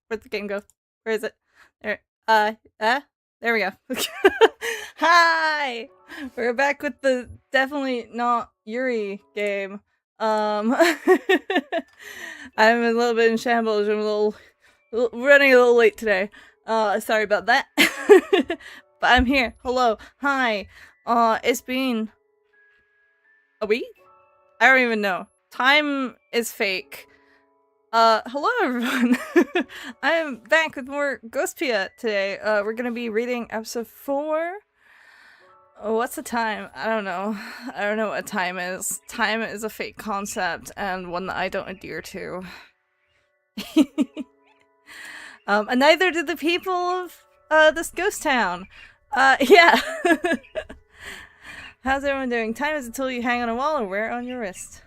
Where'd the game go? Where is it? There. There we go. Hi! We're back with the definitely not Yuri game. I'm a little bit in shambles. I'm running a little late today. Sorry about that. But I'm here. Hello. Hi. It's been a week? I don't even know. Time is fake. Hello everyone! I am back with more Ghostpia today. We're gonna be reading episode 4. Oh, what's the time? I don't know. I don't know what time is. Time is a fake concept, and one that I don't adhere to. And neither do the people of, this ghost town. Yeah. How's everyone doing? Time is a tool you hang on a wall or wear on your wrist.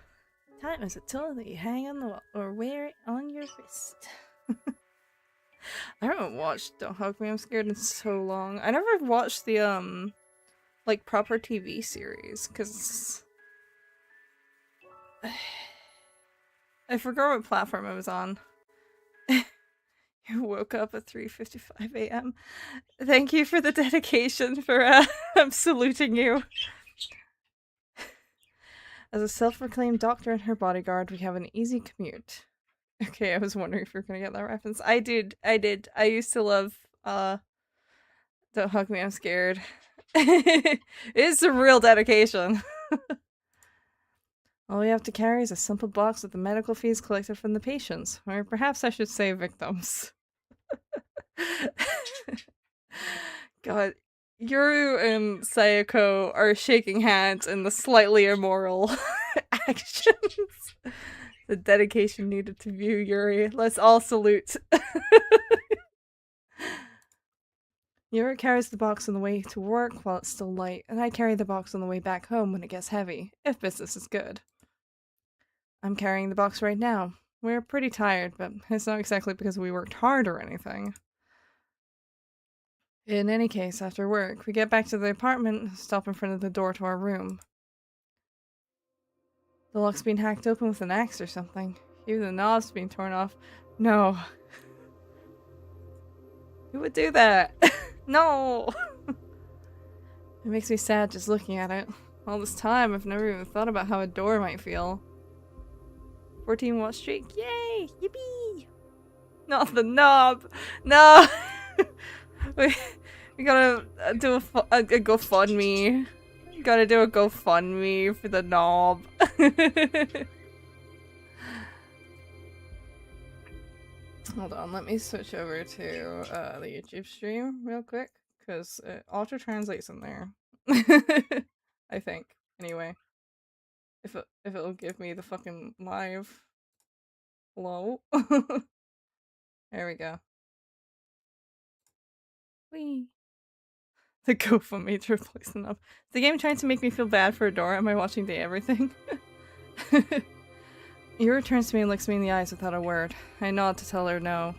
Time is a tool that you hang on the wall or wear it on your wrist. I haven't watched Don't Hug Me, I'm Scared in so long. I never watched the, like, proper TV series, because I forgot what platform it was on. You woke up at 3:55 a.m. Thank you for the dedication for, I'm saluting you. As a self-proclaimed doctor and her bodyguard, we have an easy commute. Okay, I was wondering if you were gonna get that reference. I did. I used to love, Don't Hug Me, I'm Scared. It's a real dedication. All we have to carry is a simple box with the medical fees collected from the patients. Or perhaps I should say victims. God. Yuru and Sayako are shaking hands in the slightly immoral actions. The dedication needed to view Yuri. Let's all salute. Yuri carries the box on the way to work while it's still light, and I carry the box on the way back home when it gets heavy, if business is good. I'm carrying the box right now. We're pretty tired, but it's not exactly because we worked hard or anything. In any case, after work, we get back to the apartment, stop in front of the door to our room. The lock's been hacked open with an axe or something. Even the knob's been torn off. No. Who would do that? No! It makes me sad just looking at it. All this time, I've never even thought about how a door might feel. 14 watch streak. Yay! Yippee! Not the knob! No! We gotta do a GoFundMe. Gotta do a GoFundMe for the knob. Hold on, let me switch over to the YouTube stream real quick, because it auto-translates in there. I think. Anyway. If it'll give me the fucking live. Hello? There we go. Whee! The GoFundMe to replace the knob. Is the game trying to make me feel bad for Adora? Am I watching Day Everything? Yuri turns to me and looks me in the eyes without a word. I nod to tell her no.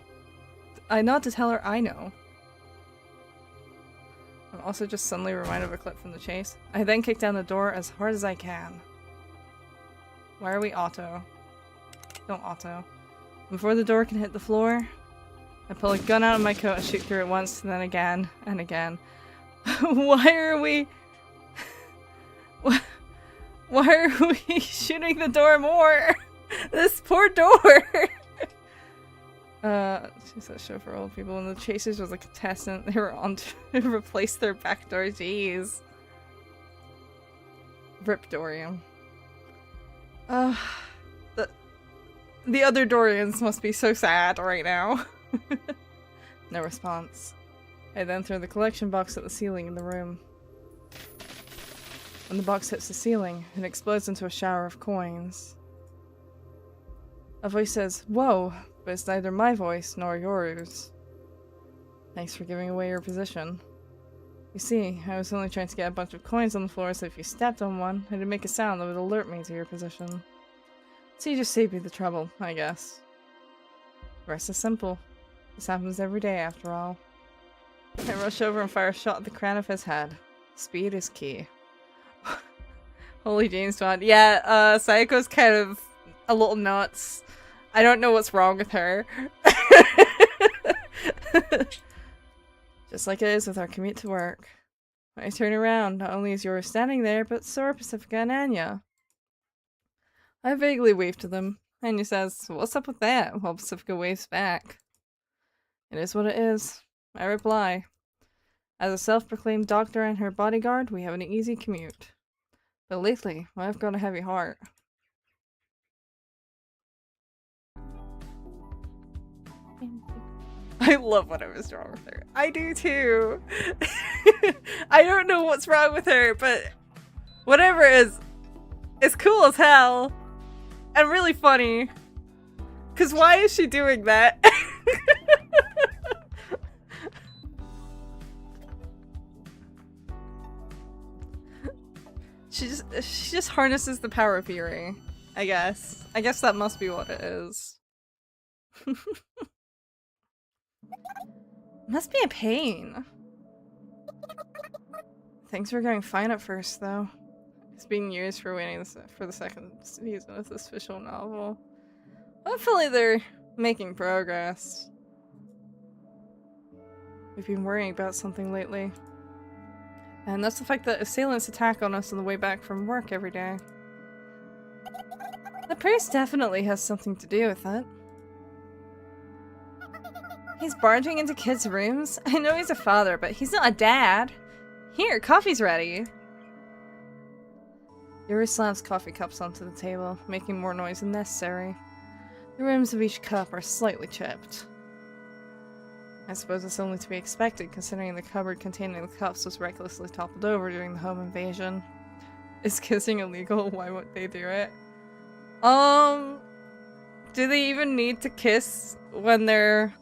I nod to tell her I know. I'm also just suddenly reminded of a clip from the chase. I then kick down the door as hard as I can. Why are we auto? Don't auto. Before the door can hit the floor, I pull a gun out of my coat and shoot through it once, and then again, and again. Why are we shooting the door more? This poor door! She's a show for old people, and the chasers was a contestant. They were on to replace their back door. Jeez. Rip Dorian. The other Dorians must be so sad right now. No response. I then throw the collection box at the ceiling in the room. When the box hits the ceiling, it explodes into a shower of coins. A voice says, "Whoa," but it's neither my voice nor yours. Thanks for giving away your position. You see, I was only trying to get a bunch of coins on the floor, so if you stepped on one, it'd make a sound that would alert me to your position. So you just saved me the trouble, I guess. The rest is simple. This happens every day, after all. I rush over and fire a shot at the crown of his head. Speed is key. Holy James Bond. Yeah, Sayako's kind of a little nuts. I don't know what's wrong with her. Just like it is with our commute to work. When I turn around, not only is Yuri standing there, but so are Pacifica and Anya. I vaguely wave to them. Anya says, "What's up with that?" while Pacifica waves back. "It is what it is," I reply. As a self-proclaimed doctor and her bodyguard, we have an easy commute. But lately, I've got a heavy heart. I love whatever's wrong with her. I do too. I don't know what's wrong with her, but whatever is, it's cool as hell. And really funny. Cause why is she doing that? She just harnesses the power of yuri, I guess. I guess that must be what it is. Must be a pain. Things were going fine at first, though. It's been years for waiting for the second season of this visual novel. Hopefully they're making progress. We've been worrying about something lately. And that's the fact that assailants attack on us on the way back from work every day. The priest definitely has something to do with it. He's barging into kids' rooms? I know he's a father, but he's not a dad. Here, coffee's ready. Yuri slams coffee cups onto the table, making more noise than necessary. The rims of each cup are slightly chipped. I suppose it's only to be expected, considering the cupboard containing the cups was recklessly toppled over during the home invasion. Is kissing illegal? Why would they do it? Do they even need to kiss when they're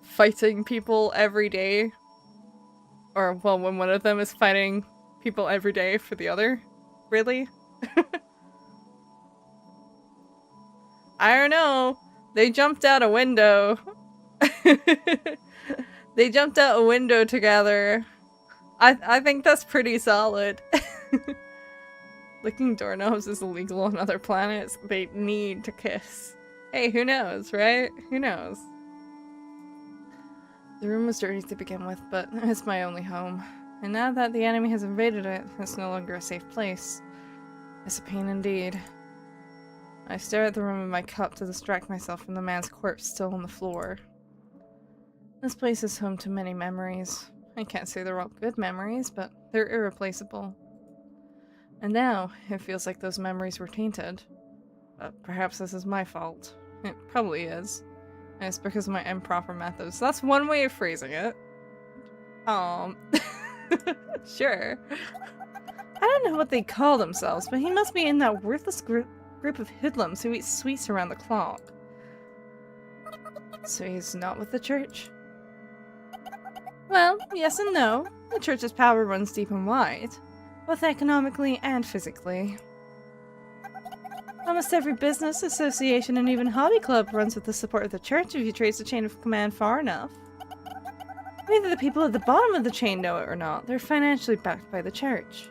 fighting people every day? Or, well, when one of them is fighting people every day for the other? Really? I don't know. They jumped out a window. They jumped out a window together. I think that's pretty solid. Licking doorknobs is illegal on other planets. They need to kiss. Hey, who knows, right? Who knows? The room was dirty to begin with, but it's my only home. And now that the enemy has invaded it, it's no longer a safe place. It's a pain indeed. I stare at the room in my cup to distract myself from the man's corpse still on the floor. This place is home to many memories. I can't say they're all good memories, but they're irreplaceable. And now, it feels like those memories were tainted. But perhaps this is my fault. It probably is. And it's because of my improper methods. That's one way of phrasing it. Sure. I don't know what they call themselves, but he must be in that worthless group of hoodlums who eat sweets around the clock. So he's not with the church? Well, yes and no. The church's power runs deep and wide, both economically and physically. Almost every business, association, and even hobby club runs with the support of the church if you trace the chain of command far enough. Whether the people at the bottom of the chain know it or not, they're financially backed by the church.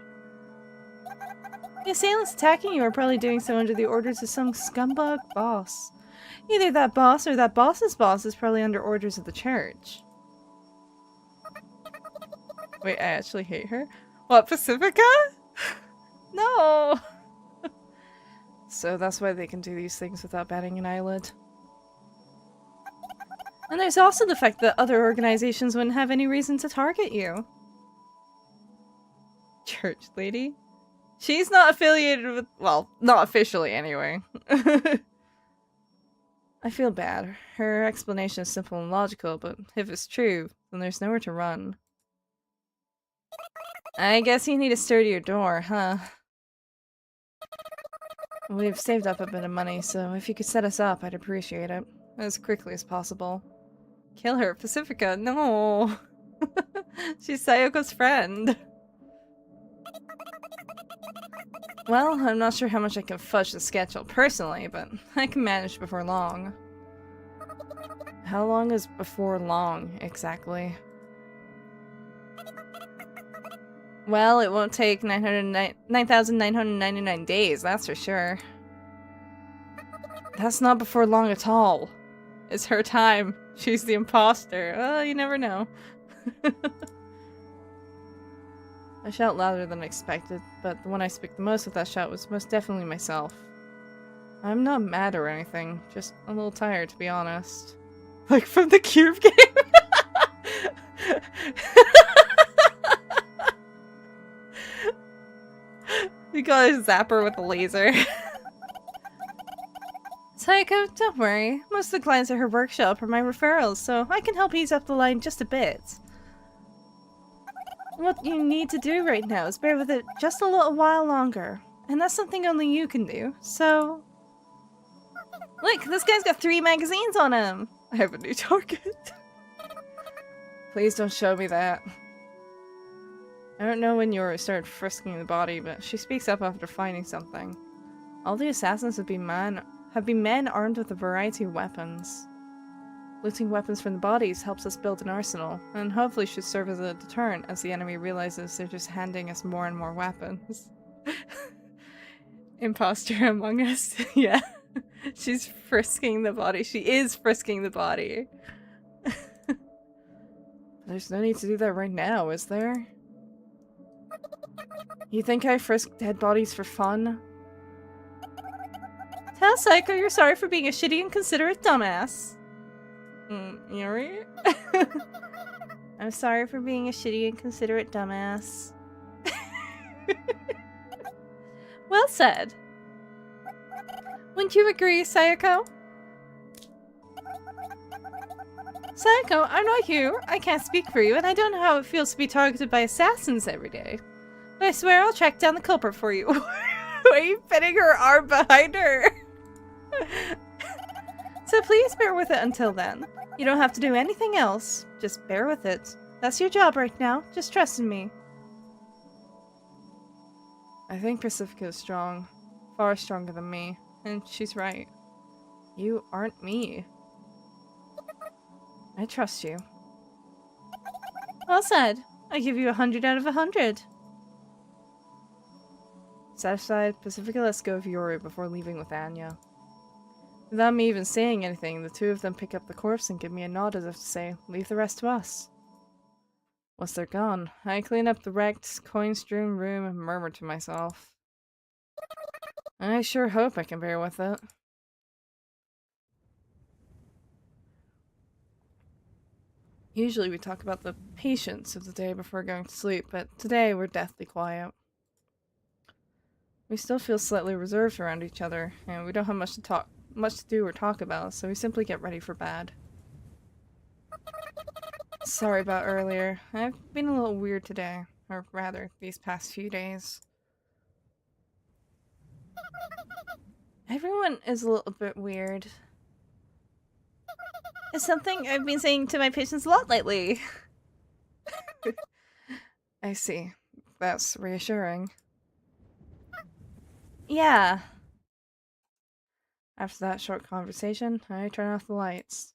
The assailants attacking you are probably doing so under the orders of some scumbag boss. Either that boss or that boss's boss is probably under orders of the church. Wait, I actually hate her? What, Pacifica? No! So that's why they can do these things without batting an eyelid. And there's also the fact that other organizations wouldn't have any reason to target you. Church lady? She's not affiliated with- well, not officially anyway. I feel bad. Her explanation is simple and logical, but if it's true, then there's nowhere to run. I guess you need a sturdier door, huh? We've saved up a bit of money, so if you could set us up, I'd appreciate it. As quickly as possible. Kill her, Pacifica, no! She's Sayoko's friend. Well, I'm not sure how much I can fudge the schedule personally, but I can manage before long. How long is before long, exactly? Well, it won't take 9,999 days, that's for sure. That's not before long at all. It's her time. She's the imposter. Well, you never know. I shout louder than expected, but the one I speak the most with that shout was most definitely myself. I'm not mad or anything, just a little tired to be honest. Like from the Cube game? You got a zapper with a laser. Psycho, don't worry. Most of the clients at her workshop are my referrals, so I can help ease up the line just a bit. What you need to do right now is bear with it just a little while longer. And that's something only you can do, so... Look, this guy's got 3 magazines on him! I have a new target. Please don't show me that. I don't know when Yuri started frisking the body, but she speaks up after finding something. All the assassins have been men armed with a variety of weapons. Looting weapons from the bodies helps us build an arsenal, and hopefully should serve as a deterrent as the enemy realizes they're just handing us more and more weapons. Imposter among us. Yeah. She's frisking the body. She is frisking the body. There's no need to do that right now, is there? You think I frisk dead bodies for fun? Tell Psycho you're sorry for being a shitty and inconsiderate dumbass. Yuri? I'm sorry for being a shitty and inconsiderate dumbass. Well said. Wouldn't you agree, Sayako? Sayako, I'm not you. I can't speak for you, and I don't know how it feels to be targeted by assassins every day. But I swear I'll track down the culprit for you. Why are you pinning her arm behind her? So please bear with it until then. You don't have to do anything else. Just bear with it. That's your job right now. Just trust in me. I think Pacifica is strong. Far stronger than me. And she's right. You aren't me. I trust you. Well said. I give you 100 out of 100. Satisfied, Pacifica lets go of Yuri before leaving with Anya. Without me even saying anything, the two of them pick up the corpse and give me a nod as if to say, leave the rest to us. Once they're gone, I clean up the wrecked, coin-strewn room and murmur to myself. I sure hope I can bear with it. Usually we talk about the patience of the day before going to sleep, but today we're deathly quiet. We still feel slightly reserved around each other, and we don't have much to do or talk about, so we simply get ready for bed. Sorry about earlier. I've been a little weird today, or rather, these past few days. Everyone is a little bit weird. It's something I've been saying to my patients a lot lately. I see. That's reassuring. Yeah. After that short conversation, I turn off the lights.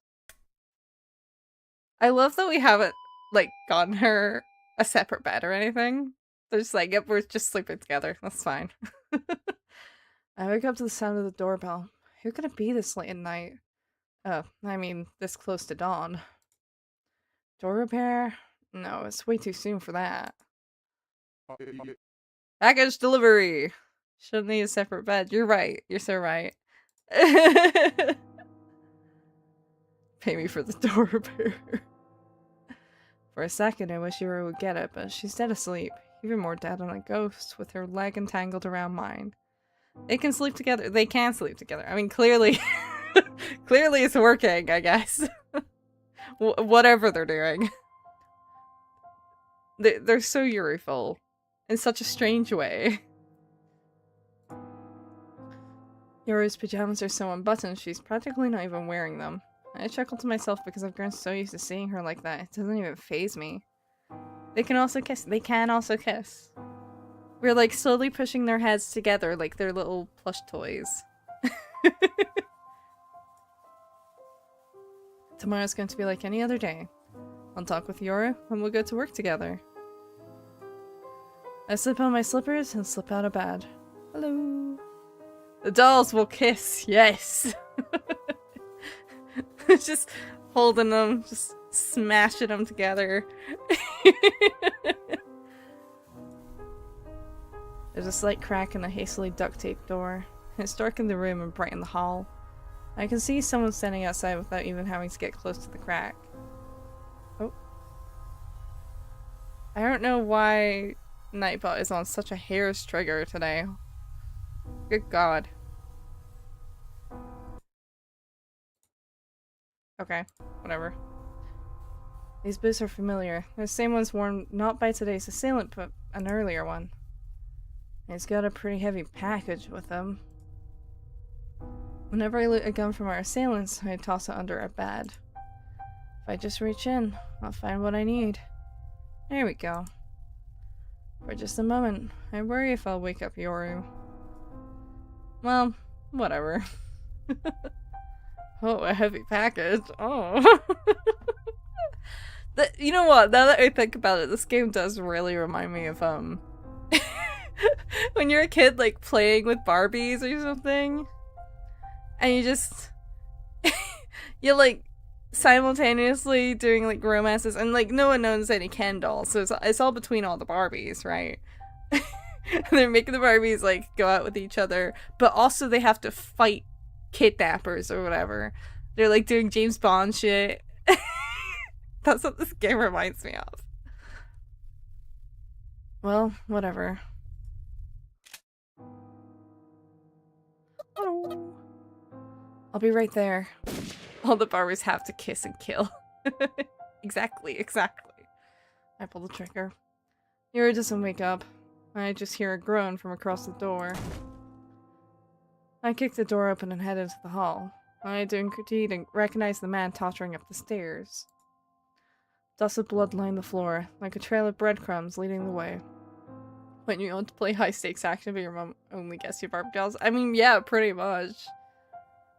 I love that we haven't, like, gotten her a separate bed or anything. They're just like, yep, we're just sleeping together. That's fine. I wake up to the sound of the doorbell. Who could it be this late at night? I mean, this close to dawn. Door repair? No, it's way too soon for that. Package delivery! Shouldn't need a separate bed. You're right. You're so right. Pay me for the door repair. For a second, I wish Yuri would get it, but she's dead asleep. Even more dead than a ghost, with her leg entangled around mine. They can sleep together. They can sleep together. I mean, clearly... clearly it's working, I guess. Whatever they're doing. They're so Yuri-ful. In such a strange way. Yuri's pajamas are so unbuttoned, she's practically not even wearing them. I chuckle to myself because I've grown so used to seeing her like that, it doesn't even faze me. They can also kiss. They can also kiss. We're like slowly pushing their heads together like they're little plush toys. Tomorrow's going to be like any other day. I'll talk with Yura and we'll go to work together. I slip on my slippers and slip out of bed. Hello. The dolls will kiss. Yes. It's just holding them, just smashing them together. There's a slight crack in the hastily duct-taped door. It's dark in the room and bright in the hall. I can see someone standing outside without even having to get close to the crack. Oh. I don't know why Nightbot is on such a hair's trigger today. Good God. Okay, whatever. These boots are familiar. They're the same ones worn not by today's assailant, but an earlier one. He's got a pretty heavy package with him. Whenever I loot a gun from our assailants, I toss it under our bed. If I just reach in, I'll find what I need. There we go. For just a moment, I worry if I'll wake up Yoru. Well, whatever. Oh, a heavy package. Oh. You know what? Now that I think about it, this game does really remind me of, when you're a kid, like, playing with Barbies or something. And you just... you're, like, simultaneously doing, like, romances. And, like, no one owns any Ken dolls. So it's all between all the Barbies, right? And they're making the Barbies, like, go out with each other. But also they have to fight kidnappers or whatever. They're, like, doing James Bond shit. That's what this game reminds me of. Well, whatever. Oh. I'll be right there. All the Barbies have to kiss and kill. Exactly. I pull the trigger. Yuri doesn't wake up. I just hear a groan from across the door. I kick the door open and head into the hall. I do indeed and recognize the man tottering up the stairs. Dust of blood line the floor, like a trail of breadcrumbs leading the way. When you want to play high-stakes action but your mom only gets you Barbie dolls? I mean, yeah, pretty much.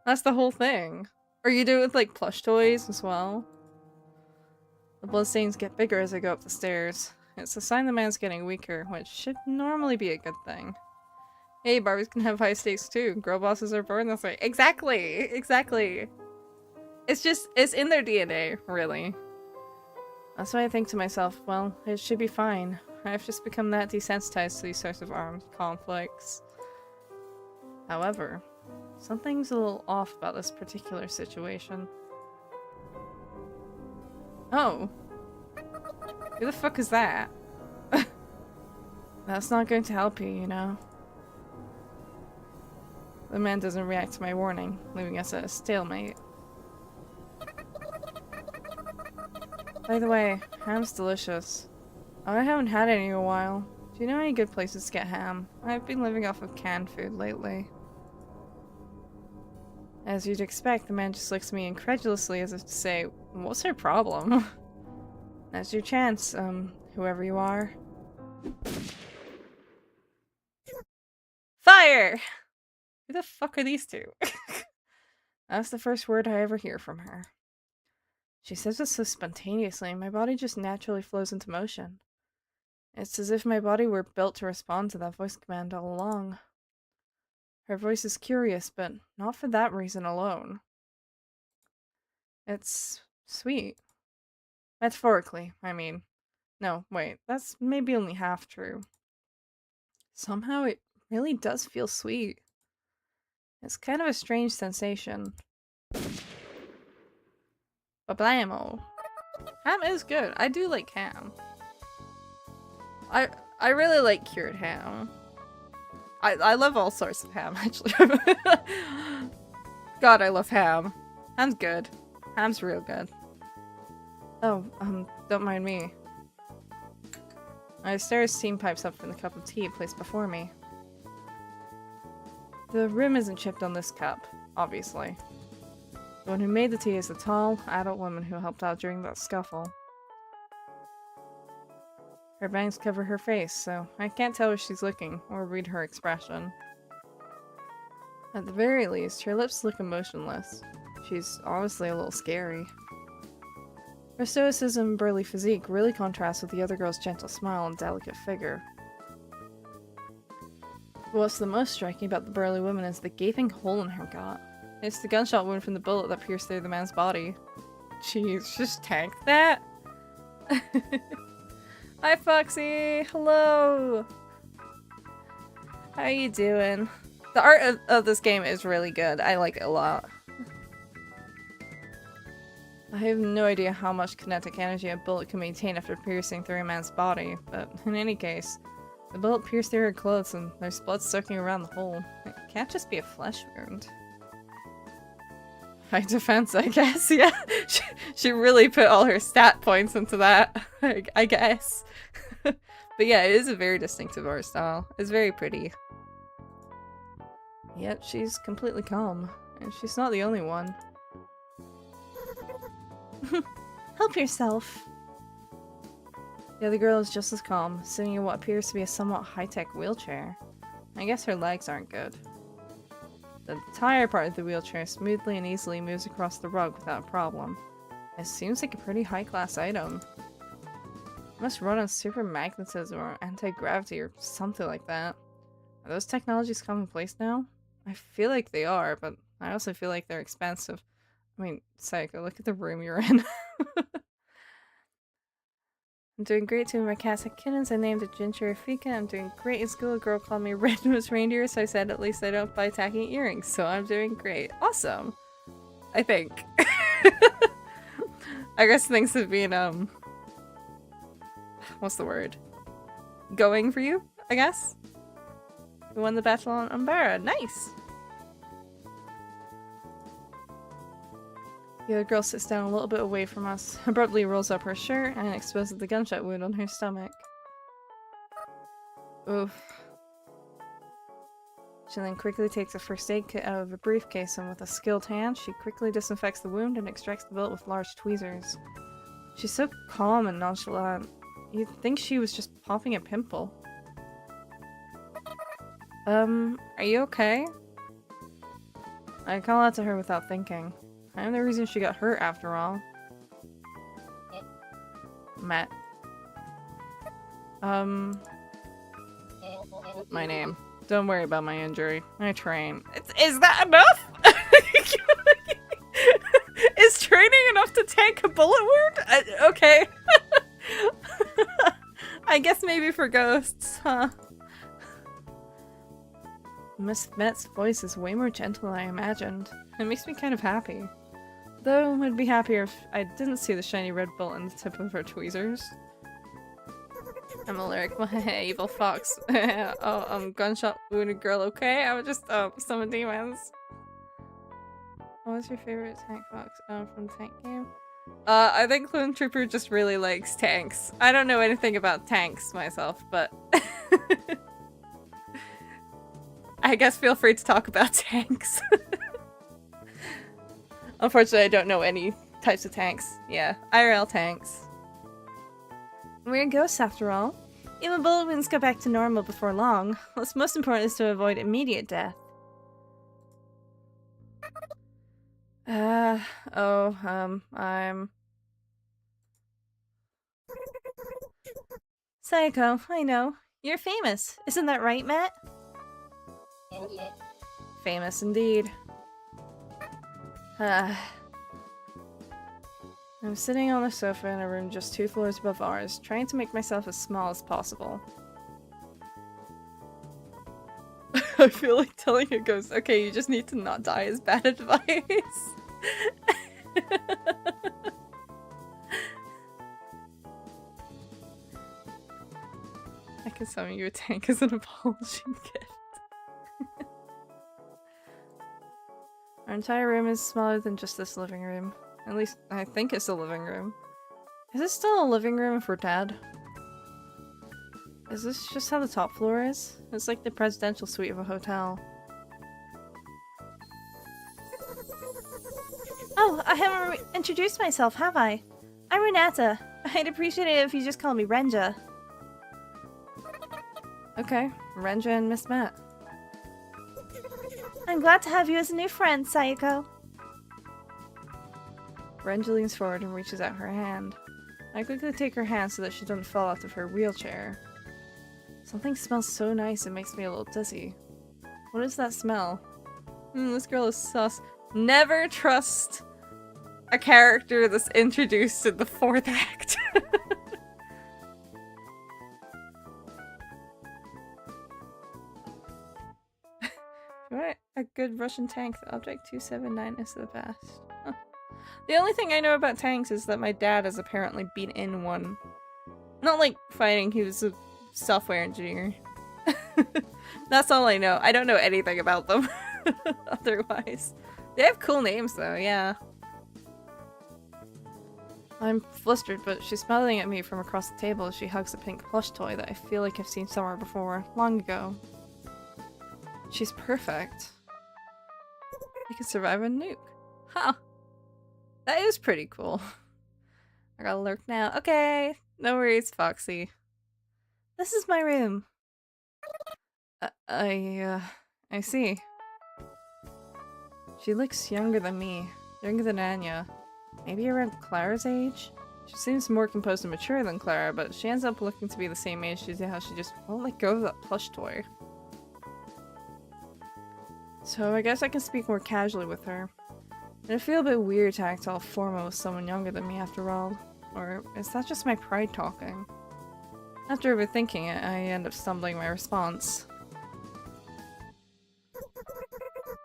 That's the whole thing. Or you do it with, like, plush toys as well. The bloodstains get bigger as I go up the stairs. It's a sign the man's getting weaker, which should normally be a good thing. Hey, Barbies can have high stakes too. Girl bosses are born this way. Exactly! It's in their DNA, really. That's why I think to myself, well, it should be fine. I've just become that desensitized to these sorts of armed conflicts. However, something's a little off about this particular situation. Oh. Who the fuck is that? That's not going to help you, you know. The man doesn't react to my warning, leaving us at a stalemate. By the way, ham's delicious. I haven't had any in a while. Do you know any good places to get ham? I've been living off of canned food lately. As you'd expect, the man just looks at me incredulously as if to say, what's her problem? That's your chance, whoever you are. Fire! Who the fuck are these two? That's the first word I ever hear from her. She says it so spontaneously, and my body just naturally flows into motion. It's as if my body were built to respond to that voice command all along. Her voice is curious, but not for that reason alone. It's sweet. Metaphorically, I mean. No, wait, that's maybe only half true. Somehow it really does feel sweet. It's kind of a strange sensation. Bablamo. Ham is good. I do like ham. I really like cured ham. I love all sorts of ham, actually. God, I love ham. Ham's good. Ham's real good. Oh, don't mind me. I stir steam pipes up from the cup of tea placed before me. The rim isn't chipped on this cup, obviously. The one who made the tea is a tall, adult woman who helped out during that scuffle. Her bangs cover her face, so I can't tell where she's looking or read her expression. At the very least, her lips look emotionless. She's honestly a little scary. Her stoicism and burly physique really contrasts with the other girl's gentle smile and delicate figure. What's the most striking about the burly woman is the gaping hole in her gut. It's the gunshot wound from the bullet that pierced through the man's body. Jeez, just tank that? Hi, Foxy! Hello! How are you doing? The art of this game is really good. I like it a lot. I have no idea how much kinetic energy a bullet can maintain after piercing through a man's body, but in any case, the bullet pierced through her clothes and there's blood soaking around the hole. It can't just be a flesh wound. High defense, I guess, yeah. She really put all her stat points into that, I guess. But yeah, it is a very distinctive art style. It's very pretty. Yet she's completely calm, and she's not the only one. Help yourself. The other girl is just as calm, sitting in what appears to be a somewhat high-tech wheelchair. I guess her legs aren't good. The tire part of the wheelchair smoothly and easily moves across the rug without a problem. It seems like a pretty high-class item. It must run on super magnetism or anti-gravity or something like that. Are those technologies commonplace now? I feel like they are, but I also feel like they're expensive. I mean, Psycho, look at the room you're in. I'm doing great too. My cats had kittens. I named it Ginger Rafika. I'm doing great in school. A girl called me Red Nose Reindeer, so I said at least I don't buy tacky earrings. So I'm doing great. Awesome. I think. I guess things have been, what's the word? Going for you, I guess? We won the battle on Umbara. Nice! The other girl sits down a little bit away from us, abruptly rolls up her shirt, and exposes the gunshot wound on her stomach. Oof. She then quickly takes a first aid kit out of a briefcase, and with a skilled hand, she quickly disinfects the wound and extracts the bullet with large tweezers. She's so calm and nonchalant. You'd think she was just popping a pimple. Are you okay? I call out to her without thinking. I'm the reason she got hurt, after all. Matt. My name. Don't worry about my injury. I train. Is that enough? Is training enough to tank a bullet wound? Okay. I guess maybe for ghosts, huh? Miss Met's voice is way more gentle than I imagined. It makes me kind of happy. Though, I'd be happier if I didn't see the shiny red bullet in the tip of her tweezers. I'm allergic. Evil fox. Oh, gunshot wounded girl, okay? I would just, summon demons. What was your favorite tank fox from the tank game? I think Clone Trooper just really likes tanks. I don't know anything about tanks myself, but I guess feel free to talk about tanks. Unfortunately, I don't know any types of tanks. Yeah, IRL tanks. We're ghosts after all. Even bullet wounds go back to normal before long. What's most important is to avoid immediate death. I'm... Sayako, I know. You're famous. Isn't that right, Matt? Famous indeed. I'm sitting on a sofa in a room just 2 floors above ours, trying to make myself as small as possible. I feel like telling a ghost, okay, you just need to not die is bad advice. I can summon you a tank as an apology gift. Our entire room is smaller than just this living room. At least, I think it's a living room. Is this still a living room if we're dead? Is this just how the top floor is? It's like the presidential suite of a hotel. Oh, I haven't introduced myself, have I? I'm Renata. I'd appreciate it if you just call me Renja. Okay, Renja and Miss Matt. I'm glad to have you as a new friend, Sayako. Renja leans forward and reaches out her hand. I quickly take her hand so that she doesn't fall out of her wheelchair. Something smells so nice it makes me a little dizzy. What is that smell? This girl is sus. Never trust... a character that's introduced in the 4th act. What? A good Russian tank. The Object 279 is the best. Huh. The only thing I know about tanks is that my dad has apparently been in one. Not like fighting, he was a software engineer. That's all I know. I don't know anything about them otherwise. They have cool names though, yeah. I'm flustered, but she's smiling at me from across the table as she hugs a pink plush toy that I feel like I've seen somewhere before, long ago. She's perfect. I can survive a nuke. Huh. That is pretty cool. I gotta lurk now. Okay. No worries, Foxy. This is my room. I see. She looks younger than me. Younger than Anya. Maybe around Clara's age? She seems more composed and mature than Clara, but she ends up looking to be the same age due to how she just won't let go of that plush toy. So I guess I can speak more casually with her. And I feel a bit weird to act all formal with someone younger than me after all. Or is that just my pride talking? After overthinking it, I end up stumbling my response.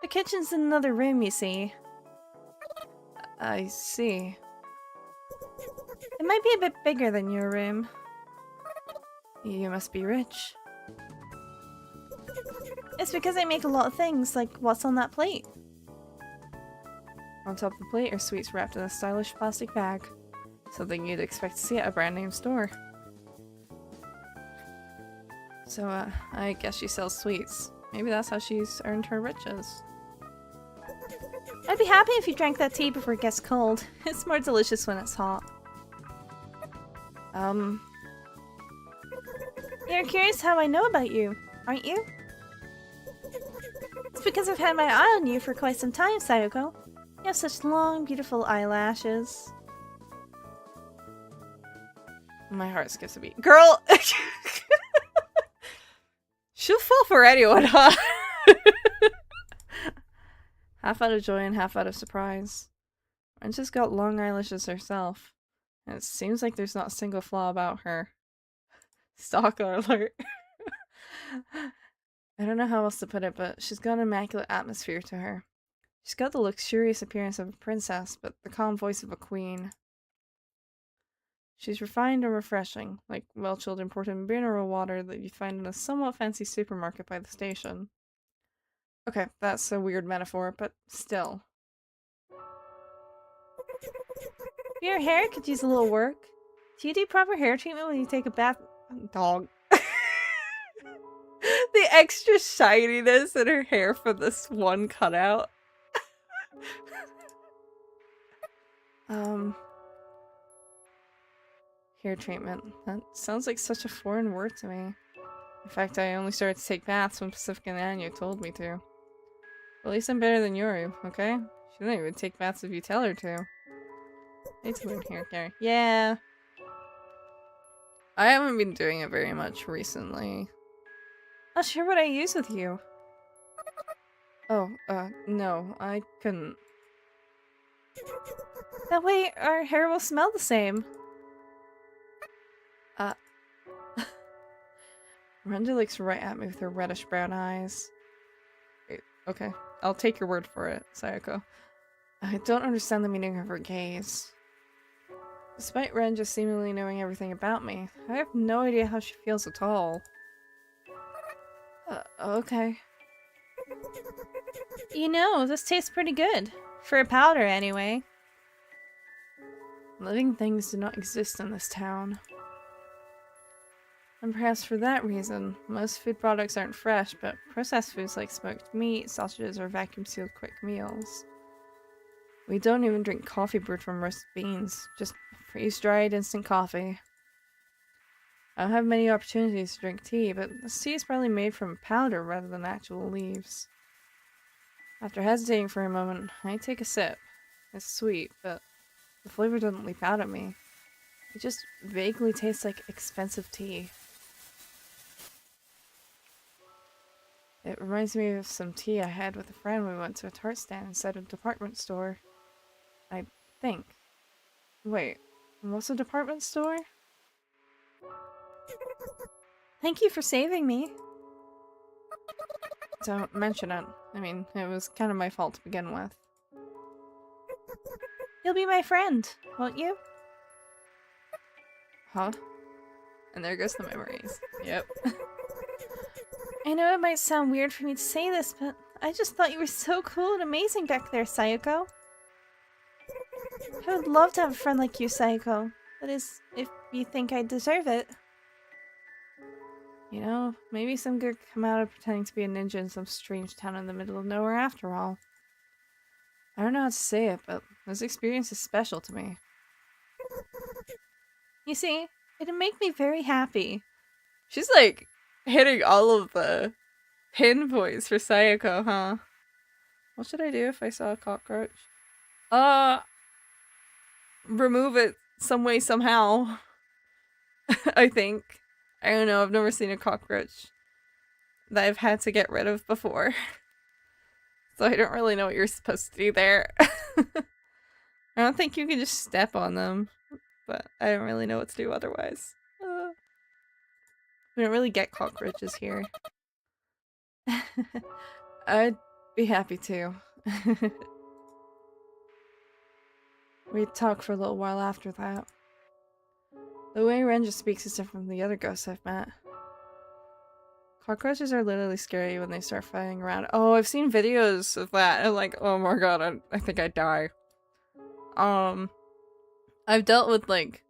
The kitchen's in another room, you see. I see. It might be a bit bigger than your room. You must be rich. It's because I make a lot of things, like what's on that plate. On top of the plate are sweets wrapped in a stylish plastic bag. Something you'd expect to see at a brand name store. So, I guess she sells sweets. Maybe that's how she's earned her riches. I'd be happy if you drank that tea before it gets cold. It's more delicious when it's hot. You're curious how I know about you, aren't you? It's because I've had my eye on you for quite some time, Sayoko. You have such long, beautiful eyelashes. My heart skips a beat. Girl! She'll fall for anyone, huh? Half out of joy and half out of surprise. Ren just got long eyelashes herself. And it seems like there's not a single flaw about her. Stalker alert. I don't know how else to put it, but she's got an immaculate atmosphere to her. She's got the luxurious appearance of a princess, but the calm voice of a queen. She's refined and refreshing, like well-chilled imported mineral water that you'd find in a somewhat fancy supermarket by the station. Okay, that's a weird metaphor, but still. Your hair could use a little work. Do you do proper hair treatment when you take a bath? Dog. The extra shininess in her hair for this one cutout. Hair treatment. That sounds like such a foreign word to me. In fact, I only started to take baths when Pacific and Anya told me to. At least I'm better than Yuri, okay? She doesn't even take baths if you tell her to. It's weird hair care. Yeah. I haven't been doing it very much recently. I'll share what I use with you. Oh, no, I couldn't. That way our hair will smell the same. Miranda looks right at me with her reddish brown eyes. Wait, okay, I'll take your word for it, Sayoko. I don't understand the meaning of her gaze. Despite Ren just seemingly knowing everything about me, I have no idea how she feels at all. Okay. You know, this tastes pretty good. For a powder, anyway. Living things do not exist in this town. And perhaps for that reason, most food products aren't fresh, but processed foods like smoked meat, sausages, or vacuum-sealed quick meals. We don't even drink coffee brewed from roasted beans, just freeze-dried instant coffee. I don't have many opportunities to drink tea, but this tea is probably made from powder rather than actual leaves. After hesitating for a moment, I take a sip. It's sweet, but the flavor doesn't leap out at me. It just vaguely tastes like expensive tea. It reminds me of some tea I had with a friend when we went to a tart stand inside a department store. I think. Wait, what's a department store? Thank you for saving me. Don't mention it. I mean, it was kind of my fault to begin with. You'll be my friend, won't you? Huh? And there goes the memories. Yep. I know it might sound weird for me to say this, but I just thought you were so cool and amazing back there, Sayoko. I would love to have a friend like you, Sayoko. That is, if you think I deserve it. You know, maybe some good come out of pretending to be a ninja in some strange town in the middle of nowhere after all. I don't know how to say it, but this experience is special to me. You see, it'd make me very happy. She's like hitting all of the pinpoints for Sayoko, huh? What should I do if I saw a cockroach? Remove it some way, somehow. I think. I don't know, I've never seen a cockroach that I've had to get rid of before. So I don't really know what you're supposed to do there. I don't think you can just step on them, but I don't really know what to do otherwise. We don't really get cockroaches here. I'd be happy to. We'd talk for a little while after that. The way Renja speaks is different from the other ghosts I've met. Cockroaches are literally scary when they start flying around. Oh, I've seen videos of that. I'm like, oh my god, I think I'd die. I've dealt with, like,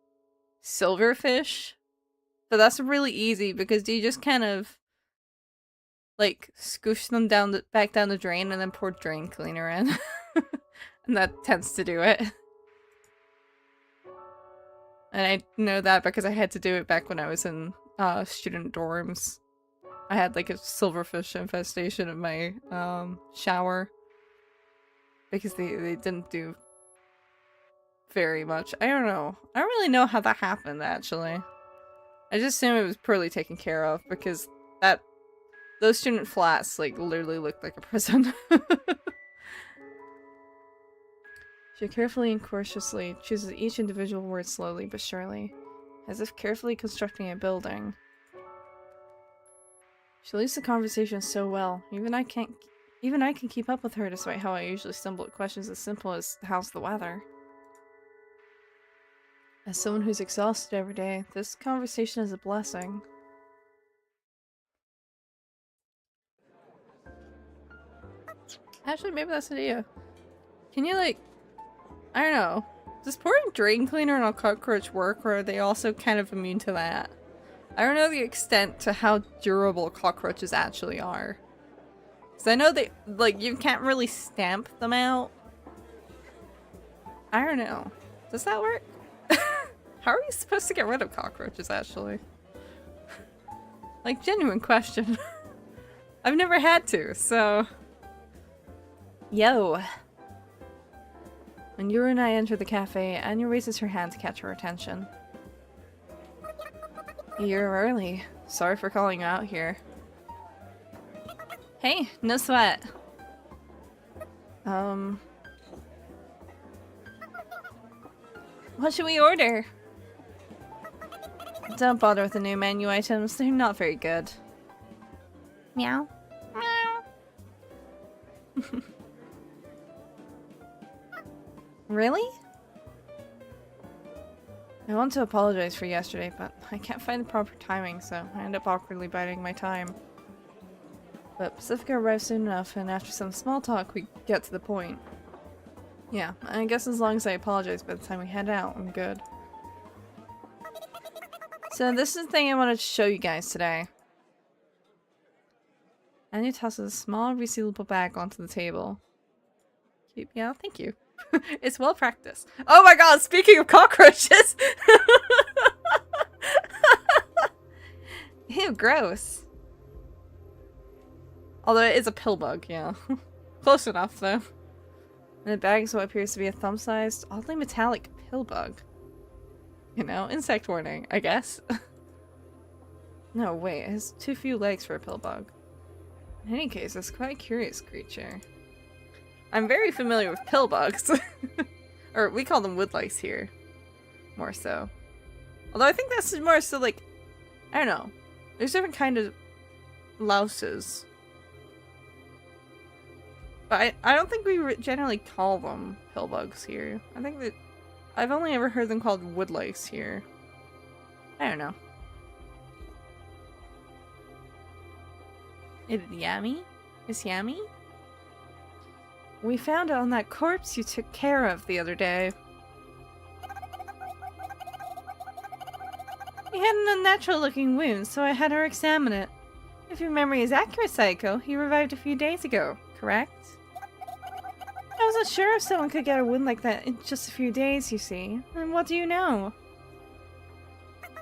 silverfish. But that's really easy because you just kind of, like, scoosh them down back down the drain and then pour drain cleaner in. And that tends to do it. And I know that because I had to do it back when I was in student dorms. I had like a silverfish infestation in my shower. Because they didn't do very much. I don't know. I don't really know how that happened, actually. I just assume it was poorly taken care of because those student flats like literally looked like a prison. She carefully and cautiously chooses each individual word slowly but surely, as if carefully constructing a building. She leads the conversation so well, even I can keep up with her despite how I usually stumble at questions as simple as how's the weather. As someone who's exhausted every day, this conversation is a blessing. Actually, maybe that's an idea. Can you like, I don't know, does pouring drain cleaner on a cockroach work, or are they also kind of immune to that? I don't know the extent to how durable cockroaches actually are. Because I know they, like, you can't really stamp them out. I don't know. Does that work? How are you supposed to get rid of cockroaches, actually? Like, genuine question. I've never had to, so... Yo. When Yuri and I enter the cafe, Anya raises her hand to catch her attention. You're early. Sorry for calling you out here. Hey, no sweat. What should we order? Don't bother with the new menu items, they're not very good. Meow. Meow. Really? I want to apologize for yesterday, but I can't find the proper timing, so I end up awkwardly biding my time. But Pacifica arrives soon enough, and after some small talk, we get to the point. Yeah, I guess as long as I apologize by the time we head out, I'm good. So this is the thing I wanted to show you guys today. Anya tosses a small resealable bag onto the table. Yeah, thank you. It's well practiced. Oh my god, speaking of cockroaches! Ew, gross. Although it is a pill bug, yeah. Close enough, though. And the bag is what appears to be a thumb-sized, oddly metallic pill bug. You know, insect warning, I guess. No, wait, it has too few legs for a pill bug. In any case, it's quite a curious creature. I'm very familiar with pill bugs. Or we call them woodlice here. More so. Although I think that's more so like, I don't know. There's different kind of louses. But I don't think we generally call them pillbugs here. I think that I've only ever heard them called woodlice here. I don't know. Is it yummy? Is yummy? We found it on that corpse you took care of the other day. He had an unnatural looking wound, so I had her examine it. If your memory is accurate, Psycho, he revived a few days ago, correct? I wasn't sure if someone could get a wound like that in just a few days, you see. And what do you know?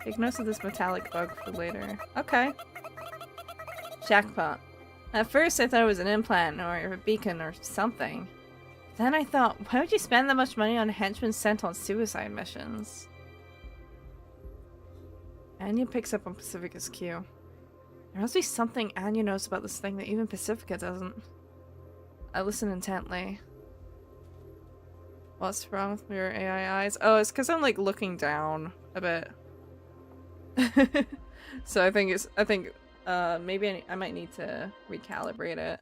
Take notes of this metallic bug for later. Okay. Jackpot. At first I thought it was an implant or a beacon or something. Then I thought, why would you spend that much money on henchmen sent on suicide missions? Anya picks up on Pacifica's cue. There must be something Anya knows about this thing that even Pacifica doesn't. I listen intently. What's wrong with your AI eyes? Oh, it's because I'm like looking down a bit. So I think maybe I might need to recalibrate it.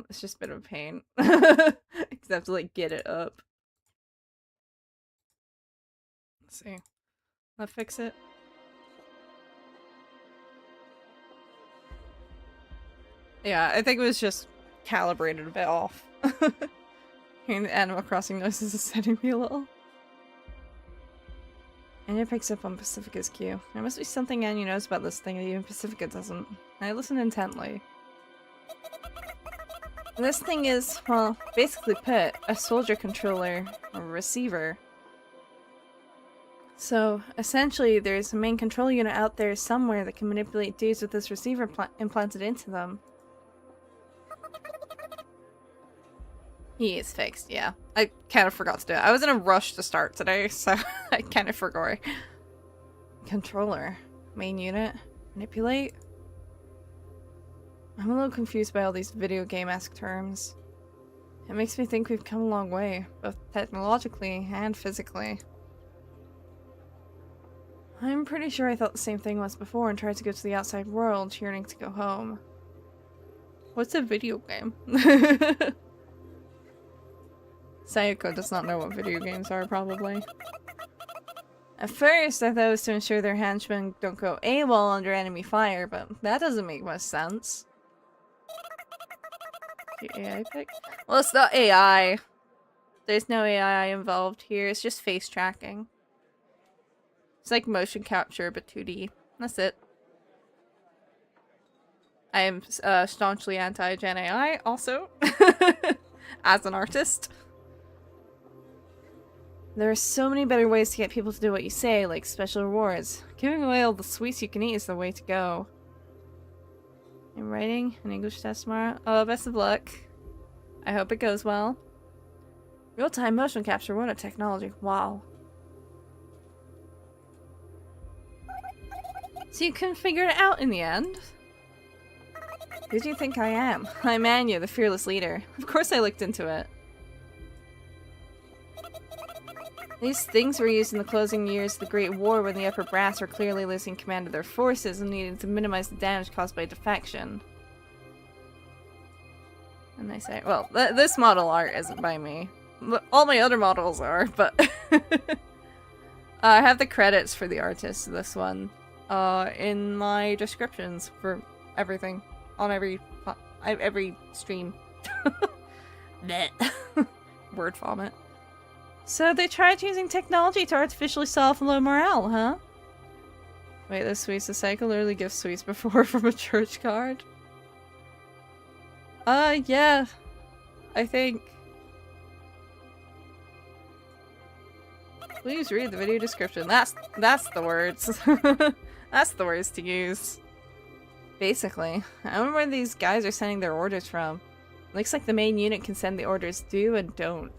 It's just a bit of a pain. Because I have to like get it up. Let's see. I'll fix it. Yeah, I think it was just calibrated a bit off. Hearing the Animal Crossing noises is setting me a little. Anya picks up on Pacifica's cue. There must be something Anya knows about this thing that even Pacifica doesn't. I listen intently. This thing is, well, basically put, a soldier controller, or receiver. So, essentially, there's a main control unit out there somewhere that can manipulate dudes with this receiver implanted into them. He is fixed, yeah. I kind of forgot to do it. I was in a rush to start today, so I kind of forgot. Controller. Main unit. Manipulate. I'm a little confused by all these video game-esque terms. It makes me think we've come a long way, both technologically and physically. I'm pretty sure I thought the same thing once before and tried to go to the outside world, yearning to go home. What's a video game? Sayako does not know what video games are, probably. At first, I thought it was to ensure their henchmen don't go AWOL under enemy fire, but that doesn't make much sense. The AI pick? Well, it's not AI. There's no AI involved here, it's just face tracking. It's like motion capture, but 2D. That's it. I am staunchly anti-Gen AI, also. As an artist. There are so many better ways to get people to do what you say, like special rewards. Giving away all the sweets you can eat is the way to go. I'm writing an English test tomorrow. Oh, best of luck. I hope it goes well. Real-time motion capture, what a technology. Wow. So you couldn't figure it out in the end? Who do you think I am? I'm Anya, the fearless leader. Of course I looked into it. These things were used in the closing years of the Great War when the upper brass were clearly losing command of their forces and needed to minimize the damage caused by defection. And they say, well, this model art isn't by me. All my other models are, but... I have the credits for the artist of this one in my descriptions for everything. On every stream. Word vomit. So they tried using technology to artificially solve low morale, huh? Wait, those sweets, the cycle literally gives sweets before from a church card? Yeah. I think. Please read the video description. That's the words. That's the words to use. Basically. I wonder where these guys are sending their orders from. Looks like the main unit can send the orders do and don't.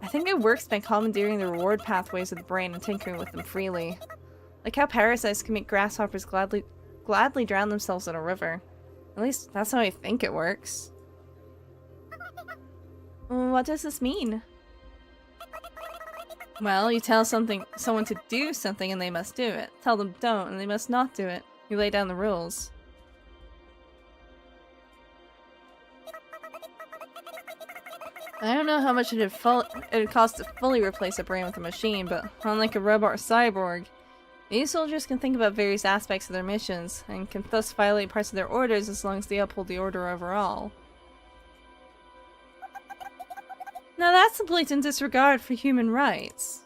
I think it works by commandeering the reward pathways of the brain and tinkering with them freely. Like how parasites can make grasshoppers gladly drown themselves in a river. At least that's how I think it works. What does this mean? Well, you tell someone to do something and they must do it. Tell them don't and they must not do it. You lay down the rules. I don't know how much it'd cost to fully replace a brain with a machine, but unlike a robot or cyborg, these soldiers can think about various aspects of their missions, and can thus violate parts of their orders as long as they uphold the order overall. Now that's a blatant disregard for human rights.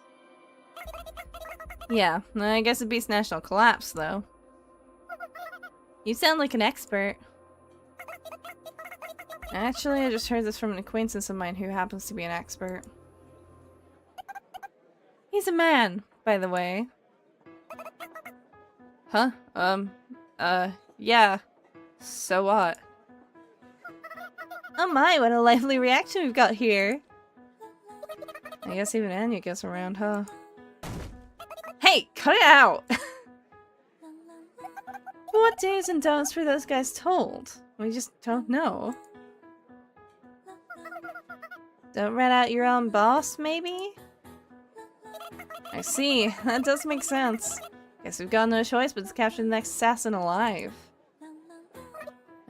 Yeah, I guess it beats national collapse, though. You sound like an expert. Actually, I just heard this from an acquaintance of mine who happens to be an expert. He's a man, by the way. Huh? Yeah. So what? Oh my, what a lively reaction we've got here. I guess even Anya gets around, huh? Hey, cut it out! What do's and don'ts were those guys told? We just don't know. Don't rat out your own boss, maybe? I see. That does make sense. Guess we've got no choice but to capture the next assassin alive.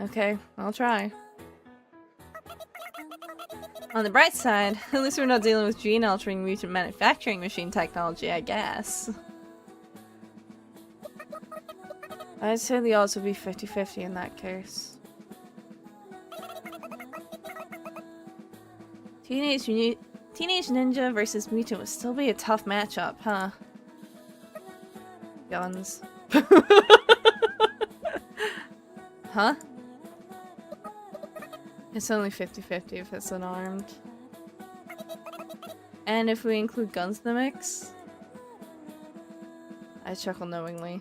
Okay, I'll try. On the bright side, at least we're not dealing with gene-altering mutant manufacturing machine technology, I guess. I'd say the odds would be 50-50 in that case. Teenage ninja versus mutant would still be a tough matchup, huh? Guns. Huh? It's only 50-50 if it's unarmed. And if we include guns in the mix? I chuckle knowingly.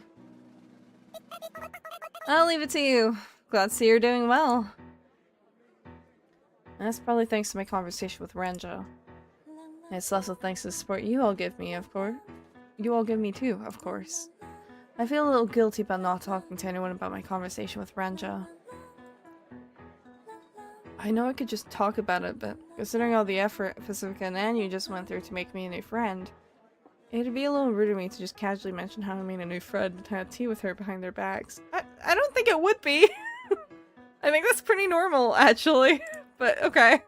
I'll leave it to you. Glad to see you're doing well. That's probably thanks to my conversation with Renja. It's also thanks to the support you all give me, of course. You all give me too, of course. I feel a little guilty about not talking to anyone about my conversation with Renja. I know I could just talk about it, but considering all the effort Pacifica and Anu just went through to make me a new friend, it'd be a little rude of me to just casually mention how I made a new friend and had tea with her behind their backs. I don't think it would be. I think that's pretty normal, actually. But okay.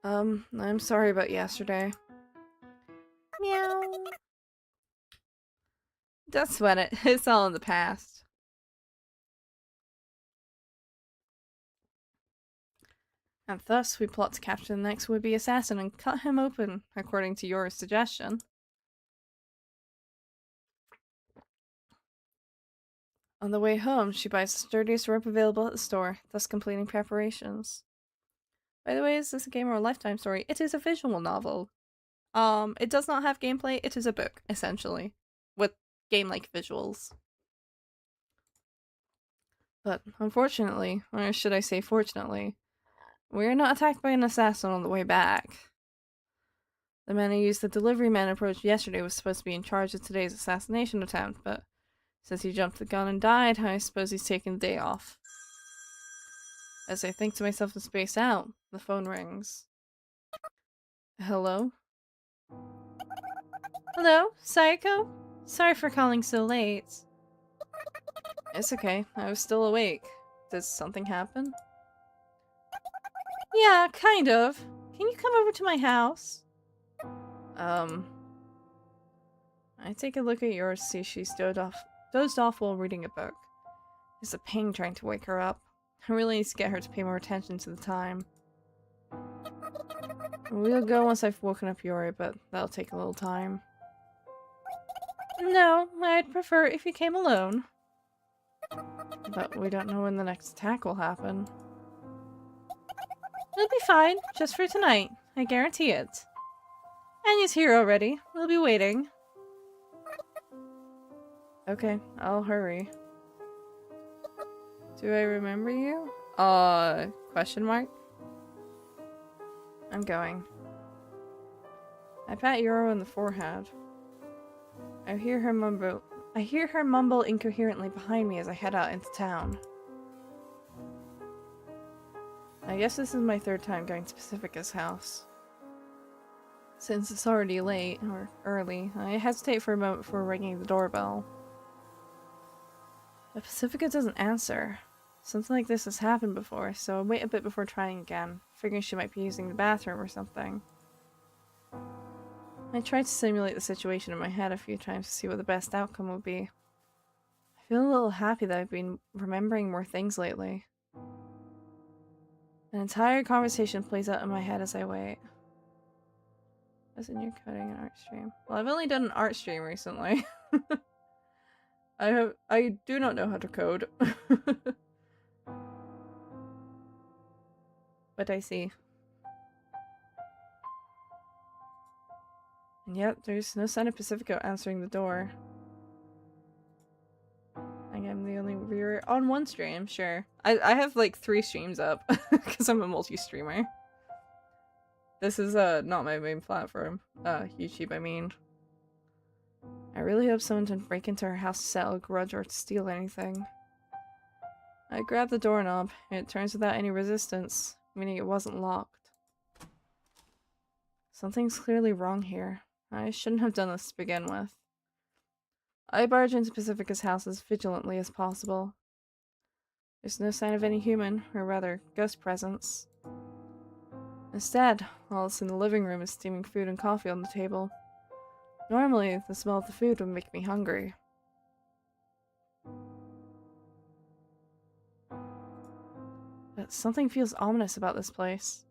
I'm sorry about yesterday. Meow. Don't sweat it. It's all in the past. And thus, we plot to capture the next would-be assassin and cut him open, according to your suggestion. On the way home, she buys the sturdiest rope available at the store, thus completing preparations. By the way, is this a game or a Lifetime story? It is a visual novel. It does not have gameplay, it is a book, essentially. With game-like visuals. But, unfortunately, or should I say fortunately, we are not attacked by an assassin on the way back. The man who used the delivery man approach yesterday was supposed to be in charge of today's assassination attempt, but since he jumped the gun and died, I suppose he's taken the day off. As I think to myself to space out, the phone rings. Hello? Hello, Sayako? Sorry for calling so late. It's okay, I was still awake. Did something happen? Yeah, kind of. Can you come over to my house? I take a look at yours, see she's dozed off while reading a book. It's a pain trying to wake her up. I really need to get her to pay more attention to the time. We'll go once I've woken up Yuri, but that'll take a little time. No, I'd prefer if you came alone. But we don't know when the next attack will happen. It'll be fine, just for tonight. I guarantee it. Anya's here already. We'll be waiting. Okay, I'll hurry. Do I remember you? Question mark? I'm going. I pat Yoro on the forehead. I hear her mumble incoherently behind me as I head out into town. I I guess this is my third time going to Pacifica's house. Since it's already late, or early, I hesitate for a moment before ringing the doorbell. But Pacifica doesn't answer. Something like this has happened before, so I wait a bit before trying again, figuring she might be using the bathroom or something. I tried to simulate the situation in my head a few times to see what the best outcome would be. I feel a little happy that I've been remembering more things lately. An entire conversation plays out in my head as I wait. As in, you're coding an art stream. Well, I've only done an art stream recently. I do not know how to code. But I see. And yet, there's no sign of Pacifico answering the door. I am the only viewer on one stream, sure. I have like 3 streams up, because I'm a multi-streamer. This is not my main platform. YouTube, I mean. I really hope someone didn't break into her house to settle a grudge or to steal anything. I grab the doorknob, and it turns without any resistance, meaning it wasn't locked. Something's clearly wrong here. I shouldn't have done this to begin with. I barge into Pacifica's house as vigilantly as possible. There's no sign of any human, or rather, ghost presence. Instead, all that's in the living room is steaming food and coffee on the table. Normally, the smell of the food would make me hungry. But something feels ominous about this place.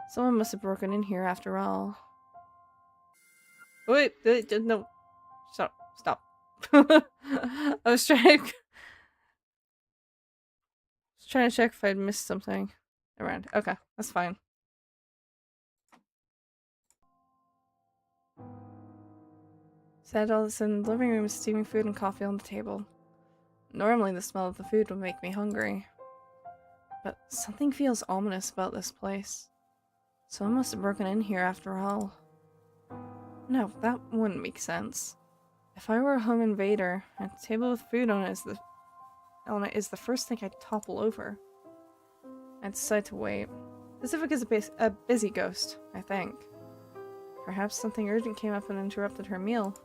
Someone must have broken in here after all. Wait, no. Stop. I was trying to check if I'd missed something around. Okay, that's fine. Said all this in the living room is steaming food and coffee on the table. Normally the smell of the food would make me hungry. But something feels ominous about this place. Someone must have broken in here after all. No, that wouldn't make sense. If I were a home invader, a table with food on it is the first thing I'd topple over. I decide to wait. Pacific is a busy ghost, I think. Perhaps something urgent came up and interrupted her meal.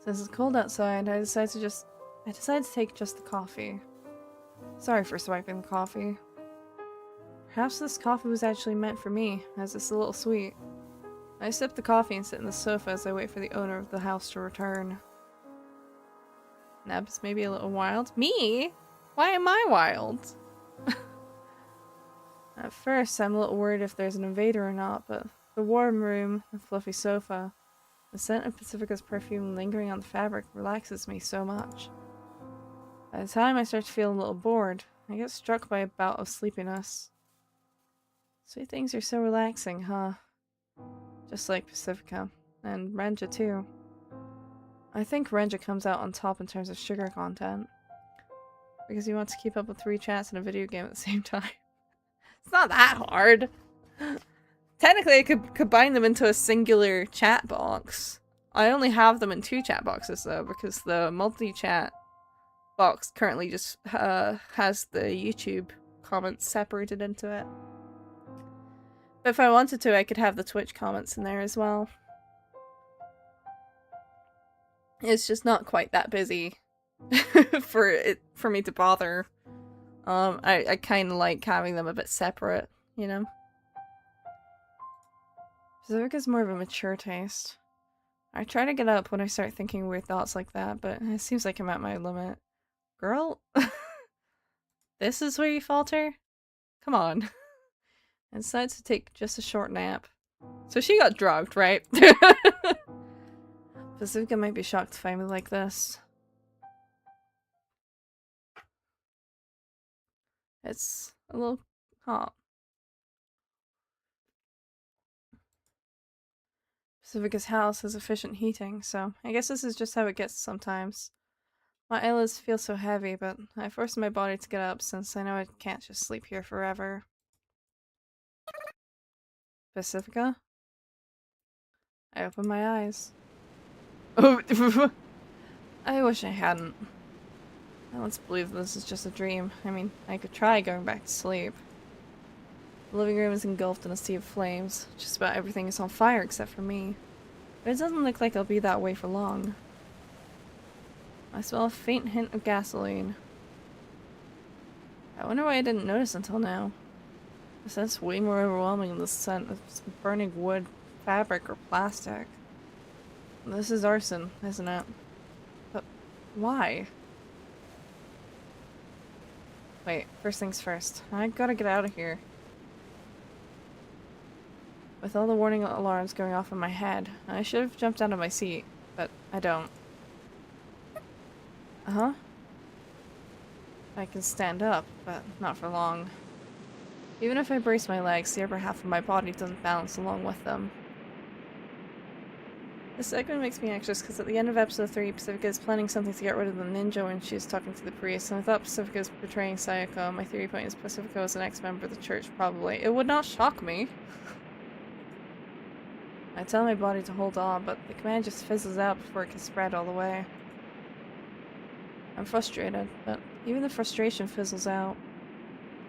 Since it's cold outside, I decide to take just the coffee. Sorry for swiping the coffee. Perhaps this coffee was actually meant for me, as it's a little sweet. I sip the coffee and sit in the sofa as I wait for the owner of the house to return. Neb's maybe a little wild. Me? Why am I wild? At first, I'm a little worried if there's an invader or not, but the warm room, the fluffy sofa, the scent of Pacifica's perfume lingering on the fabric relaxes me so much. By the time I start to feel a little bored, I get struck by a bout of sleepiness. Sweet things are so relaxing, huh? Just like Pacifica. And Renja too. I think Renja comes out on top in terms of sugar content. Because he wants to keep up with 3 chats in a video game at the same time. It's not that hard! Technically I could combine them into a singular chat box. I only have them in 2 chat boxes though, because the multi-chat box currently just has the YouTube comments separated into it. But if I wanted to, I could have the Twitch comments in there as well. It's just not quite that busy for me to bother. I kind of like having them a bit separate, you know? Pacifica's more of a mature taste. I try to get up when I start thinking weird thoughts like that, but it seems like I'm at my limit. Girl? This is where you falter? Come on. And decides to take just a short nap. So she got drugged, right? Pacifica might be shocked to find me like this. It's a little hot. Pacifica's house has efficient heating, so I guess this is just how it gets sometimes. My eyelids feel so heavy, but I force my body to get up since I know I can't just sleep here forever. Pacifica? I open my eyes. Oh, I wish I hadn't. Let's believe this is just a dream. I mean, I could try going back to sleep. The living room is engulfed in a sea of flames. Just about everything is on fire except for me. But it doesn't look like I'll be that way for long. I smell a faint hint of gasoline. I wonder why I didn't notice until now. The scent's way more overwhelming than the scent of burning wood, fabric, or plastic. This is arson, isn't it? But why? Wait, first things first. I gotta get out of here. With all the warning alarms going off in my head, I should have jumped out of my seat, but I don't. Uh-huh. I can stand up, but not for long. Even if I brace my legs, the upper half of my body doesn't balance along with them. This segment makes me anxious because at the end of episode 3, Pacifica is planning something to get rid of the ninja when she is talking to the priest, and I thought Pacifica was betraying Sayako. My theory point is Pacifica was an ex-member of the church, probably. It would not shock me. I tell my body to hold on, but the command just fizzles out before it can spread all the way. I'm frustrated, but even the frustration fizzles out.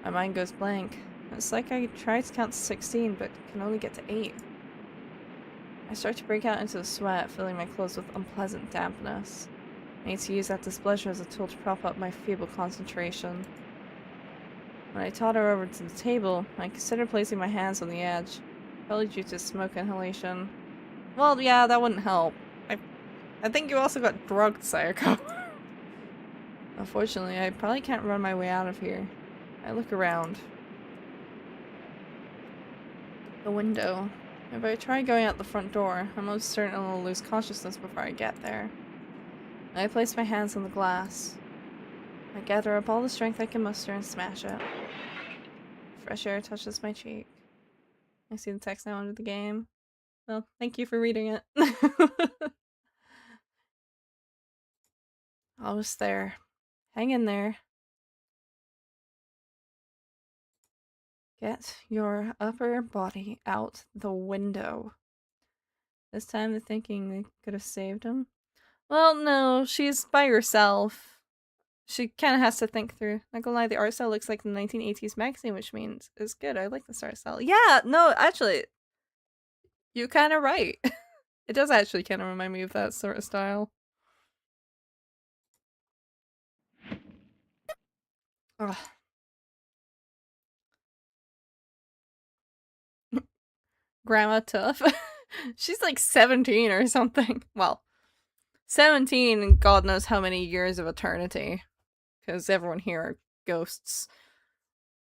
My mind goes blank. It's like I try to count to 16, but can only get to 8. I start to break out into a sweat, filling my clothes with unpleasant dampness. I need to use that displeasure as a tool to prop up my feeble concentration. When I totter over to the table, I consider placing my hands on the edge, probably due to smoke inhalation. Well, yeah, that wouldn't help. I think you also got drugged, Sayako. Unfortunately, I probably can't run my way out of here. I look around. The window. If I try going out the front door, I'm most certain I'll lose consciousness before I get there. I place my hands on the glass. I gather up all the strength I can muster and smash it. Fresh air touches my cheek. I see the text now under the game. Well, thank you for reading it. Almost there. Hang in there. Get your upper body out the window. This time they're thinking they could have saved him. Well, no, she's by herself. She kind of has to think through. Not gonna lie, the art style looks like the 1980s magazine, which means it's good. I like this art style. Yeah, no, actually, you're kind of right. It does actually kind of remind me of that sort of style. Ugh. Grandma Tough. She's like 17 or something. Well, 17 and God knows how many years of eternity. Because everyone here are ghosts.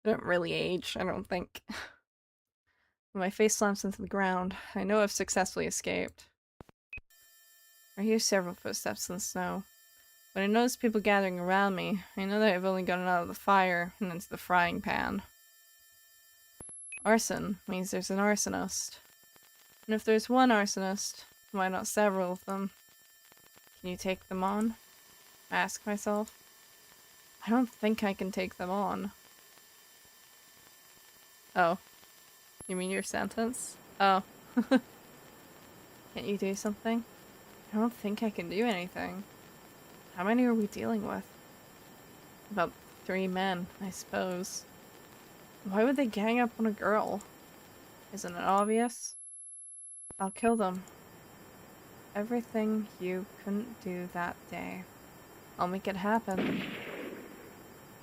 They don't really age, I don't think. When my face slams into the ground, I know I've successfully escaped. I hear several footsteps in the snow. When I notice people gathering around me, I know that I've only gotten out of the fire and into the frying pan. Arson means there's an arsonist. And if there's one arsonist, why not several of them? Can you take them on? I ask myself. I don't think I can take them on. Oh. You mean your sentence? Oh. Can't you do something? I don't think I can do anything. How many are we dealing with? About 3 men, I suppose. Why would they gang up on a girl? Isn't it obvious? I'll kill them. Everything you couldn't do that day. I'll make it happen.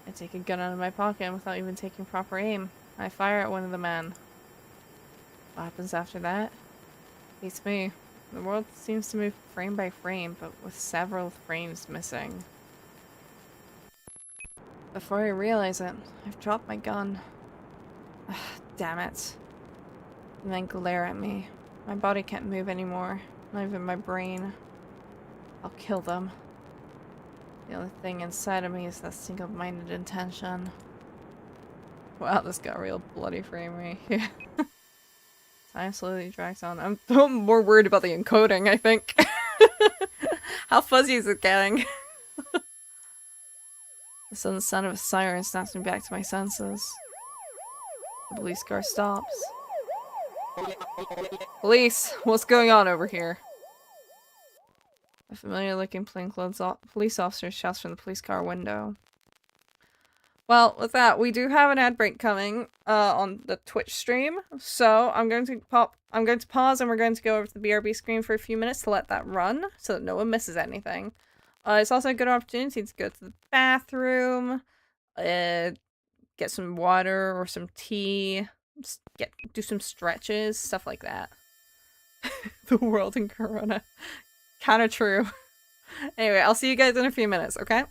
I take a gun out of my pocket without even taking proper aim. I fire at one of the men. What happens after that? Beats me. The world seems to move frame by frame, but with several frames missing. Before I realize it, I've dropped my gun. Ugh, damn it. The men glare at me. My body can't move anymore, not even my brain. I'll kill them. The only thing inside of me is that single-minded intention. Wow, this got real bloody framey. Time slowly drags on. I'm more worried about the encoding, I think. How fuzzy is it getting? The sudden sound of a siren snaps me back to my senses. The police car stops. Police, what's going on over here? A familiar-looking plainclothes police officer shouts from the police car window. Well, with that, we do have an ad break coming on the Twitch stream, so I'm going to pause and we're going to go over to the BRB screen for a few minutes to let that run so that no one misses anything. It's also a good opportunity to go to the bathroom, get some water or some tea, do some stretches, stuff like that. The world in Corona. Kinda true. Anyway, I'll see you guys in a few minutes, okay?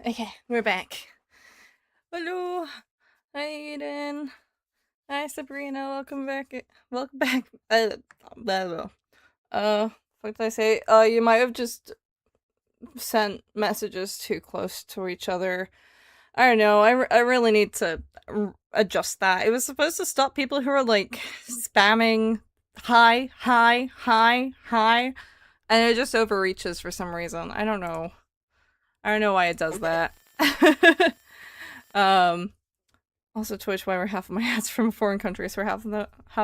Okay, we're back. Hello. Hi, Aiden. Hi, Sabrina. Welcome back. Welcome back. What did I say? You might have just sent messages too close to each other. I don't know. I really need to adjust that. It was supposed to stop people who are like spamming hi, hi, hi, hi, and it just overreaches for some reason. I don't know. I don't know why it does that. Also Twitch, why were half of my ads from foreign countries where half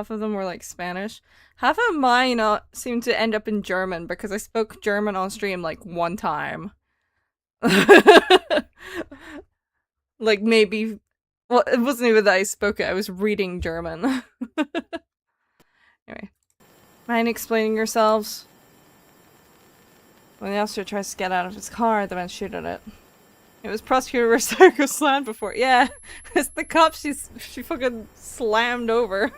of them were like Spanish. Half of mine seemed to end up in German because I spoke German on stream like one time. Like maybe, well, it wasn't even that I spoke it, I was reading German. Anyway. Mind explaining yourselves? When the officer tries to get out of his car, the men shoot at it. It was prosecutor Rosarco slammed before. Yeah, it's the cop she fucking slammed over.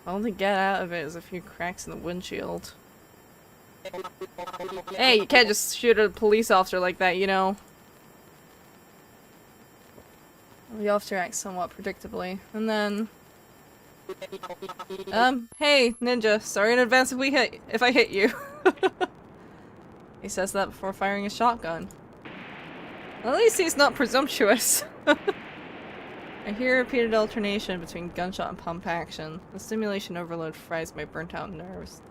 All to get out of it is a few cracks in the windshield. Hey, you can't just shoot at a police officer like that, you know? The officer acts somewhat predictably, and then... hey, Ninja, sorry in advance if I hit you. He says that before firing a shotgun. Well, at least he's not presumptuous. I hear repeated alternation between gunshot and pump action. The stimulation overload fries my burnt out nerves,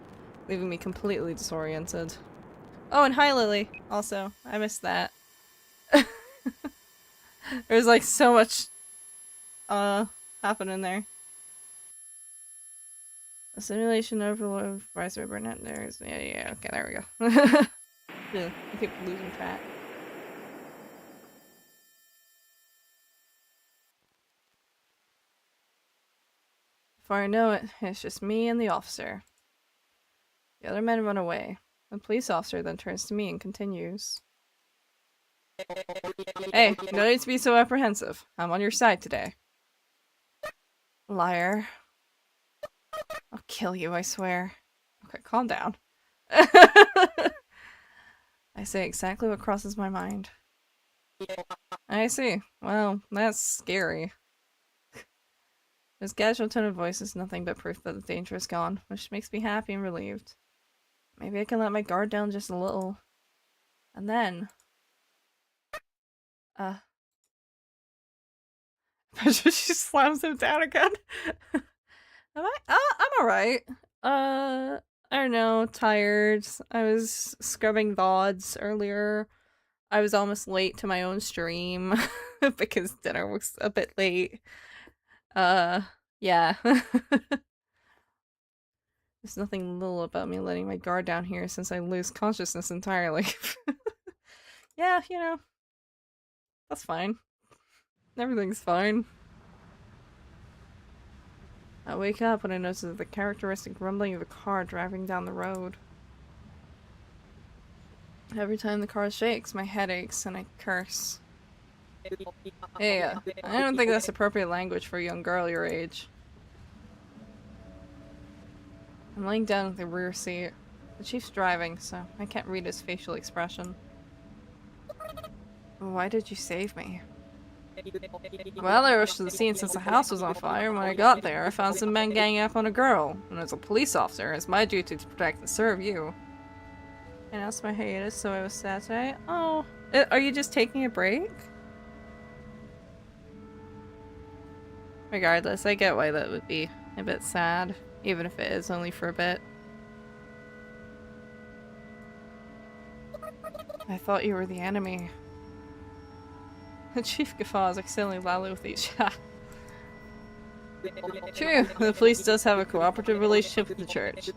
leaving me completely disoriented. Oh, and hi Lily, also. I missed that. There's like so much happening there. The simulation overload fries my burnt out nerves. Yeah, okay, there we go. Yeah, I keep losing track. Before I know it, it's just me and the officer. The other men run away. The police officer then turns to me and continues. Hey, you don't need to be so apprehensive. I'm on your side today. Liar. I'll kill you, I swear. Okay, calm down. I say exactly what crosses my mind. I see. Well, that's scary. His casual tone of voice is nothing but proof that the danger is gone, which makes me happy and relieved. Maybe I can let my guard down just a little. And then... she slams him down again. Am I? I'm alright. I don't know, tired. I was scrubbing VODs earlier. I was almost late to my own stream because dinner was a bit late. Yeah. There's nothing little about me letting my guard down here since I lose consciousness entirely. Yeah, you know. That's fine. Everything's fine. I wake up when I notice the characteristic rumbling of a car driving down the road. Every time the car shakes, my head aches and I curse. Hey, I don't think that's appropriate language for a young girl your age. I'm laying down in the rear seat. The chief's driving, so I can't read his facial expression. Why did you save me? Well, I rushed to the scene since the house was on fire. When I got there, I found some men ganging up on a girl. And as a police officer, it's my duty to protect and serve you. And that's my hiatus, so I was sad today. Oh, are you just taking a break? Regardless, I get why that would be a bit sad, even if it is only for a bit. I thought you were the enemy. The chief guffaws accidentally loudly with each shot. True, the police does have a cooperative relationship with the church.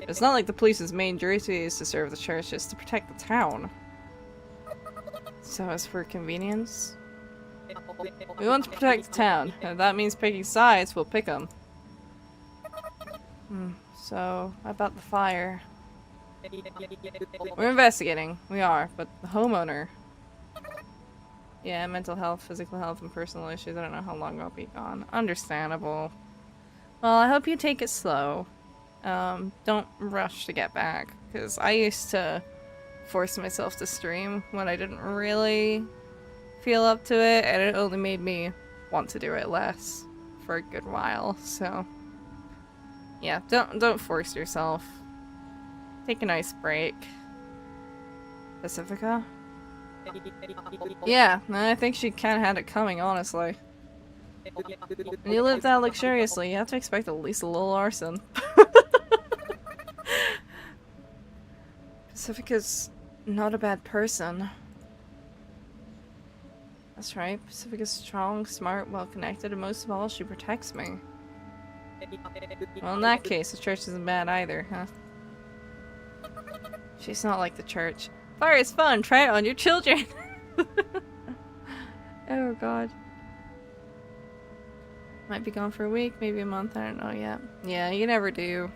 It's not like the police's main duty is to serve the church, it's to protect the town. So as for convenience? We want to protect the town, and if that means picking sides, we'll pick them. So, about the fire. We're investigating, we are, but the homeowner... Yeah, mental health, physical health, and personal issues. I don't know how long I'll be gone. Understandable. Well, I hope you take it slow. Don't rush to get back, because I used to forced myself to stream when I didn't really feel up to it, and it only made me want to do it less for a good while, so yeah, don't force yourself. Take a nice break. Pacifica? Yeah, I think she kinda had it coming, honestly. When you live that luxuriously, you have to expect at least a little arson. Pacifica's not a bad person. That's right, Pacifica's strong, smart, well-connected, and most of all, she protects me. Well, in that case, the church isn't bad either, huh? She's not like the church. Fire is fun, try it on your children! Oh god. Might be gone for a week, maybe a month, I don't know yet. Yeah, you never do,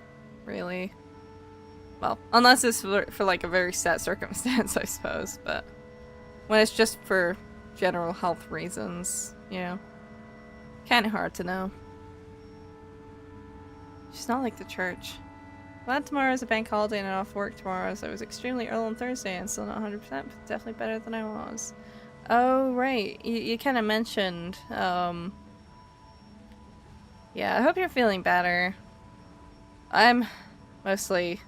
really. Well, unless it's for like a very set circumstance, I suppose, but when it's just for general health reasons, you know, kinda hard to know. She's not like the church. Glad tomorrow is a bank holiday and I'm off work tomorrow, so I was extremely ill on Thursday and still not 100%, but definitely better than I was. Oh, right. You kind of mentioned, yeah, I hope you're feeling better. I'm mostly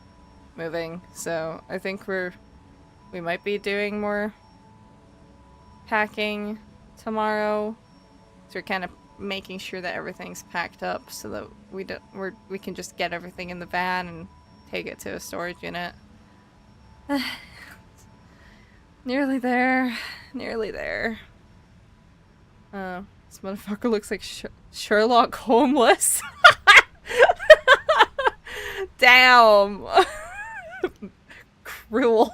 moving, so I think we might be doing more packing tomorrow. So we're kind of making sure that everything's packed up so that we can just get everything in the van and take it to a storage unit. Nearly there. Nearly there. This motherfucker looks like Sherlock homeless. Damn. Cruel.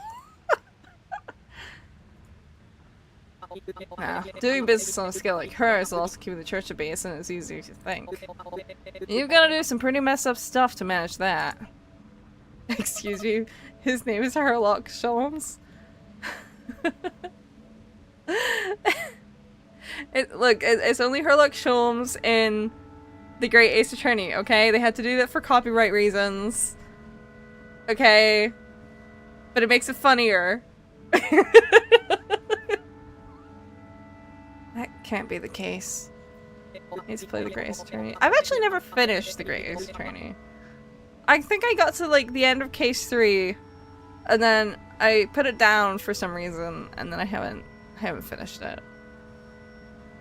Nah, doing business on a scale like hers will also keep the church at bay isn't as easy as you think. You've got to do some pretty messed up stuff to manage that. Excuse me, his name is Sherlock Holmes. Look, it's only Sherlock Holmes in The Great Ace Attorney, okay? They had to do that for copyright reasons. Okay? But it makes it funnier. That can't be the case. Needs to play The Great Ace Attorney. I've actually never finished The Great Ace Attorney. I think I got to like the end of case 3, and then I put it down for some reason, and then I haven't finished it.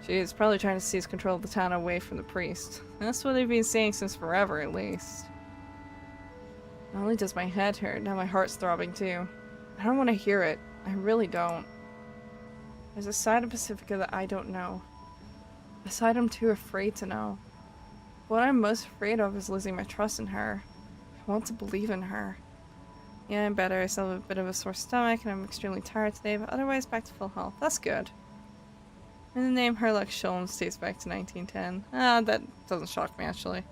She's probably trying to seize control of the town away from the priest. That's what they've been saying since forever, at least. Not only does my head hurt, now my heart's throbbing too. I don't want to hear it. I really don't. There's a side of Pacifica that I don't know. A side I'm too afraid to know. What I'm most afraid of is losing my trust in her. I want to believe in her. Yeah, I'm better. I still have a bit of a sore stomach and I'm extremely tired today, but otherwise back to full health. That's good. And the name Sherlock Holmes dates back to 1910. Ah, that doesn't shock me, actually.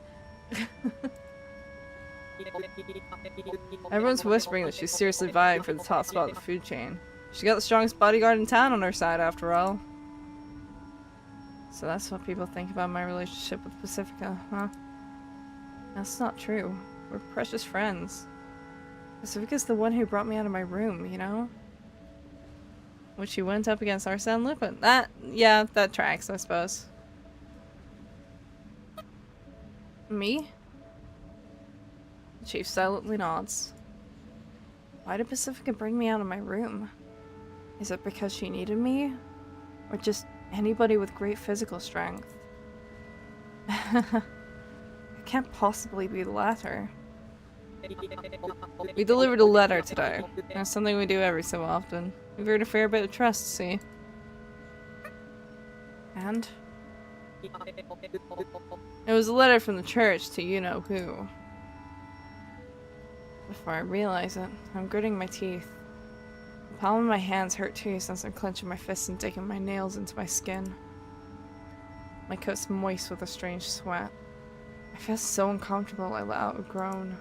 Everyone's whispering that she's seriously vying for the top spot of the food chain. She got the strongest bodyguard in town on her side, after all. So that's what people think about my relationship with Pacifica, huh? That's not true. We're precious friends. Pacifica's the one who brought me out of my room, you know? When she went up against Arsène Lupin. Yeah, that tracks, I suppose. Me? The chief silently nods. Why did Pacifica bring me out of my room? Is it because she needed me? Or just anybody with great physical strength? It can't possibly be the latter. We delivered a letter today. That's something we do every so often. We've earned a fair bit of trust, see? And? It was a letter from the church to you-know-who. Before I realize it, I'm gritting my teeth. The palm of my hands hurt too since I'm clenching my fists and digging my nails into my skin. My coat's moist with a strange sweat. I feel so uncomfortable I let out a groan.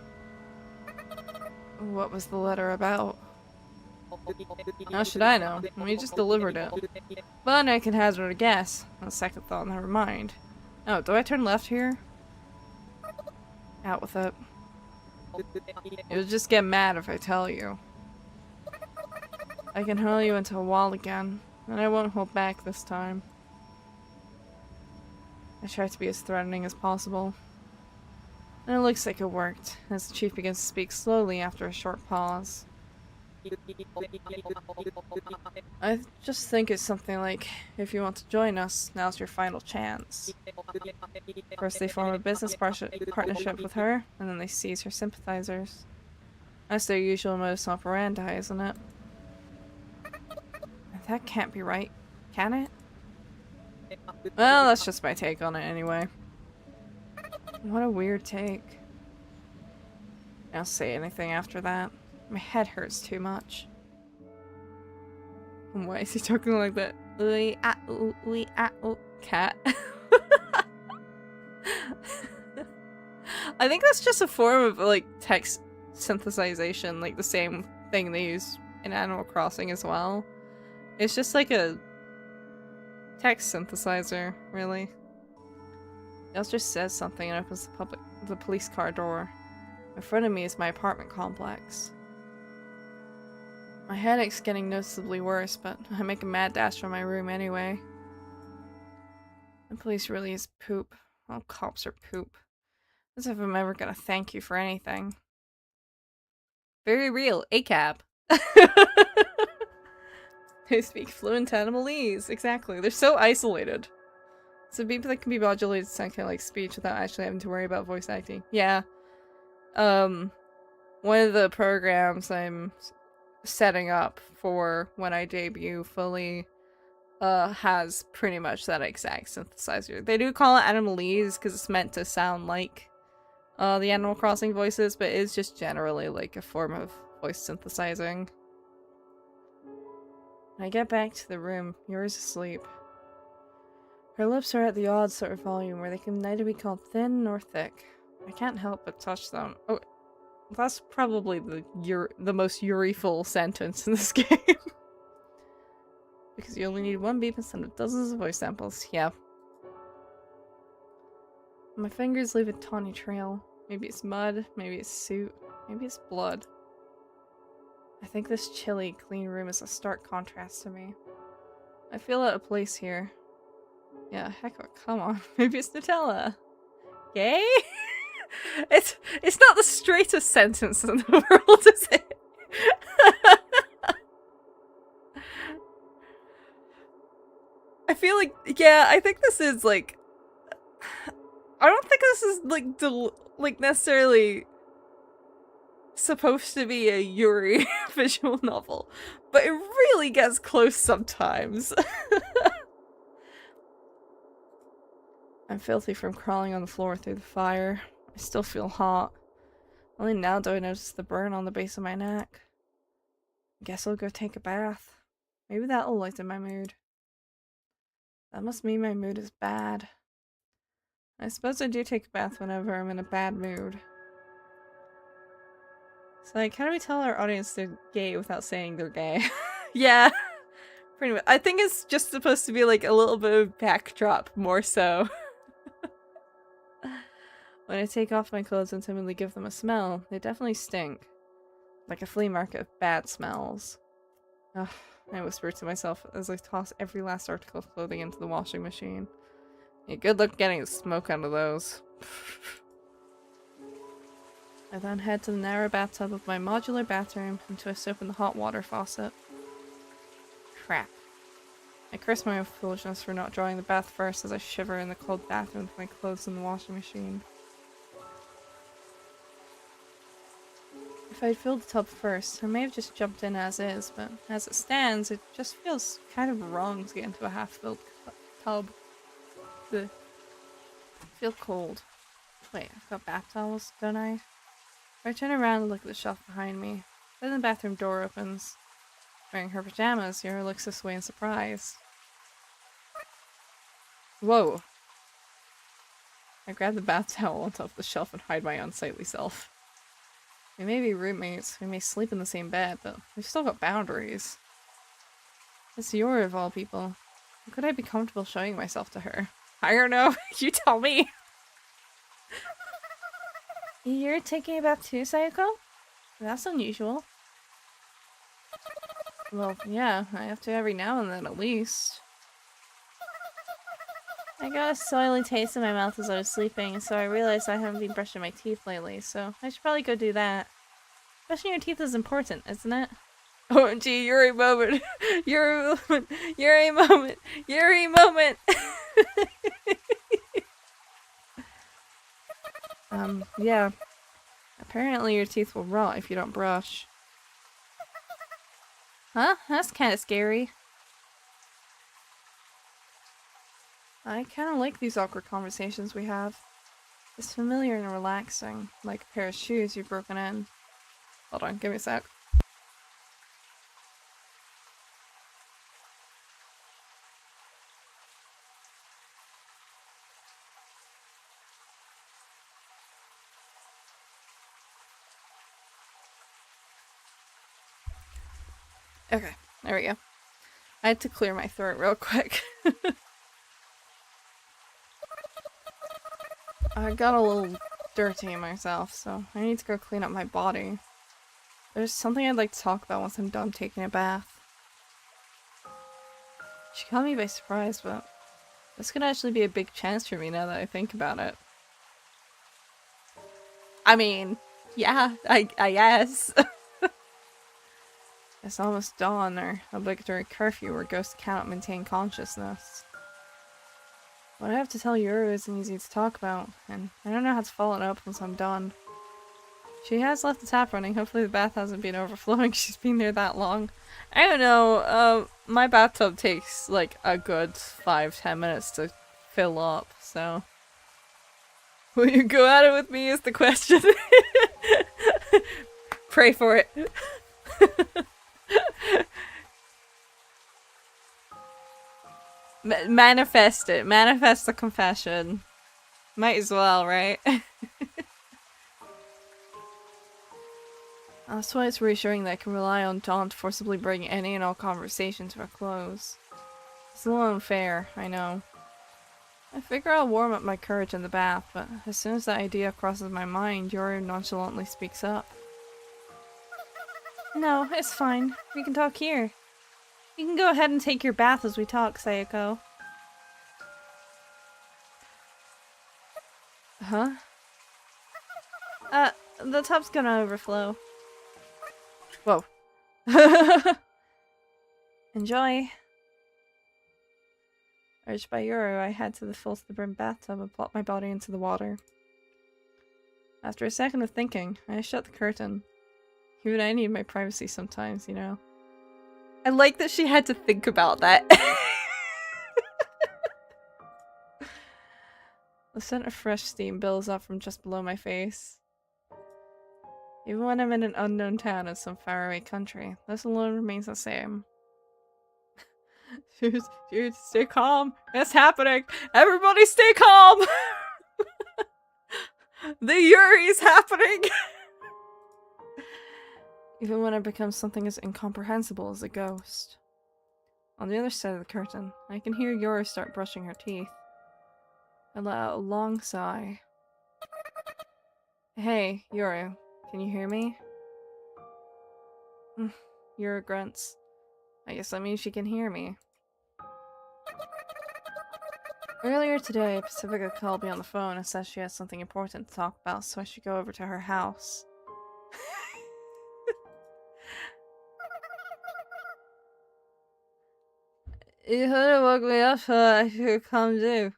What was the letter about? How should I know? We just delivered it. But I can hazard a guess. On second thought, never mind. Oh, do I turn left here? Out with it. You'll just get mad if I tell you. I can hurl you into a wall again, and I won't hold back this time. I tried to be as threatening as possible. And it looks like it worked, as the chief begins to speak slowly after a short pause. I just think it's something like, if you want to join us, now's your final chance. First they form a business partnership with her, and then they seize her sympathizers. That's their usual modus operandi, isn't it? That can't be right, can it? Well, that's just my take on it anyway. What a weird take. I don't say anything after that. My head hurts too much. And why is he talking like that? Cat. I think that's just a form of like text synthesization, like the same thing they use in Animal Crossing as well. It's just like a text synthesizer, really. It just says something and opens the police car door. In front of me is my apartment complex. My headache's getting noticeably worse, but I make a mad dash for my room anyway. The police really is poop. All cops are poop. As if I'm ever gonna thank you for anything. Very real, a cab. They speak fluent animalese, exactly. They're so isolated. So people that can be modulated to sound kind of like speech without actually having to worry about voice acting. Yeah. One of the programs I'm setting up for when I debut fully has pretty much that exact synthesizer. They do call it animalese because it's meant to sound like the Animal Crossing voices, but it's just generally like a form of voice synthesizing. When I get back to the room, Yuri's asleep. Her lips are at the odd sort of volume where they can neither be called thin nor thick. I can't help but touch them. Oh, that's probably the most Yuri-ful sentence in this game. Because you only need one beep instead of dozens of voice samples. Yeah. My fingers leave a tawny trail. Maybe it's mud, maybe it's soot, maybe it's blood. I think this chilly, clean room is a stark contrast to me. I feel out of place here. Yeah, heck, come on. Maybe it's Nutella. Gay? It's not the straightest sentence in the world, is it? I feel like, yeah, I think this is like, I don't think this is like necessarily supposed to be a Yuri visual novel, but it really gets close sometimes. I'm filthy from crawling on the floor through the fire. I still feel hot. Only now do I notice the burn on the base of my neck. Guess I'll go take a bath. Maybe that'll lighten my mood. That must mean my mood is bad. I suppose I do take a bath whenever I'm in a bad mood. So like, how do we tell our audience they're gay without saying they're gay? Yeah, pretty much. I think it's just supposed to be like a little bit of backdrop, more so. When I take off my clothes and timidly give them a smell, they definitely stink. Like a flea market of bad smells. Ugh, I whisper to myself as I toss every last article of clothing into the washing machine. Yeah, good luck getting the smoke out of those. I then head to the narrow bathtub of my modular bathroom and twist open the hot water faucet. Crap. I curse my own foolishness for not drawing the bath first as I shiver in the cold bathroom with my clothes in the washing machine. If I'd filled the tub first, I may have just jumped in as is, but as it stands, it just feels kind of wrong to get into a half-filled tub. I feel cold. Wait, I've got bath towels, don't I? If I turn around and look at the shelf behind me, then the bathroom door opens. Wearing her pajamas, Yuri looks this way in surprise. Whoa. I grab the bath towel on top of the shelf and hide my unsightly self. We may be roommates, we may sleep in the same bed, but we've still got boundaries. It's Yuri of all people. How could I be comfortable showing myself to her? I don't know, you tell me! You're taking a bath too, Sayako? That's unusual. Well, yeah, I have to every now and then at least. I got a soily taste in my mouth as I was sleeping, so I realized I haven't been brushing my teeth lately, so I should probably go do that. Brushing your teeth is important, isn't it? OMG, Yuri moment. Yuri moment. Yuri moment. Yuri moment. Yeah. Apparently your teeth will rot if you don't brush. Huh? That's kind of scary. I kind of like these awkward conversations we have. It's familiar and relaxing, like a pair of shoes you've broken in. Hold on, give me a sec. Okay, there we go. I had to clear my throat real quick. I got a little dirty myself, so I need to go clean up my body. There's something I'd like to talk about once I'm done taking a bath. She caught me by surprise, but this could actually be a big chance for me now that I think about it. I mean, yeah, I guess. It's almost dawn, or obligatory curfew where ghosts cannot maintain consciousness. What I have to tell Yuru isn't easy to talk about, and I don't know how to follow it up once I'm done. She has left the tap running. Hopefully the bath hasn't been overflowing. She's been there that long. I don't know, my bathtub takes like a good 5-10 minutes to fill up, so... Will you go at it with me is the question. Pray for it. Manifest it. Manifest the confession. Might as well, right? That's why it's reassuring that I can rely on Dawn to forcibly bring any and all conversation to a close. It's a little unfair, I know. I figure I'll warm up my courage in the bath, but as soon as that idea crosses my mind, Yuri nonchalantly speaks up. No, it's fine. We can talk here. You can go ahead and take your bath as we talk, Sayako. Huh? The tub's gonna overflow. Whoa. Enjoy. Urged by Yuru, I head to the full-to-the-brim bathtub and plop my body into the water. After a second of thinking, I shut the curtain. Even I need my privacy sometimes, you know. I like that she had to think about that. The scent of fresh steam builds up from just below my face. Even when I'm in an unknown town in some faraway country, this alone remains the same. Dude, stay calm. It's happening. Everybody stay calm. The Yuri's happening. Even when I become something as incomprehensible as a ghost. On the other side of the curtain, I can hear Yuri start brushing her teeth. I let out a long sigh. Hey, Yuri, can you hear me? Yuri grunts. I guess that means she can hear me. Earlier today, Pacifica called me on the phone and said she has something important to talk about, so I should go over to her house. You could have woke me up so I should come too.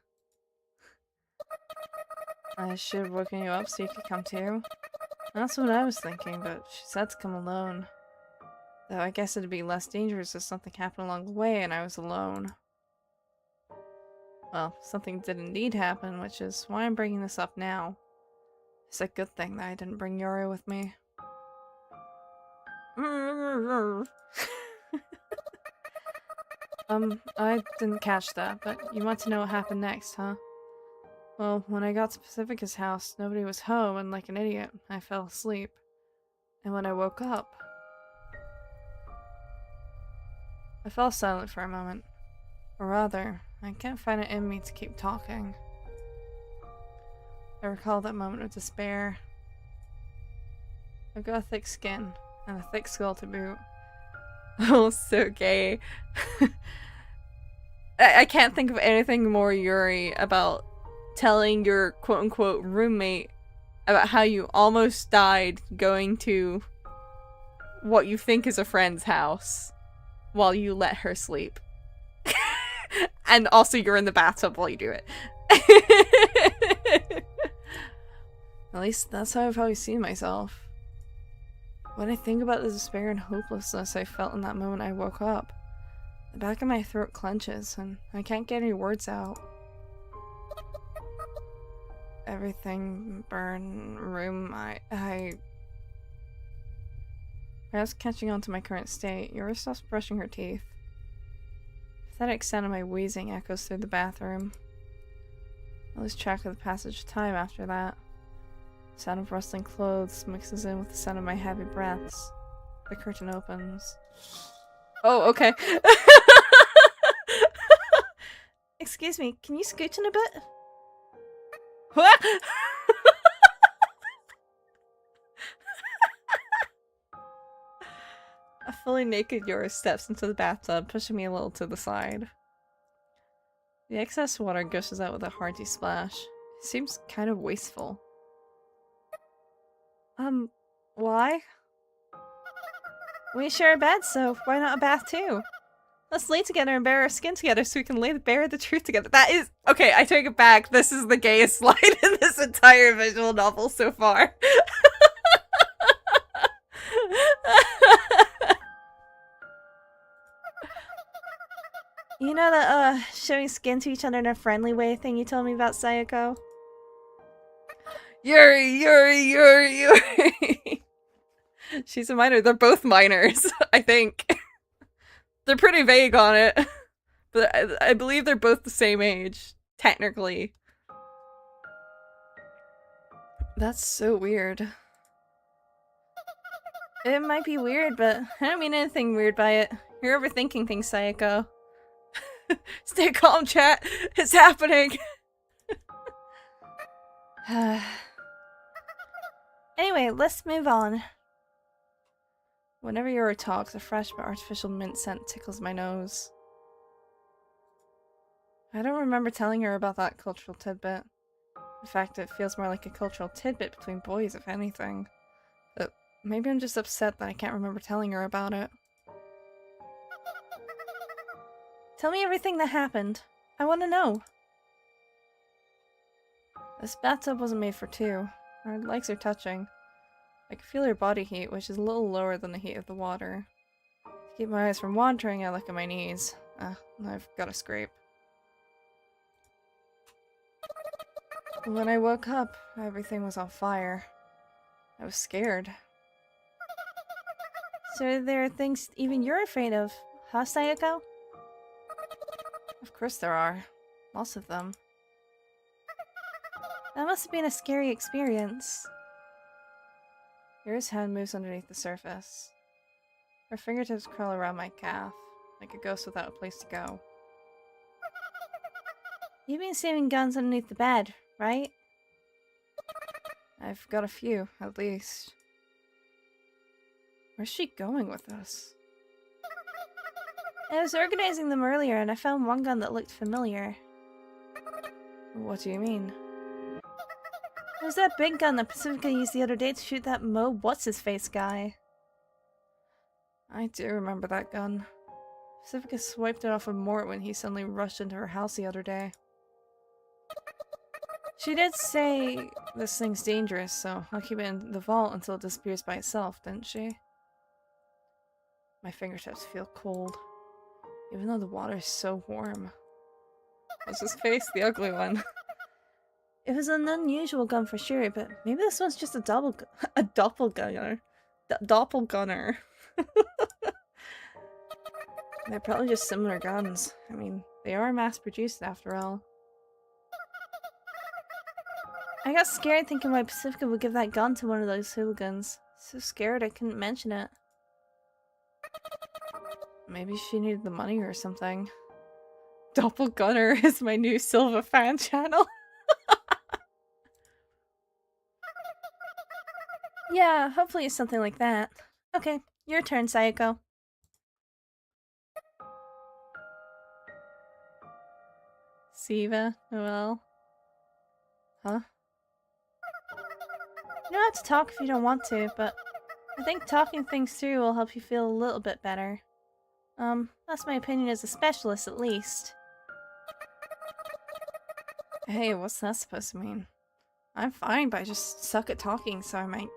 I should have woken you up so you could come too. That's what I was thinking, but she said to come alone. Though I guess it'd be less dangerous if something happened along the way and I was alone. Well, something did indeed happen, which is why I'm bringing this up now. It's a good thing that I didn't bring Yuri with me. I didn't catch that, but you want to know what happened next, huh? Well, when I got to Pacifica's house, nobody was home, and like an idiot, I fell asleep. And when I woke up, I fell silent for a moment. Or rather, I can't find it in me to keep talking. I recall that moment of despair. I've got a thick skin, and a thick skull to boot. Oh, so gay. I can't think of anything more Yuri about telling your quote-unquote roommate about how you almost died going to what you think is a friend's house while you let her sleep. And also you're in the bathtub while you do it. At least that's how I've always seen myself. When I think about the despair and hopelessness I felt in that moment I woke up, the back of my throat clenches and I can't get any words out. Everything burned, room, perhaps catching on to my current state, Yuri stops brushing her teeth. The pathetic sound of my wheezing echoes through the bathroom. I lose track of the passage of time after that. The sound of rustling clothes mixes in with the sound of my heavy breaths. The curtain opens. Oh, okay. Excuse me, can you scooch in a bit? What? A fully naked Yuri steps into the bathtub, pushing me a little to the side. The excess water gushes out with a hearty splash. It seems kind of wasteful. Why? We share a bed, so why not a bath too? Let's lay together and bare our skin together so we can bare the truth together. That is- okay, I take it back. This is the gayest line in this entire visual novel so far. You know that, showing skin to each other in a friendly way thing you told me about, Sayako? Yuri! She's a minor. They're both minors, I think. They're pretty vague on it. But I believe they're both the same age, technically. That's so weird. It might be weird, but I don't mean anything weird by it. You're overthinking things, Sayako. Stay calm, chat. It's happening. Anyway, let's move on. Whenever Yuri talks, a fresh but artificial mint scent tickles my nose. I don't remember telling her about that cultural tidbit. In fact, it feels more like a cultural tidbit between boys, if anything. But maybe I'm just upset that I can't remember telling her about it. Tell me everything that happened. I want to know. This bathtub wasn't made for two. Our legs are touching. I can feel her body heat, which is a little lower than the heat of the water. To keep my eyes from wandering, I look at my knees. I've got a scrape. When I woke up, everything was on fire. I was scared. So there are things even you're afraid of, huh, Sayako? Of course there are. Lots of them. That must have been a scary experience. Yuri's hand moves underneath the surface. Her fingertips crawl around my calf, like a ghost without a place to go. You've been saving guns underneath the bed, right? I've got a few, at least. Where's she going with this? I was organizing them earlier and I found one gun that looked familiar. What do you mean? It was that big gun that Pacifica used the other day to shoot that what's-his-face guy. I do remember that gun. Pacifica swiped it off of Mort when he suddenly rushed into her house the other day. She did say this thing's dangerous, so I'll keep it in the vault until it disappears by itself, didn't she? My fingertips feel cold, even though the water is so warm. What's his face? The ugly one. It was an unusual gun for sure, but maybe this one's just a doppelganger. Doppelgunner. They're probably just similar guns. I mean, they are mass-produced after all. I got scared thinking why Pacifica would give that gun to one of those hooligans. So scared I couldn't mention it. Maybe she needed the money or something. Doppelgunner is my new Silva fan channel. Yeah, hopefully it's something like that. Okay, your turn, Sayako. Siva. Well. Huh? You don't have to talk if you don't want to, but I think talking things through will help you feel a little bit better. That's my opinion as a specialist, at least. Hey, what's that supposed to mean? I'm fine, but I just suck at talking, so I might...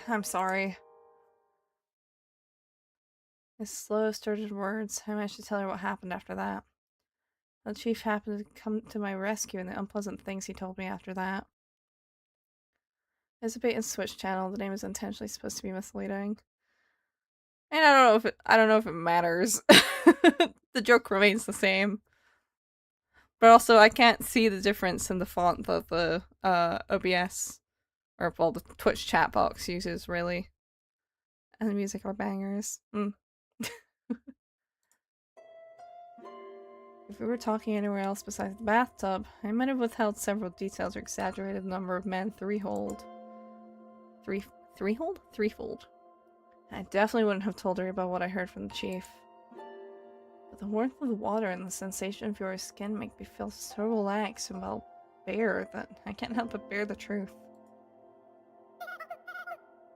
I'm sorry. His slow, started words. I managed to tell her what happened after that. The chief happened to come to my rescue and the unpleasant things he told me after that. As a bait and switch channel, the name is intentionally supposed to be misleading. And I don't know if it matters. The joke remains the same. But also I can't see the difference in the font that the OBS or well the Twitch chat box uses really. And the music are bangers. If we were talking anywhere else besides the bathtub, I might have withheld several details or exaggerated the number of men threefold. Threefold? I definitely wouldn't have told her about what I heard from the chief. But the warmth of the water and the sensation of your skin make me feel so relaxed and well bare that I can't help but bear the truth.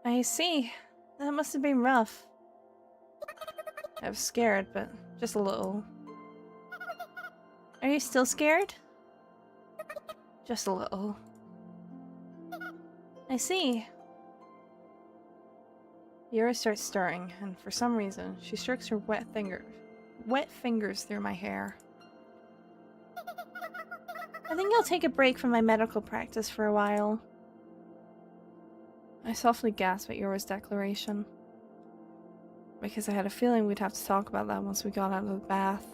I see. That must have been rough. I was scared, but just a little. Are you still scared? Just a little. I see. Yuri starts stirring, and for some reason, she strokes her wet fingers through my hair. I think I'll take a break from my medical practice for a while. I softly gasped at Yuri's declaration, because I had a feeling we'd have to talk about that once we got out of the bath.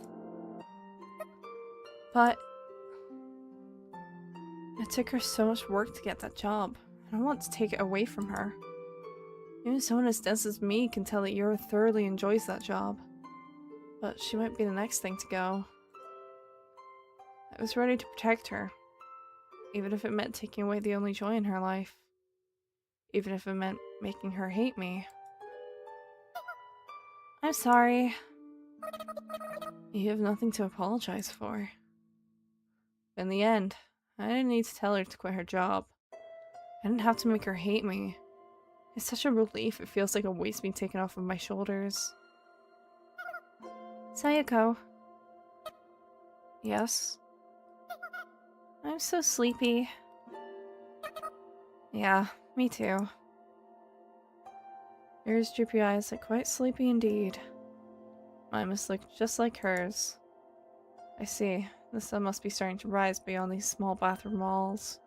But it took her so much work to get that job. I don't want to take it away from her. Even someone as dense as me can tell that Yuri thoroughly enjoys that job. But she might be the next thing to go. I was ready to protect her. Even if it meant taking away the only joy in her life. Even if it meant making her hate me. I'm sorry. You have nothing to apologize for. In the end, I didn't need to tell her to quit her job. I didn't have to make her hate me. It's such a relief, it feels like a weight's being taken off of my shoulders. Sayako. Yes? I'm so sleepy. Yeah, me too. Yours droopy eyes look quite sleepy indeed. Mine must look just like hers. I see. The sun must be starting to rise beyond these small bathroom walls.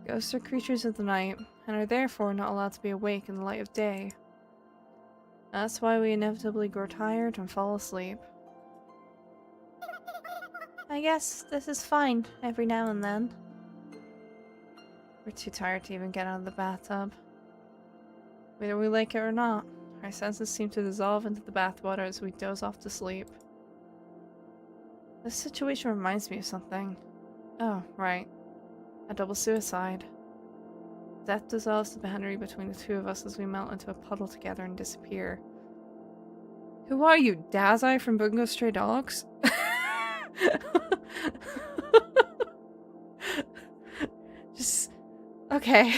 Ghosts are creatures of the night, and are therefore not allowed to be awake in the light of day. That's why we inevitably grow tired and fall asleep. I guess this is fine every now and then. We're too tired to even get out of the bathtub. Whether we like it or not, our senses seem to dissolve into the bathwater as we doze off to sleep. This situation reminds me of something. Oh, right. A double suicide. Death dissolves the boundary between the two of us as we melt into a puddle together and disappear. Who are you, Dazai from Bungo Stray Dogs? Just... okay.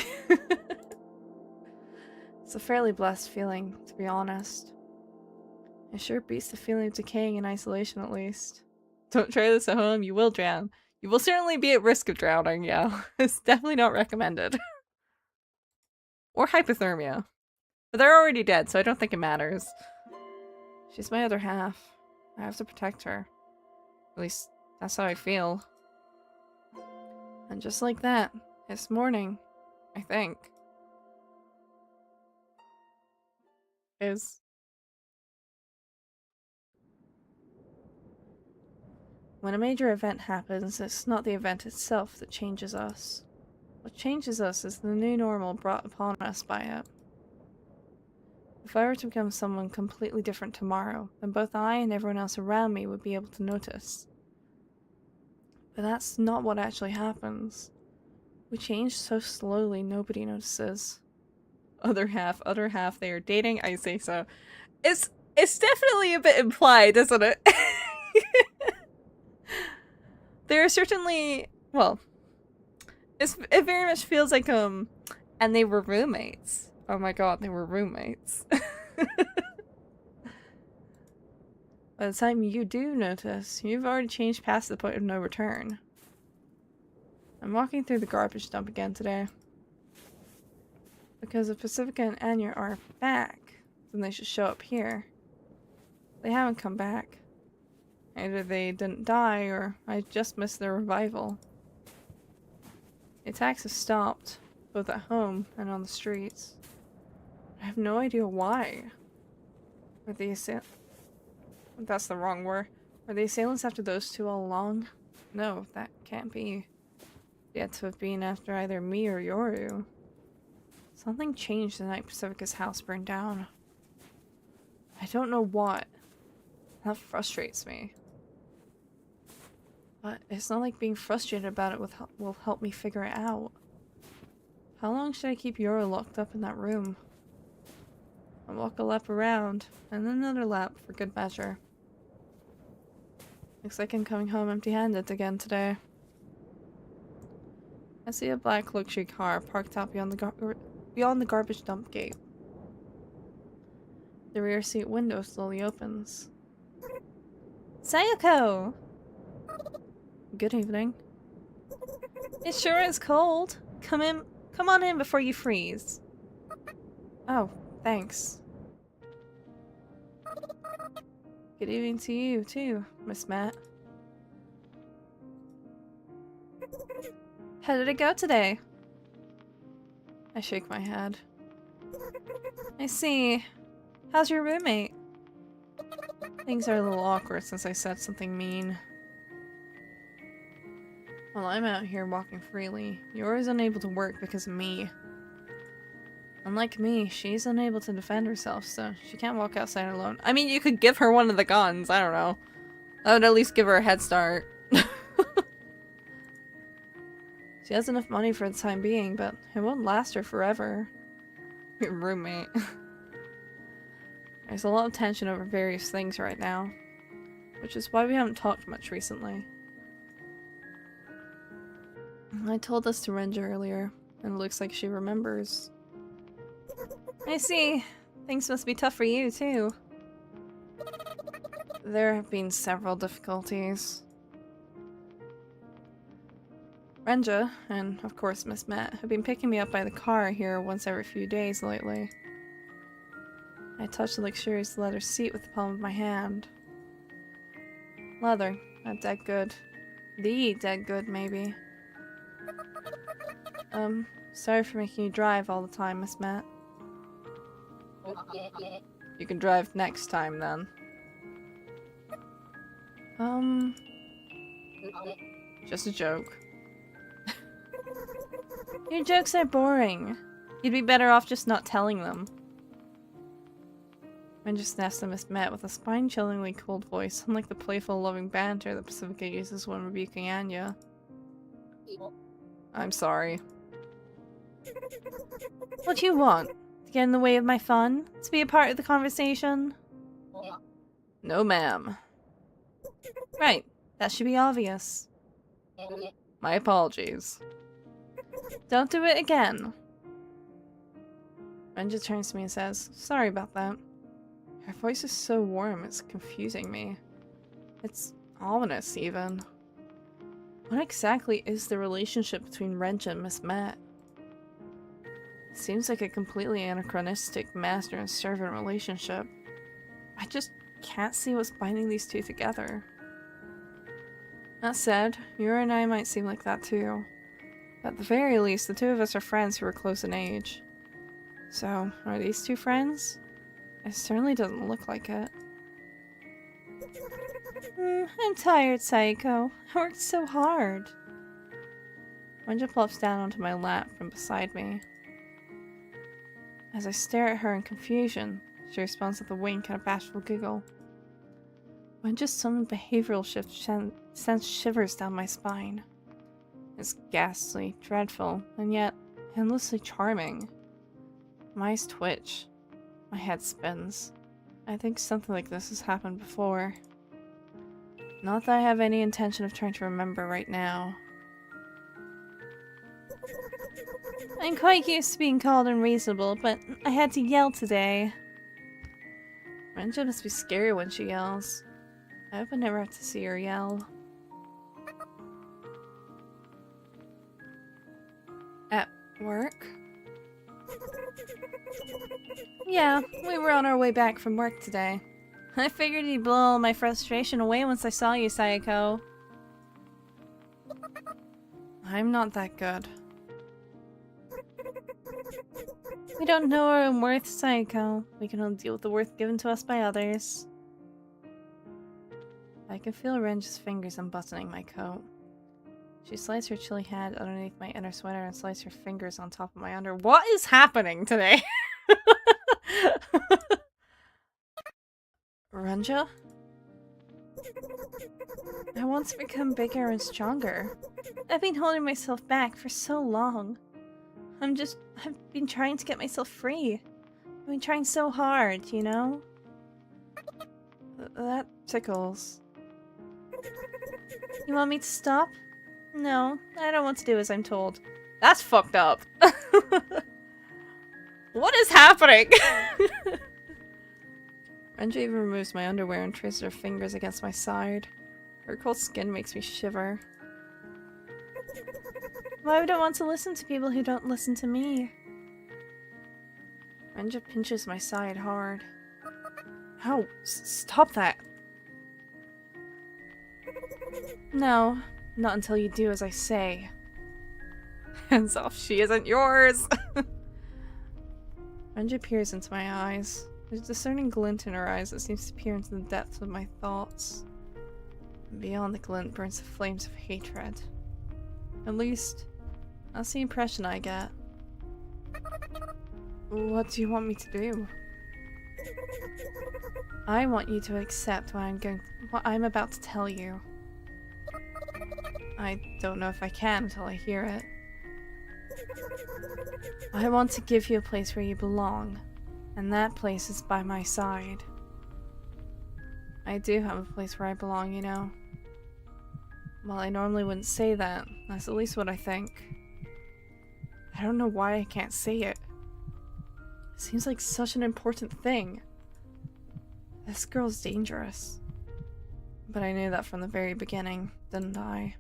It's a fairly blessed feeling, to be honest. It sure beats the feeling of decaying in isolation, at least. Don't try this at home, you will drown. You will certainly be at risk of drowning, yeah. It's definitely not recommended. Or hypothermia. But they're already dead, so I don't think it matters. She's my other half. I have to protect her. At least, that's how I feel. And just like that, it's morning. I think. When a major event happens, it's not the event itself that changes us. What changes us is the new normal brought upon us by it. If I were to become someone completely different tomorrow, then both I and everyone else around me would be able to notice. But that's not what actually happens. We change so slowly nobody notices. Other half, they are dating, I say so. It's definitely a bit implied, isn't it? There are certainly, well, it very much feels like, and they were roommates. Oh my god, they were roommates. By the time you do notice, you've already changed past the point of no return. I'm walking through the garbage dump again today. Because if Pacifica and Anya are back, then they should show up here. They haven't come back. Either they didn't die, or I just missed their revival. The attacks have stopped, both at home and on the streets. I have no idea why. Are the That's the wrong word. Are the assailants after those two all along? No, that can't be. Yet to have been after either me or Yoru. Something changed the night Pacifica's house burned down. I don't know what. That frustrates me. But it's not like being frustrated about it will help me figure it out. How long should I keep Yoru locked up in that room? I'll walk a lap around, and then another lap for good measure. Looks like I'm coming home empty-handed again today. I see a black luxury car parked out beyond the garbage dump gate. The rear seat window slowly opens. Sayoko! Good evening. It sure is cold. Come on in before you freeze. Oh, thanks. Good evening to you, too, Miss Matt. How did it go today? I shake my head. I see. How's your roommate? Things are a little awkward since I said something mean. While I'm out here walking freely, Yoru's unable to work because of me. Unlike me, she's unable to defend herself, so she can't walk outside alone. I mean, you could give her one of the guns, I don't know. That would at least give her a head start. She has enough money for the time being, but it won't last her forever. Your roommate. There's a lot of tension over various things right now, which is why we haven't talked much recently. I told this to Renja earlier, and it looks like she remembers. I see. Things must be tough for you, too. There have been several difficulties. Renja, and of course Miss Matt, have been picking me up by the car here once every few days lately. I touch the luxurious leather seat with the palm of my hand. Leather, not dead good. The dead good, maybe. Sorry for making you drive all the time, Miss Matt. You can drive next time, then. Just a joke. Your jokes are boring. You'd be better off just not telling them. Renja snaps at Miss Matt with a spine-chillingly cold voice, unlike the playful, loving banter that Pacifica uses when rebuking Anya. I'm sorry. What do you want? To get in the way of my fun? To be a part of the conversation? No, ma'am. Right. That should be obvious. My apologies. Don't do it again. Renja turns to me and says, sorry about that. Her voice is so warm, it's confusing me. It's ominous, even. What exactly is the relationship between Renja and Miss Matt? It seems like a completely anachronistic master and servant relationship. I just can't see what's binding these two together. That said, Yuri and I might seem like that too. At the very least, the two of us are friends who are close in age. So, are these two friends? It certainly doesn't look like it. I'm tired, Sayoko. I worked so hard. Renja plops down onto my lap from beside me. As I stare at her in confusion, she responds with a wink and a bashful giggle. Renja's sudden behavioral shift sends shivers down my spine. It's ghastly, dreadful, and yet endlessly charming. My eyes twitch. My head spins. I think something like this has happened before. Not that I have any intention of trying to remember right now. I'm quite used to being called unreasonable, but I had to yell today. Renja must be scary when she yells. I hope I never have to see her yell. At work? Yeah, we were on our way back from work today. I figured you'd blow all my frustration away once I saw you, Sayako. I'm not that good. We don't know our own worth, Sayako. We can only deal with the worth given to us by others. I can feel Renja's fingers unbuttoning my coat. She slides her chilly hand underneath my inner sweater and slides her fingers on top of my under. What is happening today? Renja? I want to become bigger and stronger. I've been holding myself back for so long. I've been trying to get myself free. I've been trying so hard, you know? That tickles. You want me to stop? No, I don't want to do as I'm told. That's fucked up. What is happening? Renja even removes my underwear and traces her fingers against my side. Her cold skin makes me shiver. Why would I want to listen to people who don't listen to me? Renja pinches my side hard. Ow, stop that. No, not until you do as I say. Hands off, she isn't yours! Renja peers into my eyes. There's a discerning glint in her eyes that seems to peer into the depths of my thoughts. And beyond the glint burns the flames of hatred. At least, that's the impression I get. What do you want me to do? I want you to accept what I'm about to tell you. I don't know if I can until I hear it. I want to give you a place where you belong, and that place is by my side. I do have a place where I belong, you know. While I normally wouldn't say that, that's at least what I think. I don't know why I can't say it. It seems like such an important thing. This girl's dangerous. But I knew that from the very beginning, didn't I?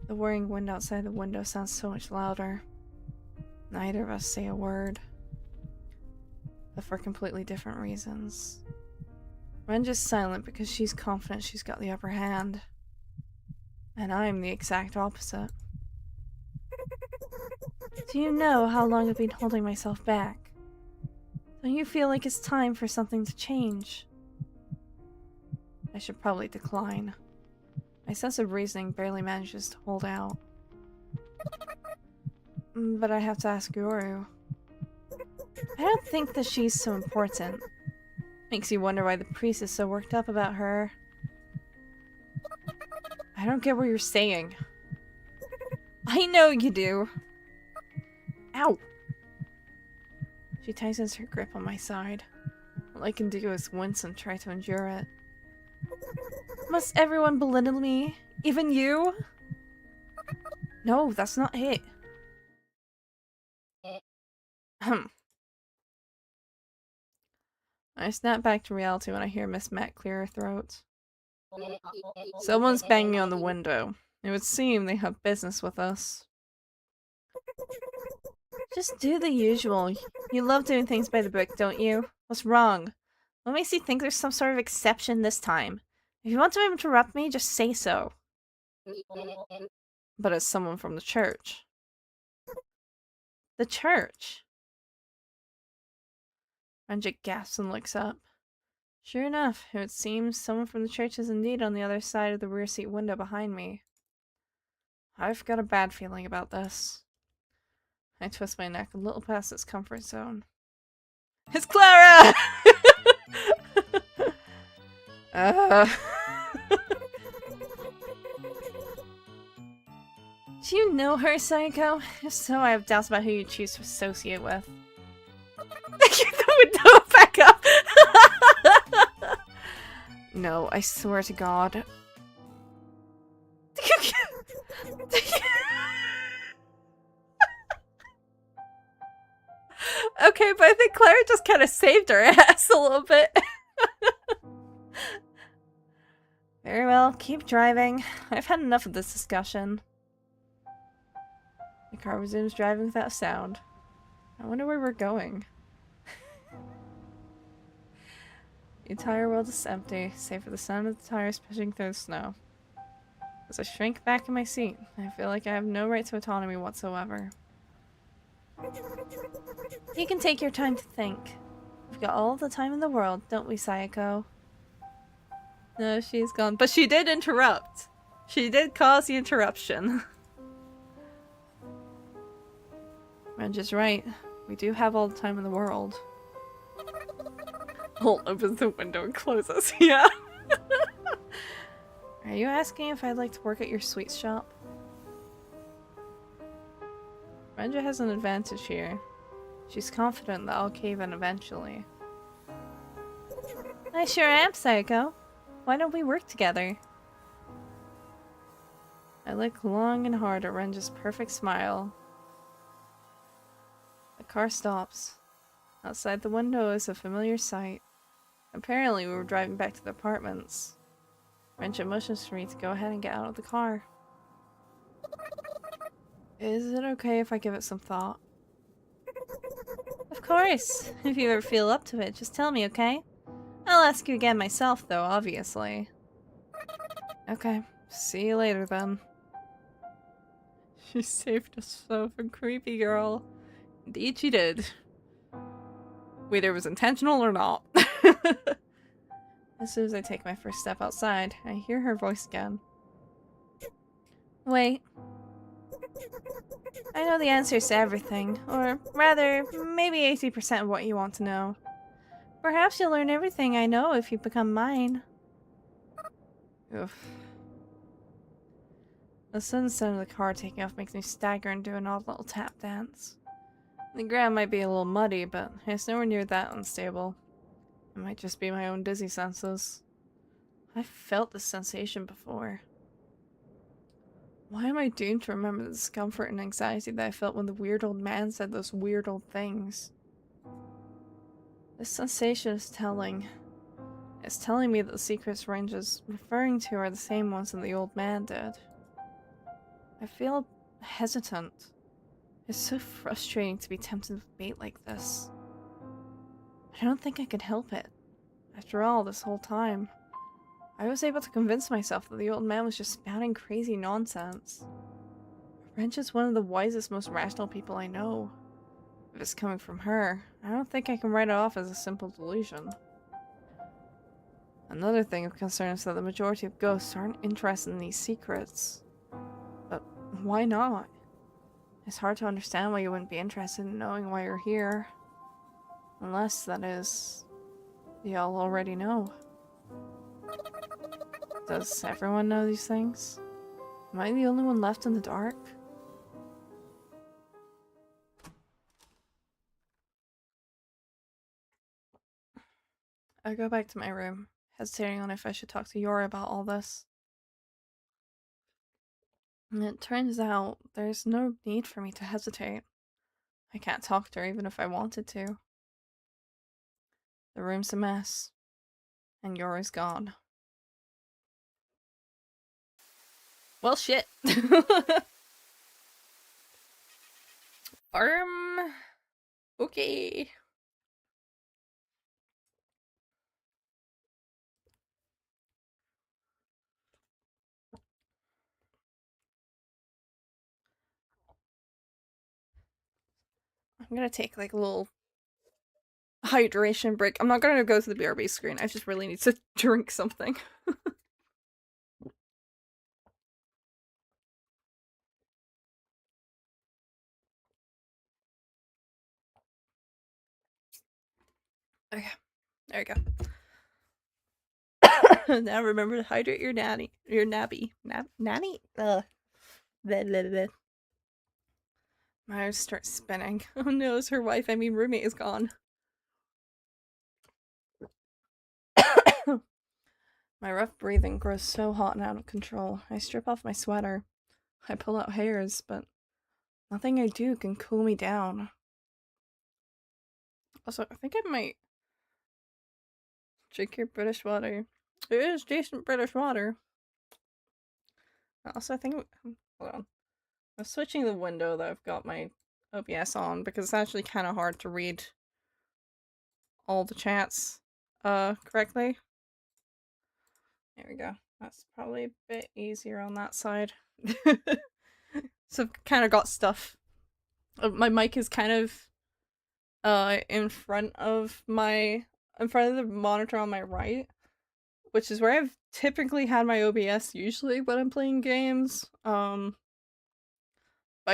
The whirring wind outside the window sounds so much louder. Neither of us say a word. But for completely different reasons. Renja's silent because she's confident she's got the upper hand. And I'm the exact opposite. Do you know how long I've been holding myself back? Don't you feel like it's time for something to change? I should probably decline. My sense of reasoning barely manages to hold out. But I have to ask Yoru. I don't think that she's so important. Makes you wonder why the priest is so worked up about her. I don't get what you're saying. I know you do. Ow! She tightens her grip on my side. All I can do is wince and try to endure it. Must everyone belittle me? Even you? No, that's not it. I snap back to reality when I hear Miss Matt clear her throat. Someone's banging on the window. It would seem they have business with us. Just do the usual. You love doing things by the book, don't you? What's wrong? What makes you think there's some sort of exception this time? If you want to interrupt me, just say so. But it's someone from the church. The church? Renja gasps and looks up. Sure enough, it would seem someone from the church is indeed on the other side of the rear seat window behind me. I've got a bad feeling about this. I twist my neck a little past its comfort zone. It's Clara! Do you know her, Sayako? If so, I have doubts about who you choose to associate with. Get the window back up! No, I swear to God. Okay, but I think Claire just kind of saved her ass a little bit. Very well, keep driving. I've had enough of this discussion. The car resumes driving without sound. I wonder where we're going. The entire world is empty, save for the sound of the tires pushing through the snow. As I shrink back in my seat, I feel like I have no right to autonomy whatsoever. You can take your time to think. We've got all the time in the world, don't we, Sayako? No, she's gone. But she did interrupt. She did cause the interruption. Renj is right. We do have all the time in the world. Holt opens the window and closes. Yeah. Are you asking if I'd like to work at your sweets shop? Renja has an advantage here. She's confident that I'll cave in eventually. I sure am, Sayako. Why don't we work together? I look long and hard at Renja's perfect smile. The car stops. Outside the window is a familiar sight. Apparently we were driving back to the apartments. Renja motions for me to go ahead and get out of the car. Is it okay if I give it some thought? Of course! If you ever feel up to it, just tell me, okay? I'll ask you again myself, though, obviously. Okay, see you later then. She saved us so from creepy girl. Indeed she did. Whether it was intentional or not. As soon as I take my first step outside, I hear her voice again. Wait. I know the answers to everything, or rather, maybe 80% of what you want to know. Perhaps you'll learn everything I know if you become mine. Oof. The sudden sound of the car taking off makes me stagger and do an odd little tap dance. The ground might be a little muddy, but it's nowhere near that unstable. It might just be my own dizzy senses. I've felt this sensation before. Why am I doomed to remember the discomfort and anxiety that I felt when the weird old man said those weird old things? This sensation is telling. It's telling me that the secrets Renj is referring to are the same ones that the old man did. I feel hesitant. It's so frustrating to be tempted with bait like this. I don't think I could help it. After all, this whole time, I was able to convince myself that the old man was just spouting crazy nonsense. Renj is one of the wisest, most rational people I know. If it's coming from her, I don't think I can write it off as a simple delusion. Another thing of concern is that the majority of ghosts aren't interested in these secrets. But why not? It's hard to understand why you wouldn't be interested in knowing why you're here. Unless, that is, y'all already know. Does everyone know these things? Am I the only one left in the dark? I go back to my room, hesitating on if I should talk to Yuri about all this. And it turns out there's no need for me to hesitate. I can't talk to her even if I wanted to. The room's a mess, and Yuri's gone. Well, shit. Okay. I'm gonna take like a little hydration break. I'm not gonna go to the BRB screen. I just really need to drink something. Okay, there we go. Now remember to hydrate your nanny. Your nabby. Nanny? Blah, blah, blah. My eyes start spinning. Oh no, it's her wife, I mean roommate, is gone. My rough breathing grows so hot and out of control. I strip off my sweater. I pull out hairs, but nothing I do can cool me down. Also, I think I might drink your British water. It is decent British water. Also, I think... Hold on. I'm switching the window that I've got my OBS on because it's actually kind of hard to read all the chats correctly. There we go. That's probably a bit easier on that side. So I've kind of got stuff. My mic is kind of in front of the monitor on my right, which is where I've typically had my OBS usually when I'm playing games. I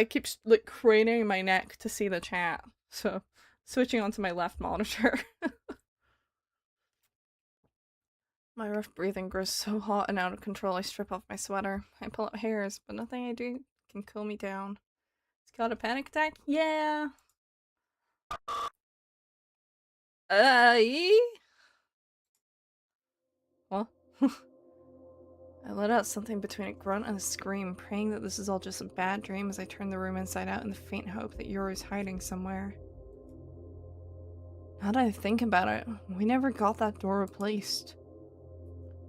keep like craning my neck to see the chat, so switching onto my left monitor. My rough breathing grows so hot and out of control I strip off my sweater. I pull out hairs, but nothing I do can cool me down. It's called a panic attack? Yeah. What? I let out something between a grunt and a scream, praying that this is all just a bad dream as I turn the room inside out in the faint hope that Yuri's hiding somewhere. Now that I think about it, we never got that door replaced.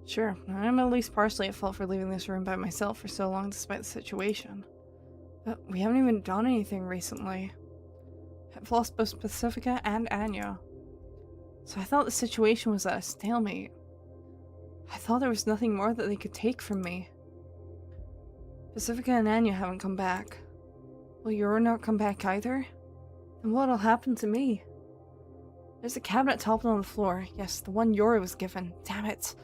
Sure, I'm at least partially at fault for leaving this room by myself for so long despite the situation. But we haven't even done anything recently. I've lost both Pacifica and Anya. So I thought the situation was at a stalemate. I thought there was nothing more that they could take from me. Pacifica and Anya haven't come back. Will Yuri not come back either? Then what'll happen to me? There's a cabinet toppling on the floor. Yes, the one Yuri was given. Damn it.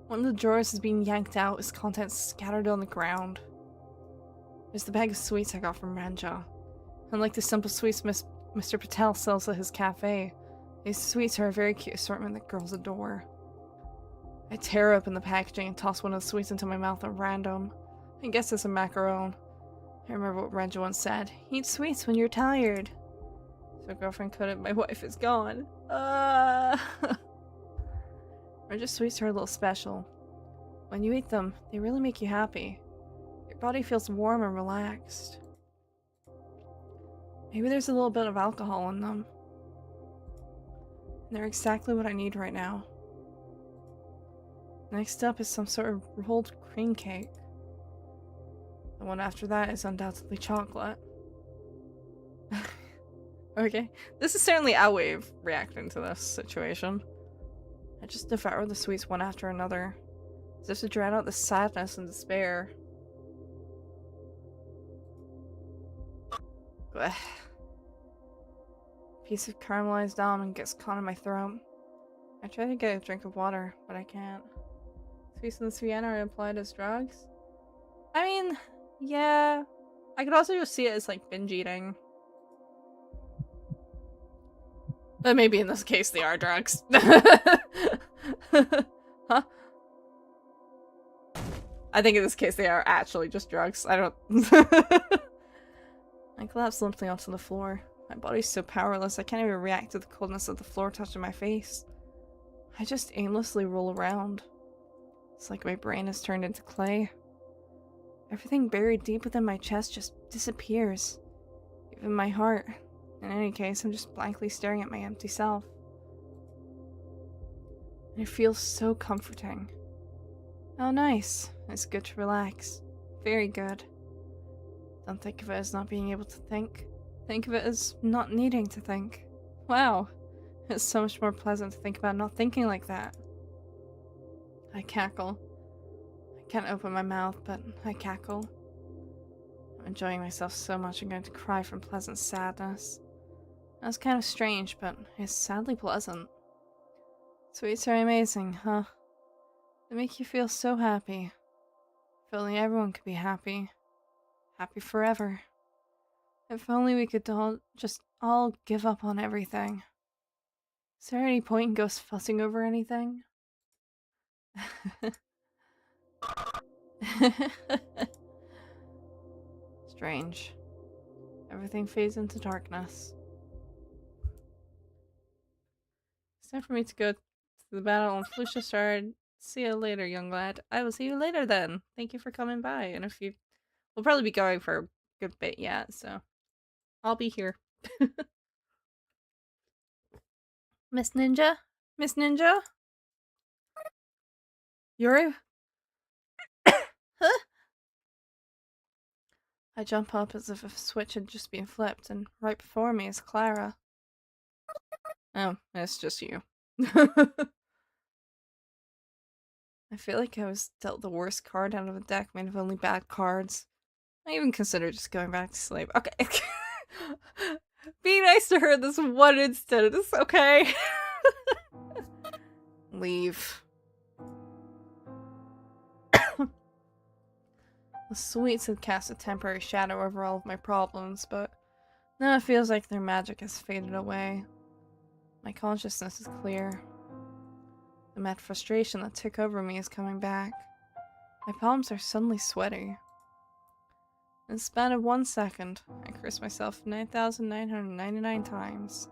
One of the drawers is being yanked out, its contents scattered on the ground. There's the bag of sweets I got from Ranja. Unlike the simple sweets Mr. Patel sells at his cafe, these sweets are a very cute assortment that girls adore. I tear open the packaging and toss one of the sweets into my mouth at random. I guess it's a macaron. I remember what Ranja once said, eat sweets when you're tired. So girlfriend couldn't, my wife is gone. Ranja's sweets are a little special. When you eat them, they really make you happy. Your body feels warm and relaxed. Maybe there's a little bit of alcohol in them. And they're exactly what I need right now. Next up is some sort of rolled cream cake. The one after that is undoubtedly chocolate. Okay, this is certainly a way of reacting to this situation. I just devour the sweets one after another, as if to drown out the sadness and despair. Blech. Piece of caramelized almond gets caught in my throat. I try to get a drink of water, but I can't. Sweets and Sienna are applied as drugs? I mean, yeah. I could also just see it as like binge eating. But maybe in this case they are drugs. Huh? I think in this case they are actually just drugs. I don't... I collapse limply onto the floor. My body's so powerless I can't even react to the coldness of the floor touching my face. I just aimlessly roll around. It's like my brain has turned into clay. Everything buried deep within my chest just disappears. Even my heart. In any case, I'm just blankly staring at my empty self. And it feels so comforting. Oh, nice. It's good to relax. Very good. Don't think of it as not being able to think. Think of it as not needing to think. Wow. It's so much more pleasant to think about not thinking like that. I cackle. I can't open my mouth, but I cackle. I'm enjoying myself so much I'm going to cry from pleasant sadness. That's kind of strange, but it's sadly pleasant. Sweets are amazing, huh? They make you feel so happy. If only everyone could be happy. Happy forever. If only we could just all give up on everything. Is there any point in Ghost fussing over anything? Strange. Everything fades into darkness. It's time for me to go to the battle on Felicia Shard. See you later, young lad. I will see you later then. Thank you for coming by. And if you... We'll probably be going for a good bit yet, so... I'll be here. Miss Ninja? Miss Ninja? Yuri? Huh? I jump up as if a switch had just been flipped, and right before me is Clara. Oh, it's just you. I feel like I was dealt the worst card out of a deck made of only bad cards. I even considered just going back to sleep. Okay. Be nice to her this one instance, okay? Leave. The sweets had cast a temporary shadow over all of my problems, but now it feels like their magic has faded away. My consciousness is clear. The mad frustration that took over me is coming back. My palms are suddenly sweaty. In the span of 1 second, I curse myself 9,999 times.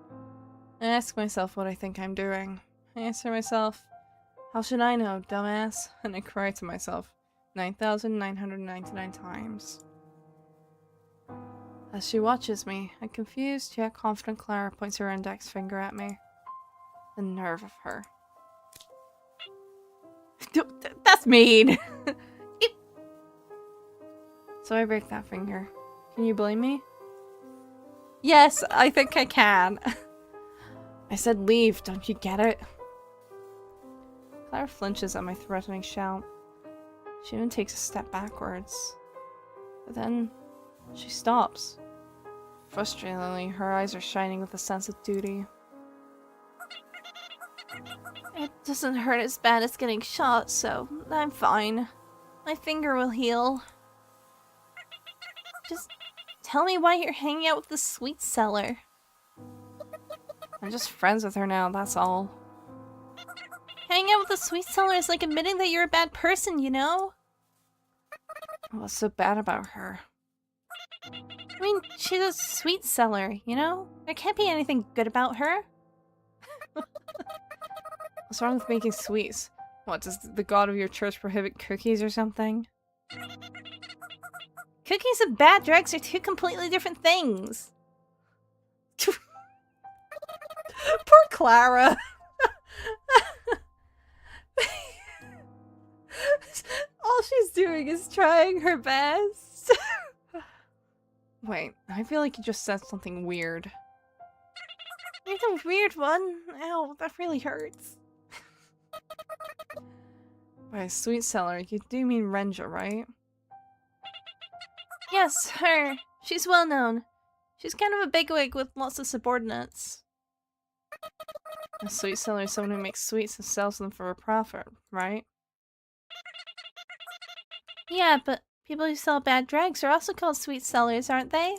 I ask myself what I think I'm doing. I answer myself, how should I know, dumbass? And I cry to myself 9,999 times. As she watches me, a confused yet confident Clara points her index finger at me. The nerve of her. That's mean! So I break that finger. Can you blame me? Yes, I think I can. I said leave, don't you get it? Clara flinches at my threatening shout. She even takes a step backwards. But then, she stops. Frustratingly, her eyes are shining with a sense of duty. It doesn't hurt as bad as getting shot, so I'm fine. My finger will heal. Just tell me why you're hanging out with the sweet seller. I'm just friends with her now, that's all. Hanging out with the sweet seller is like admitting that you're a bad person, you know? What's so bad about her? I mean, she's a sweet seller, you know? There can't be anything good about her. What's wrong with making sweets? What, does the god of your church prohibit cookies or something? Cookies and bad drugs are two completely different things. Poor Clara. All she's doing is trying her best. Wait, I feel like you just said something weird. You're the weird one. Ow, that really hurts. By a sweet seller, you do mean Renja, right? Yes, her. She's well known. She's kind of a bigwig with lots of subordinates. A sweet seller is someone who makes sweets and sells them for a profit, right? Yeah, but people who sell bad drugs are also called sweet sellers, aren't they?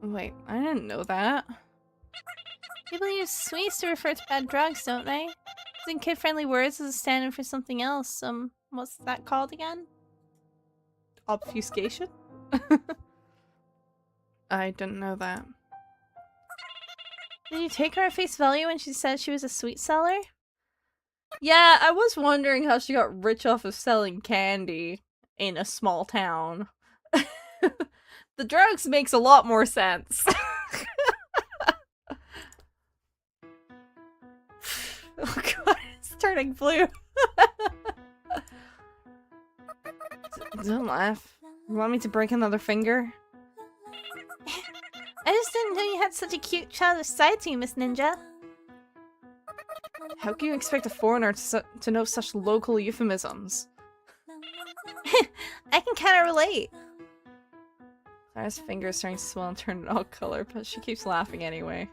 Wait, I didn't know that. People use sweets to refer to bad drugs, don't they? Using kid-friendly words as a stand-in for something else. What's that called again? Obfuscation? I didn't know that. Did you take her at face value when she said she was a sweet seller? Yeah, I was wondering how she got rich off of selling candy in a small town. The drugs makes a lot more sense. Oh god, it's turning blue. Don't laugh. You want me to break another finger? I just didn't know you had such a cute childish side to you, Miss Ninja. How can you expect a foreigner to know such local euphemisms? I can kind of relate. Clara's finger is starting to swell and turn all color, but she keeps laughing anyway.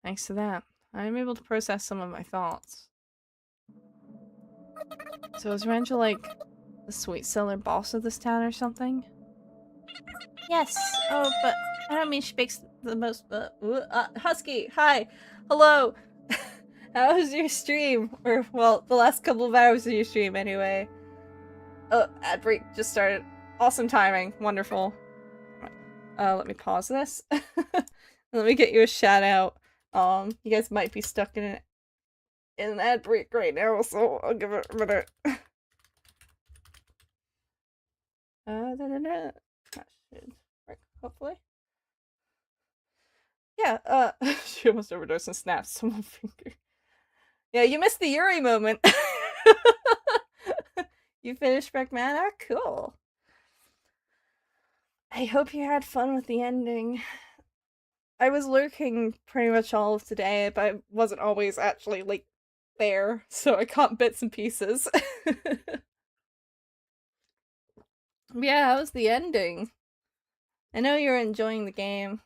Thanks to that, I'm able to process some of my thoughts. So is Renja like the sweet seller boss of this town or something? Yes. Oh, but I don't mean she bakes the most. Husky, hi, hello. How was your stream? Or well, the last couple of hours of your stream, anyway. Oh, ad break just started. Awesome timing. Wonderful. Let me pause this. Let me get you a shout out. You guys might be stuck in an ad break right now, so I'll give it a minute. That should work, hopefully. Yeah, she almost overdosed and snapped someone's finger. Yeah, you missed the Yuri moment. You finished Beckmana? Cool. I hope you had fun with the ending. I was lurking pretty much all of today, but I wasn't always actually, like, there, so I caught bits and pieces. Yeah, how was the ending? I know you're enjoying the game.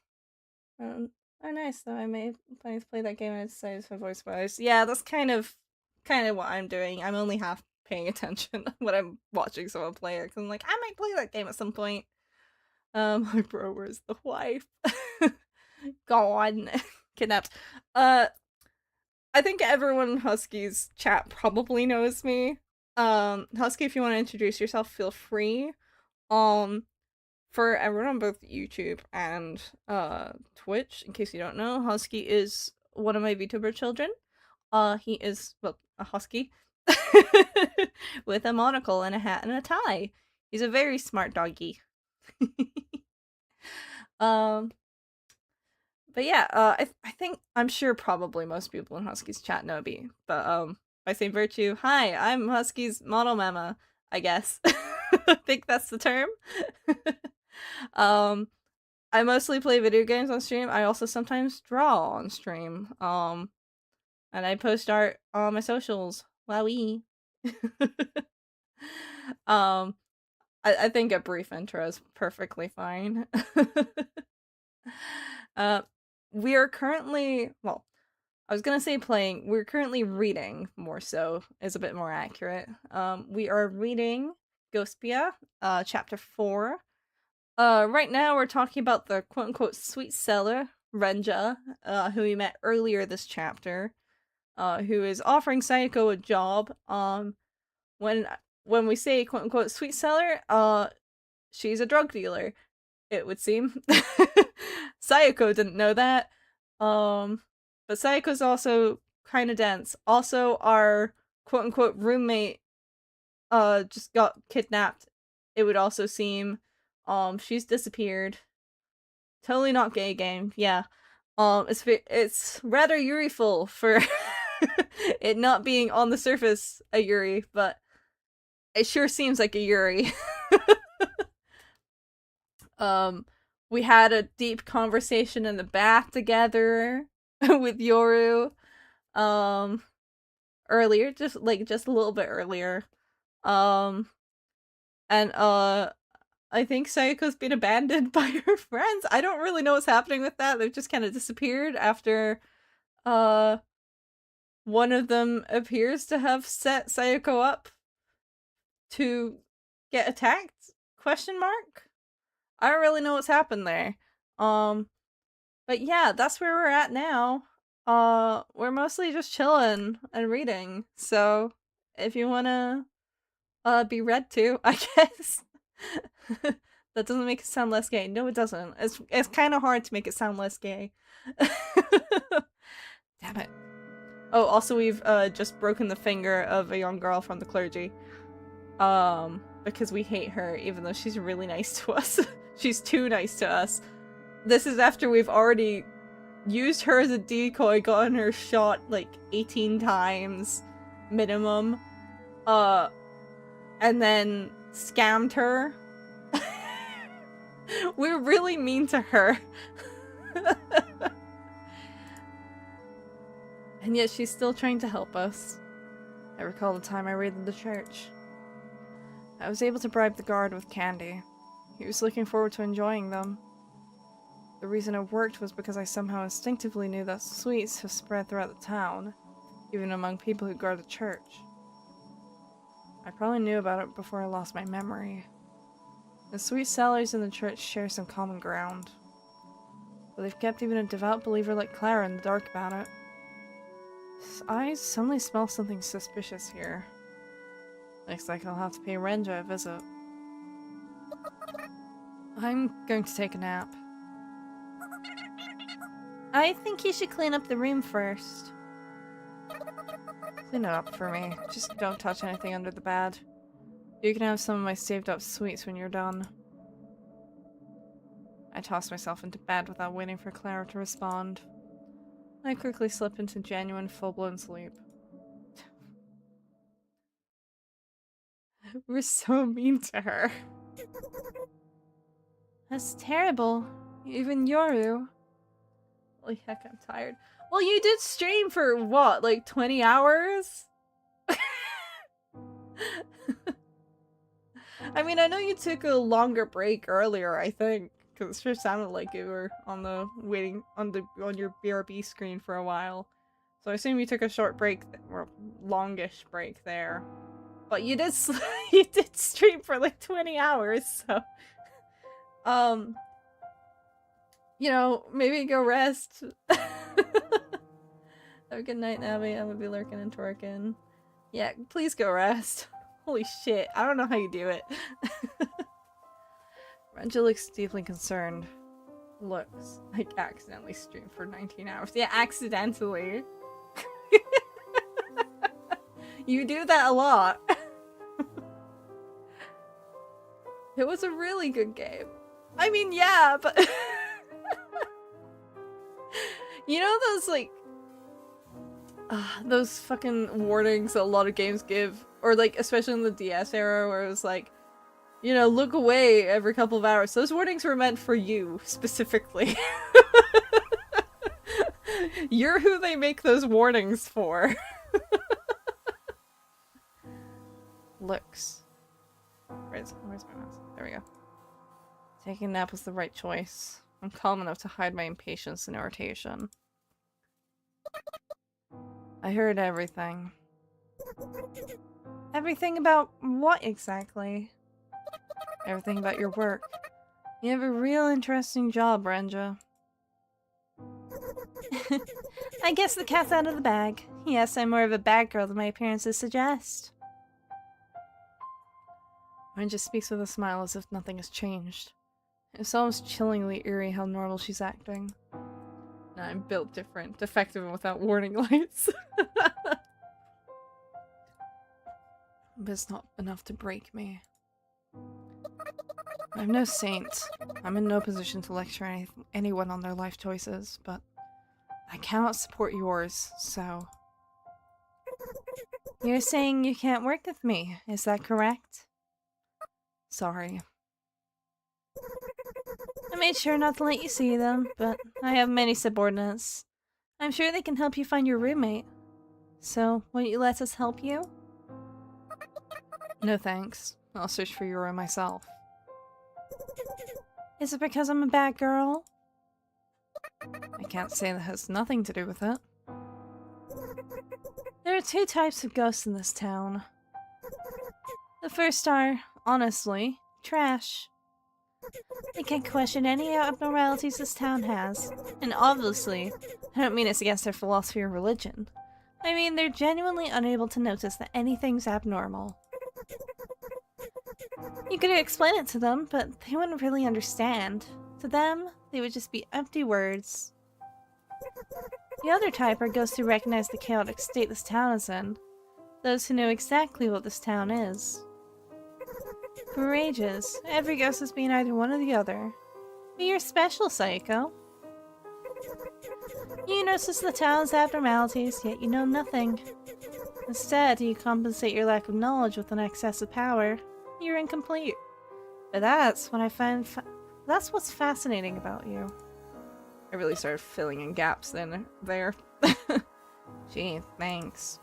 Oh, nice, though. I may plan to play that game and I decided for voice wise. Yeah, that's kind of what I'm doing. I'm only half paying attention when I'm watching someone play it, because I'm like, I might play that game at some point. My bro, where's the wife? Gone. Kidnapped. I think everyone in Husky's chat probably knows me. Husky, if you want to introduce yourself, feel free. For everyone on both YouTube and Twitch, in case you don't know, Husky is one of my VTuber children. He is, well, a husky with a monocle and a hat and a tie. He's a very smart doggy. But yeah, I think, I'm sure probably most people in Husky's chat know me, but by same virtue, hi, I'm Husky's model mama, I guess. I think that's the term. I mostly play video games on stream. I also sometimes draw on stream. And I post art on my socials. Wowee. I think a brief intro is perfectly fine. We are currently, well, I was gonna say playing, we're currently reading, more so, is a bit more accurate. We are reading Ghostpia, chapter 4. Right now we're talking about the quote-unquote sweet seller, Renja, who we met earlier this chapter, who is offering Sayako a job. When we say quote-unquote sweet seller, she's a drug dealer, it would seem. Sayako didn't know that. But Sayako's also kind of dense. Also, our quote-unquote roommate, just got kidnapped, it would also seem. She's disappeared. Totally not gay game, yeah. It's rather Yuri-ful for it not being on the surface a Yuri, but it sure seems like a Yuri. We had a deep conversation in the bath together with Yoru. Earlier, just a little bit earlier. And I think Sayako's been abandoned by her friends. I don't really know what's happening with that. They've just kind of disappeared after one of them appears to have set Sayako up to get attacked? Question mark? I don't really know what's happened there. But yeah, that's where we're at now. We're mostly just chilling and reading. So if you wanna be read to, I guess. That doesn't make it sound less gay. No, it doesn't. It's kind of hard to make it sound less gay. Damn it. Oh, also we've just broken the finger of a young girl from the clergy. Because we hate her, even though she's really nice to us. She's too nice to us. This is after we've already used her as a decoy, gotten her shot like 18 times minimum, and then scammed her. We're really mean to her. And yet she's still trying to help us. I recall the time I raided the church. I was able to bribe the guard with candy. He was looking forward to enjoying them. The reason it worked was because I somehow instinctively knew that sweets have spread throughout the town, even among people who guard the church. I probably knew about it before I lost my memory. The sweet sellers in the church share some common ground, but they've kept even a devout believer like Clara in the dark about it. I suddenly smell something suspicious here. Looks like I'll have to pay Renja a visit. I'm going to take a nap. I think you should clean up the room first. Clean it up for me. Just don't touch anything under the bed. You can have some of my saved up sweets when you're done. I tossed myself into bed without waiting for Clara to respond. I quickly slipped into genuine full-blown sleep. We're so mean to her. That's terrible. Even Yoru. Holy heck, I'm tired. Well, you did stream for what, like 20 hours? I mean, I know you took a longer break earlier, I think, because it sure sounded like you were on the on your BRB screen for a while. So I assume you took a short break, or longish break there. But you did you did stream for like 20 hours, so you know, maybe go rest. Have a good night, Navi. I'm gonna be lurking and twerking. Yeah, please go rest. Holy shit, I don't know how you do it. Renja looks deeply concerned. Looks like accidentally streamed for 19 hours. Yeah, accidentally. You do that a lot. It was a really good game. I mean, yeah, but... You know those, like... those fucking warnings that a lot of games give? Or, like, especially in the DS era, where it was like, you know, look away every couple of hours. Those warnings were meant for you, specifically. You're who they make those warnings for. Looks. Where's my mouse? There we go. Taking a nap was the right choice. I'm calm enough to hide my impatience and irritation. I heard everything. Everything about what exactly? Everything about your work. You have a real interesting job, Renja. I guess the cat's out of the bag. Yes, I'm more of a bad girl than my appearances suggest. Renja speaks with a smile as if nothing has changed. It's almost chillingly eerie how normal she's acting. Nah, I'm built different. Defective and without warning lights. But it's not enough to break me. I'm no saint. I'm in no position to lecture anyone on their life choices, but I cannot support yours, so... You're saying you can't work with me, is that correct? Sorry. I made sure not to let you see them, but I have many subordinates. I'm sure they can help you find your roommate. So, won't you let us help you? No thanks. I'll search for Yura myself. Is it because I'm a bad girl? I can't say that has nothing to do with it. There are two types of ghosts in this town. The first are, honestly, trash. They can't question any abnormalities this town has. And obviously, I don't mean it's against their philosophy or religion. I mean they're genuinely unable to notice that anything's abnormal. You could explain it to them, but they wouldn't really understand. To them, they would just be empty words. The other type are ghosts who recognize the chaotic state this town is in. Those who know exactly what this town is. For ages, every ghost has been either one or the other. But you're special, Psycho. You notice the town's abnormalities, yet you know nothing. Instead, you compensate your lack of knowledge with an excess of power. You're incomplete. But that's what I find that's what's fascinating about you. I really started filling in gaps there. Gee, thanks.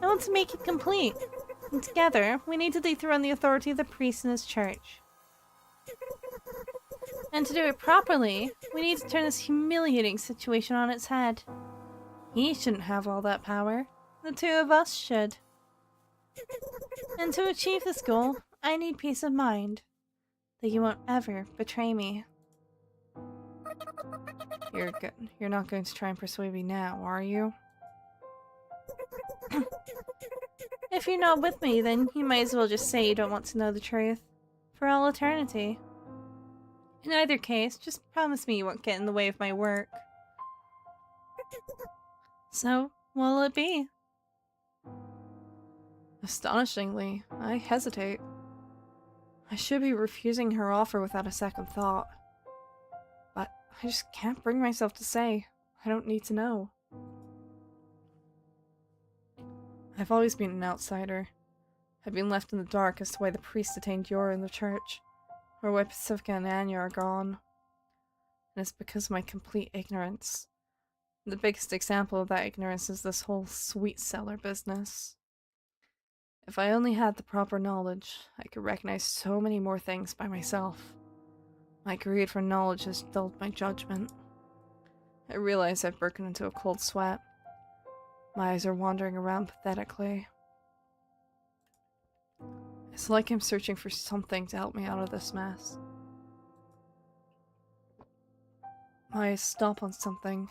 I want to make it complete. And together, we need to dethrone the authority of the priest and his church. And to do it properly, we need to turn this humiliating situation on its head. He shouldn't have all that power. The two of us should. And to achieve this goal, I need peace of mind. That you won't ever betray me. You're not going to try and persuade me now, are you? If you're not with me, then you might as well just say you don't want to know the truth. For all eternity. In either case, just promise me you won't get in the way of my work. So, what'll it be? Astonishingly, I hesitate. I should be refusing her offer without a second thought. But I just can't bring myself to say. I don't need to know. I've always been an outsider. I've been left in the dark as to why the priest detained Yura in the church, or why Pacifica and Anya are gone. And it's because of my complete ignorance. The biggest example of that ignorance is this whole sweet seller business. If I only had the proper knowledge, I could recognize so many more things by myself. My greed for knowledge has dulled my judgment. I realize I've broken into a cold sweat. My eyes are wandering around pathetically. It's like I'm searching for something to help me out of this mess. My eyes stop on something,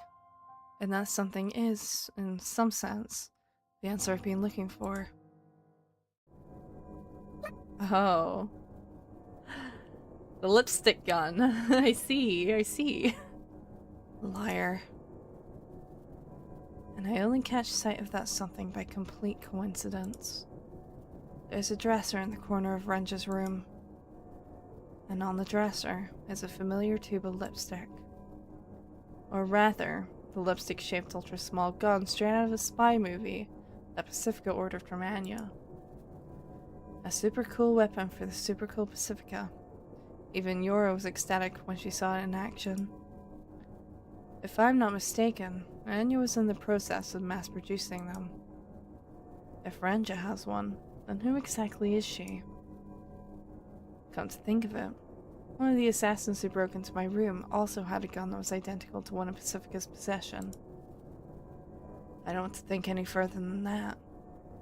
and that something is, in some sense, the answer I've been looking for. Oh. The lipstick gun. I see. Liar. And I only catch sight of that something by complete coincidence. There's a dresser in the corner of Renja's room. And on the dresser is a familiar tube of lipstick. Or rather, the lipstick-shaped ultra-small gun straight out of a spy movie that Pacifica ordered from Anya. A super cool weapon for the super cool Pacifica. Even Yura was ecstatic when she saw it in action. If I'm not mistaken, Anya was in the process of mass-producing them. If Renja has one, then who exactly is she? Come to think of it, one of the assassins who broke into my room also had a gun that was identical to one in Pacifica's possession. I don't want to think any further than that.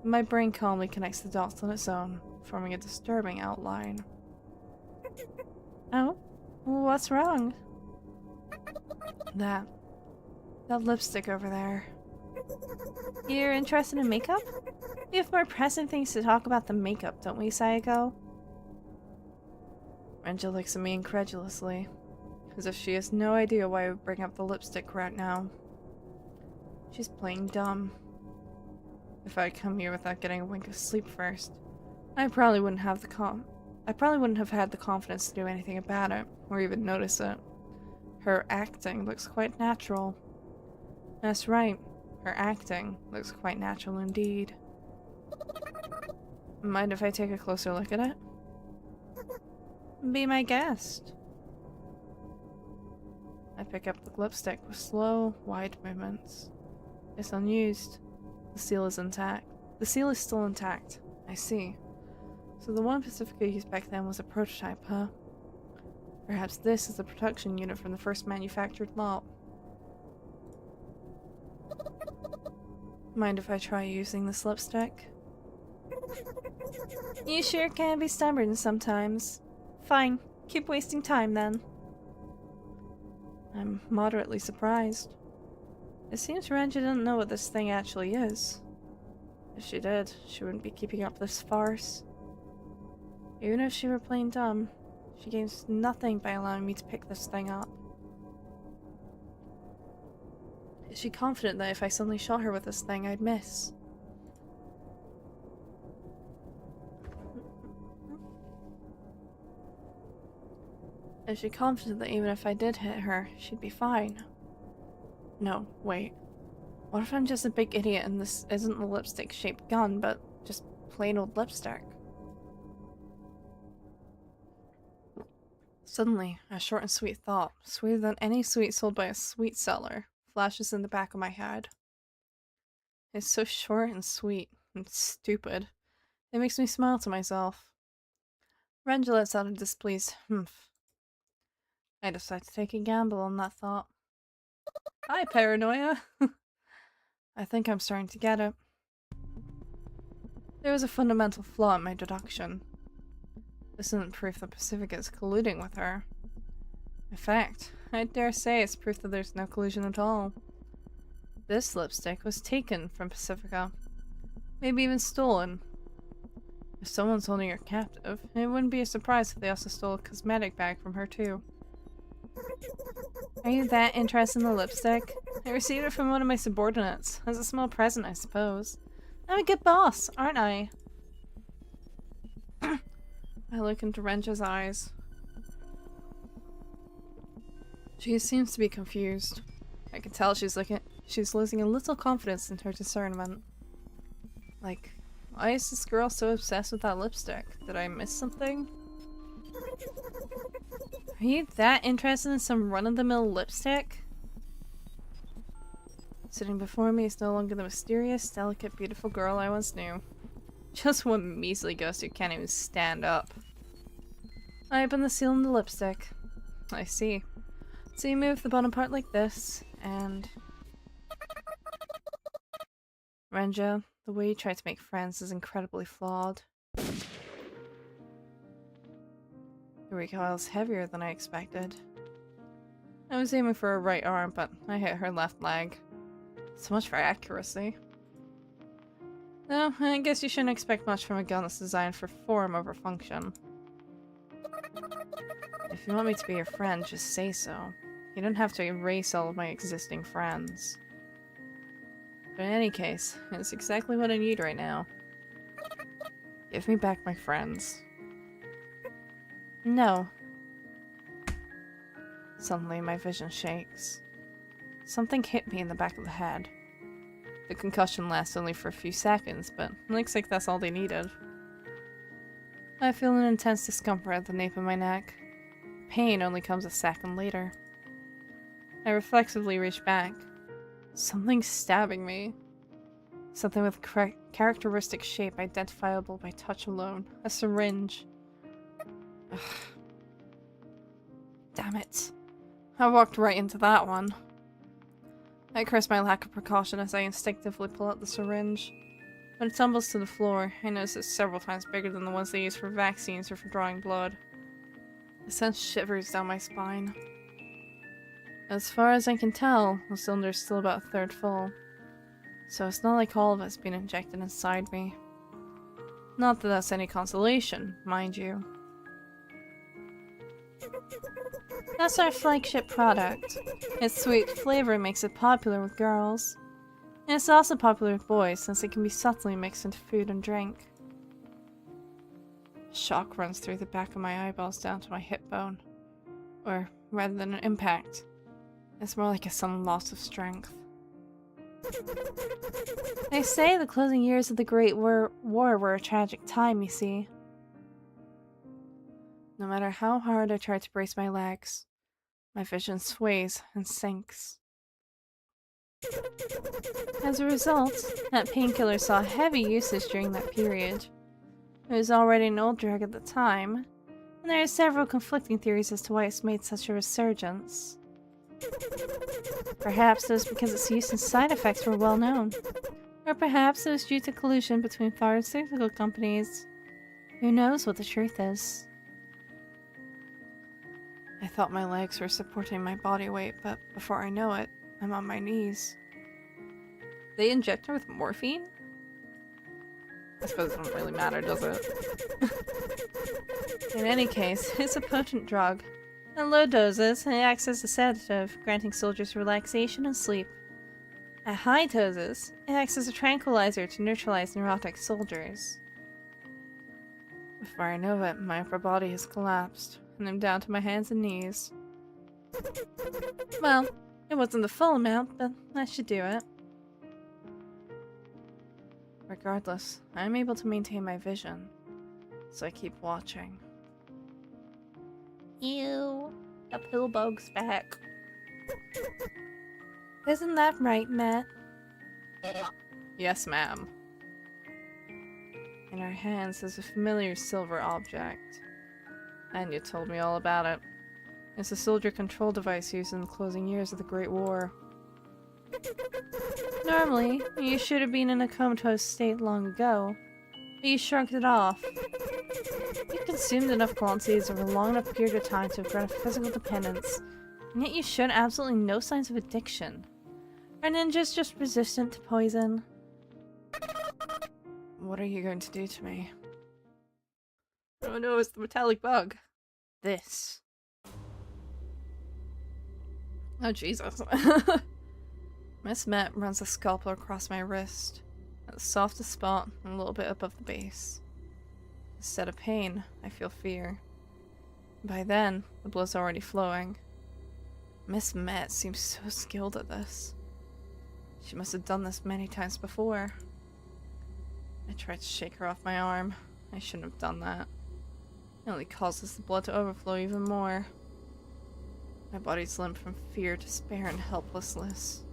My brain calmly connects the dots on its own, forming a disturbing outline. Oh? What's wrong? That lipstick over there. You're interested in makeup? We have more pressing things to talk about than makeup, don't we, Sayako? Renja looks at me incredulously, as if she has no idea why I would bring up the lipstick right now. She's playing dumb. If I'd come here without getting a wink of sleep first, I probably wouldn't have had the confidence to do anything about it, or even notice it. Her acting looks quite natural. That's right, her acting looks quite natural indeed. Mind if I take a closer look at it? Be my guest. I pick up the lipstick with slow, wide movements. It's unused. The seal is intact. The seal is still intact. I see. So the one Pacifica used back then was a prototype, huh? Perhaps this is the production unit from the first manufactured lot. Mind if I try using this lipstick? You sure can be stubborn sometimes. Fine, keep wasting time then. I'm moderately surprised. It seems Renja doesn't know what this thing actually is. If she did, she wouldn't be keeping up this farce. Even if she were playing dumb, she gains nothing by allowing me to pick this thing up. Is she confident that if I suddenly shot her with this thing, I'd miss? Is she confident that even if I did hit her, she'd be fine? No, wait. What if I'm just a big idiot and this isn't the lipstick-shaped gun, but just plain old lipstick? Suddenly, a short and sweet thought, sweeter than any sweet sold by a sweet seller, flashes in the back of my head. It's so short and sweet and stupid. It makes me smile to myself. Renja lets out a displeased humph. I decide to take a gamble on that thought. Hi, paranoia! I think I'm starting to get it. There was a fundamental flaw in my deduction. This isn't proof that Pacifica is colluding with her. In fact, I dare say it's proof that there's no collusion at all. This lipstick was taken from Pacifica. Maybe even stolen. If someone's holding her captive, it wouldn't be a surprise if they also stole a cosmetic bag from her too. Are you that interested in the lipstick? I received it from one of my subordinates. As a small present, I suppose. I'm a good boss, aren't I? I look into Renja's eyes. She seems to be confused. I can tell she's losing a little confidence in her discernment. Like, why is this girl so obsessed with that lipstick? Did I miss something? Are you that interested in some run-of-the-mill lipstick? Sitting before me is no longer the mysterious, delicate, beautiful girl I once knew. Just one measly ghost who can't even stand up. I open the seal in the lipstick. I see. So you move the bottom part like this, and... Renja, the way you try to make friends is incredibly flawed. The recoil's heavier than I expected. I was aiming for her right arm, but I hit her left leg. So much for accuracy. No, I guess you shouldn't expect much from a gun that's designed for form over function. If you want me to be your friend, just say so. You don't have to erase all of my existing friends. But in any case, it's exactly what I need right now. Give me back my friends. No. Suddenly my vision shakes. Something hit me in the back of the head. The concussion lasts only for a few seconds, but it looks like that's all they needed. I feel an intense discomfort at the nape of my neck. Pain only comes a second later. I reflexively reach back. Something's stabbing me. Something with characteristic shape identifiable by touch alone. A syringe. Ugh. Damn it. I walked right into that one. I curse my lack of precaution as I instinctively pull out the syringe. When it tumbles to the floor, I notice it's several times bigger than the ones they use for vaccines or for drawing blood. It sends shivers down my spine. As far as I can tell, the cylinder's still about a third full. So it's not like all of it's been injected inside me. Not that that's any consolation, mind you. That's our flagship product. Its sweet flavor makes it popular with girls. And it's also popular with boys since it can be subtly mixed into food and drink. Shock runs through the back of my eyeballs down to my hip bone. Or, rather than an impact, it's more like a sudden loss of strength. They say the closing years of the Great War were a tragic time, you see. No matter how hard I try to brace my legs, my vision sways and sinks. As a result, that painkiller saw heavy usage during that period. It was already an old drug at the time, and there are several conflicting theories as to why it's made such a resurgence. Perhaps it was because its use and side effects were well known. Or perhaps it was due to collusion between pharmaceutical companies. Who knows what the truth is? I thought my legs were supporting my body weight, but before I know it, I'm on my knees. They inject her with morphine? I suppose it doesn't really matter, does it? In any case, it's a potent drug. At low doses, it acts as a sedative, granting soldiers relaxation and sleep. At high doses, it acts as a tranquilizer to neutralize neurotic soldiers. Before I know it, my upper body has collapsed, and I'm down to my hands and knees. Well, it wasn't the full amount, but that should do it. Regardless, I'm able to maintain my vision, so I keep watching. Ew, the pillbug's back. Isn't that right, Matt? Yes, ma'am. In her hands is a familiar silver object. And you told me all about it. It's a soldier control device used in the closing years of the Great War. Normally, you should have been in a comatose state long ago, but you shrugged it off. You consumed enough quantities over a long enough period of time to have grown a physical dependence, and yet you showed absolutely no signs of addiction. Are ninjas just resistant to poison? What are you going to do to me? Oh no, it's the metallic bug. This. Oh Jesus. Miss Met runs a scalpel across my wrist, at the softest spot and a little bit above the base. Instead of pain, I feel fear. By then, the blood's already flowing. Miss Met seems so skilled at this. She must have done this many times before. I tried to shake her off my arm. I shouldn't have done that. It only causes the blood to overflow even more. My body's limp from fear, despair, and helplessness.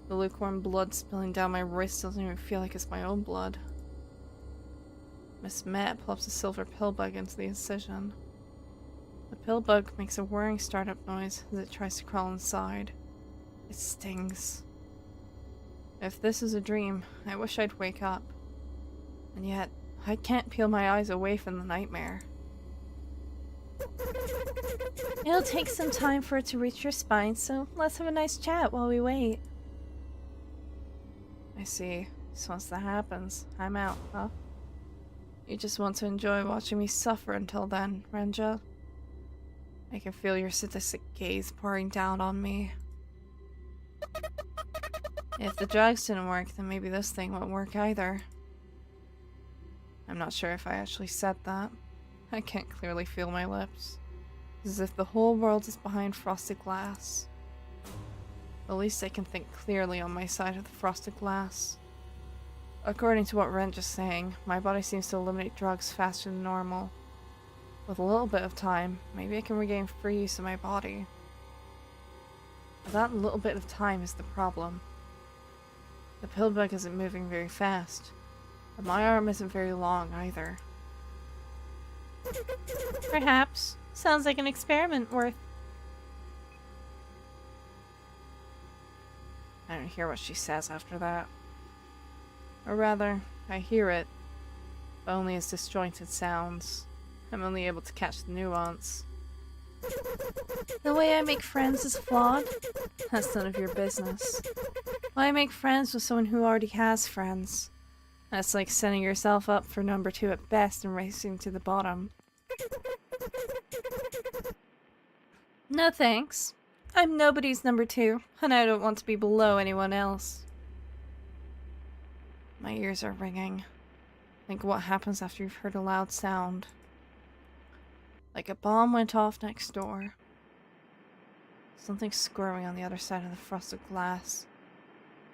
The lukewarm blood spilling down my wrist doesn't even feel like it's my own blood. Miss Met plops a silver pill bug into the incision. The pill bug makes a whirring startup noise as it tries to crawl inside. It stings. If this is a dream, I wish I'd wake up. And yet, I can't peel my eyes away from the nightmare. It'll take some time for it to reach your spine, so let's have a nice chat while we wait. I see. So once that happens, I'm out, huh? You just want to enjoy watching me suffer until then, Renja. I can feel your sadistic gaze pouring down on me. If the drugs didn't work, then maybe this thing won't work either. I'm not sure if I actually said that. I can't clearly feel my lips. As if the whole world is behind frosted glass. At least I can think clearly on my side of the frosted glass. According to what Renja's is saying, my body seems to eliminate drugs faster than normal. With a little bit of time, maybe I can regain free use of my body. But that little bit of time is the problem. The pill bug isn't moving very fast, but my arm isn't very long either. Perhaps. Sounds like an experiment worth. I don't hear what she says after that. Or rather, I hear it, but only as disjointed sounds. I'm only able to catch the nuance. The way I make friends is flawed? That's none of your business. Why make friends with someone who already has friends? That's like setting yourself up for number 2 at best and racing to the bottom. No thanks. I'm nobody's number 2, and I don't want to be below anyone else. My ears are ringing. Think what happens after you've heard a loud sound. Like a bomb went off next door. Something's squirming on the other side of the frosted glass.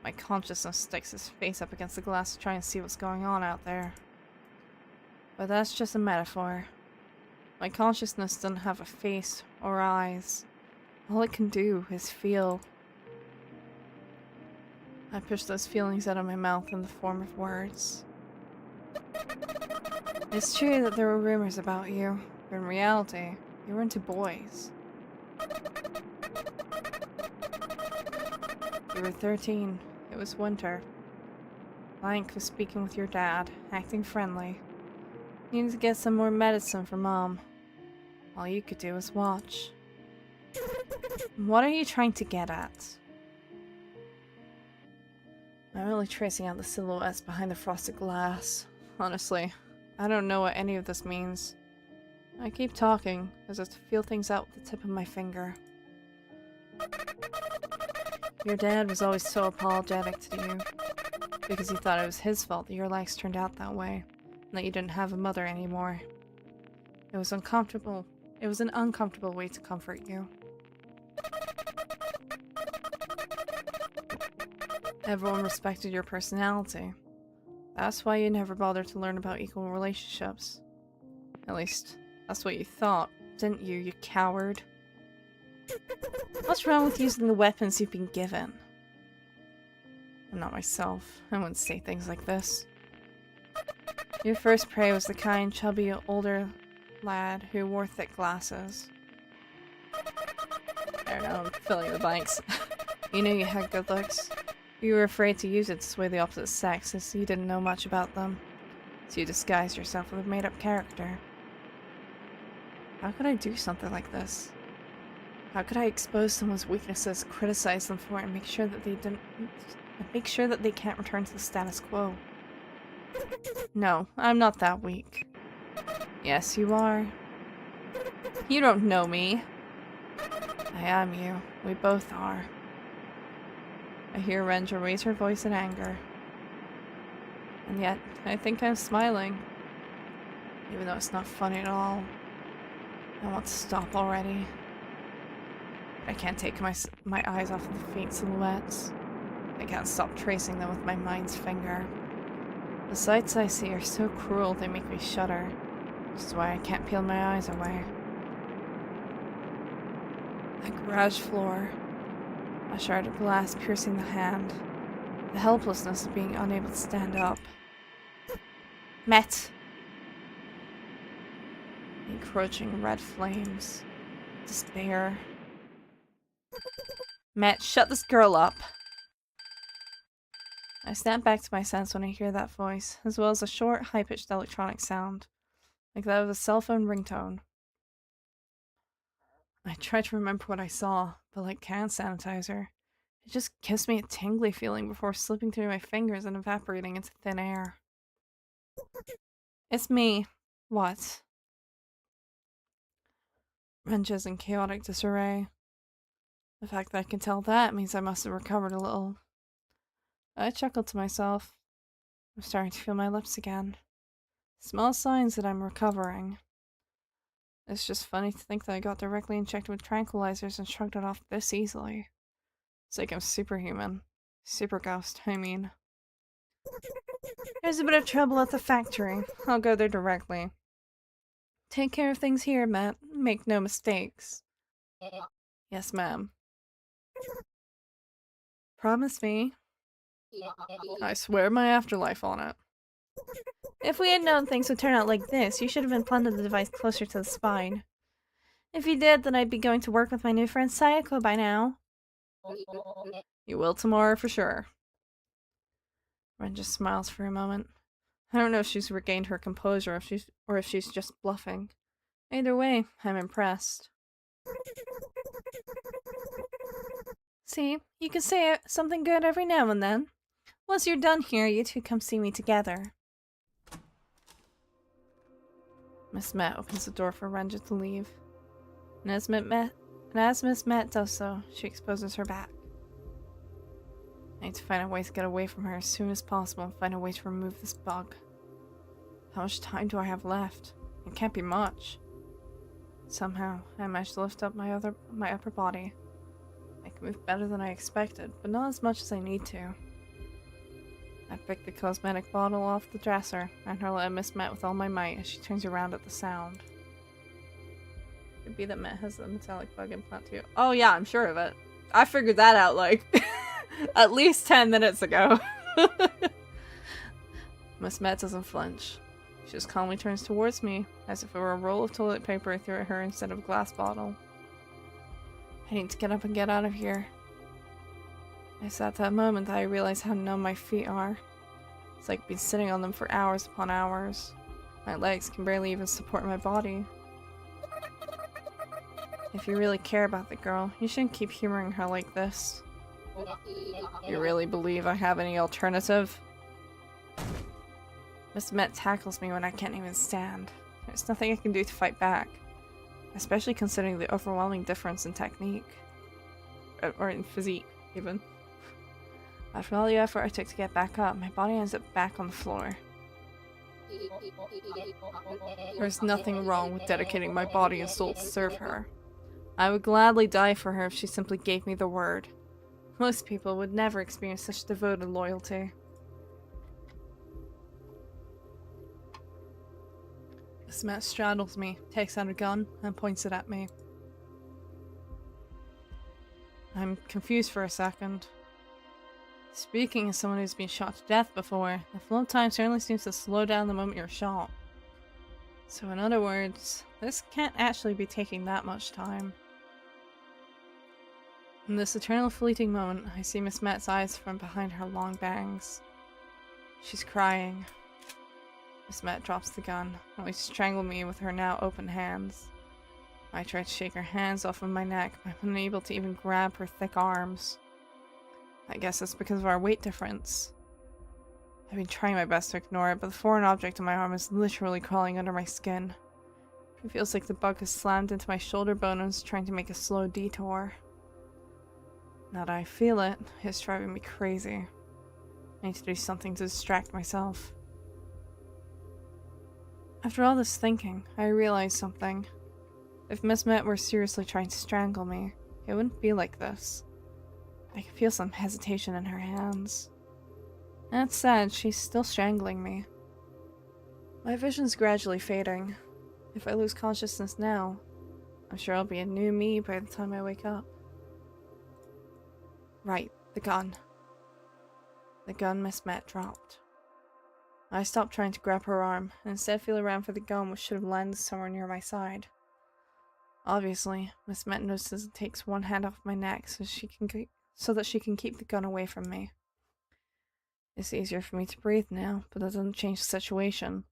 My consciousness sticks its face up against the glass to try and see what's going on out there. But that's just a metaphor. My consciousness doesn't have a face or eyes. All it can do is feel. I push those feelings out of my mouth in the form of words. It's true that there were rumors about you, but in reality, you were into boys. You were 13. It was winter. Blank was speaking with your dad, acting friendly. You needed to get some more medicine for Mom. All you could do was watch. What are you trying to get at? I'm only tracing out the silhouettes behind the frosted glass. Honestly, I don't know what any of this means. I keep talking, as if to feel things out with the tip of my finger. Your dad was always so apologetic to you, because he thought it was his fault that your legs turned out that way, and that you didn't have a mother anymore. It was uncomfortable. It was an uncomfortable way to comfort you. Everyone respected your personality. That's why you never bothered to learn about equal relationships. At least, that's what you thought, didn't you, you coward? What's wrong with using the weapons you've been given? I'm not myself. I wouldn't say things like this. Your first prey was the kind, chubby, older lad who wore thick glasses. I don't know, I'm filling in the blanks. You knew you had good looks. You were afraid to use it to sway the opposite sex, as you didn't know much about them. So you disguised yourself with a made-up character. How could I do something like this? How could I expose someone's weaknesses, criticize them for it, and make sure that they can't return to the status quo? No, I'm not that weak. Yes, you are. You don't know me. I am you. We both are. I hear Ranger raise her voice in anger. And yet, I think I'm smiling. Even though it's not funny at all. I want to stop already. I can't take my eyes off the faint silhouettes. I can't stop tracing them with my mind's finger. The sights I see are so cruel they make me shudder. Which is why I can't peel my eyes away. The garage floor. A shard of glass piercing the hand. The helplessness of being unable to stand up. Met! Encroaching red flames. Despair. Met, shut this girl up! I snap back to my sense when I hear that voice, as well as a short, high-pitched electronic sound, like that of a cell phone ringtone. I try to remember what I saw, but like hand sanitizer, it just gives me a tingly feeling before slipping through my fingers and evaporating into thin air. It's me. What? Wrenches in chaotic disarray. The fact that I can tell that means I must have recovered a little. I chuckled to myself. I'm starting to feel my lips again. Small signs that I'm recovering. It's just funny to think that I got directly injected with tranquilizers and shrugged it off this easily. It's like I'm superhuman. Super ghost, I mean. There's a bit of trouble at the factory. I'll go there directly. Take care of things here, Matt. Make no mistakes. Yes, ma'am. Promise me. I swear my afterlife on it. If we had known things would turn out like this, you should have implanted the device closer to the spine. If you did, then I'd be going to work with my new friend Sayako by now. You will tomorrow for sure. Ren just smiles for a moment. I don't know if she's regained her composure or if she's just bluffing. Either way, I'm impressed. See, you can say something good every now and then. Once you're done here, you two come see me together. Miss Met opens the door for Renja to leave. And as Miss Met does so, she exposes her back. I need to find a way to get away from her as soon as possible and find a way to remove this bug. How much time do I have left? It can't be much. Somehow, I managed to lift up my upper body. I can move better than I expected, but not as much as I need to. I pick the cosmetic bottle off the dresser and hurl it at Miss Met with all my might as she turns around at the sound. Could be that Met has the metallic bug implant too. Oh yeah, I'm sure of it. I figured that out like at least 10 minutes ago. Miss Met doesn't flinch. She just calmly turns towards me, as if it were a roll of toilet paper I threw at her instead of a glass bottle. I need to get up and get out of here. It's at that moment that I realize how numb my feet are. It's like I've been sitting on them for hours upon hours. My legs can barely even support my body. If you really care about the girl, you shouldn't keep humoring her like this. You really believe I have any alternative? Miss Met tackles me when I can't even stand. There's nothing I can do to fight back. Especially considering the overwhelming difference in technique. Or in physique, even. After all the effort I took to get back up, my body ends up back on the floor. There's nothing wrong with dedicating my body and soul to serve her. I would gladly die for her if she simply gave me the word. Most people would never experience such devoted loyalty. Miss Met straddles me, takes out a gun, and points it at me. I'm confused for a second. Speaking as someone who's been shot to death before, the flow of time certainly seems to slow down the moment you're shot. So in other words, this can't actually be taking that much time. In this eternal fleeting moment, I see Miss Met's eyes from behind her long bangs. She's crying. Miss Met drops the gun, only to strangle me with her now open hands. I try to shake her hands off of my neck, but I'm unable to even grab her thick arms. I guess it's because of our weight difference. I've been trying my best to ignore it, but the foreign object in my arm is literally crawling under my skin. It feels like the bug has slammed into my shoulder bone and is trying to make a slow detour. Now that I feel it, it's driving me crazy. I need to do something to distract myself. After all this thinking, I realized something. If Miss Met were seriously trying to strangle me, it wouldn't be like this. I can feel some hesitation in her hands. That said, she's still strangling me. My vision's gradually fading. If I lose consciousness now, I'm sure I'll be a new me by the time I wake up. Right, the gun. The gun Miss Met dropped. I stopped trying to grab her arm, and instead feel around for the gun which should have landed somewhere near my side. Obviously, Miss Met notices and takes one hand off my neck so that she can keep the gun away from me. It's easier for me to breathe now, but that doesn't change the situation.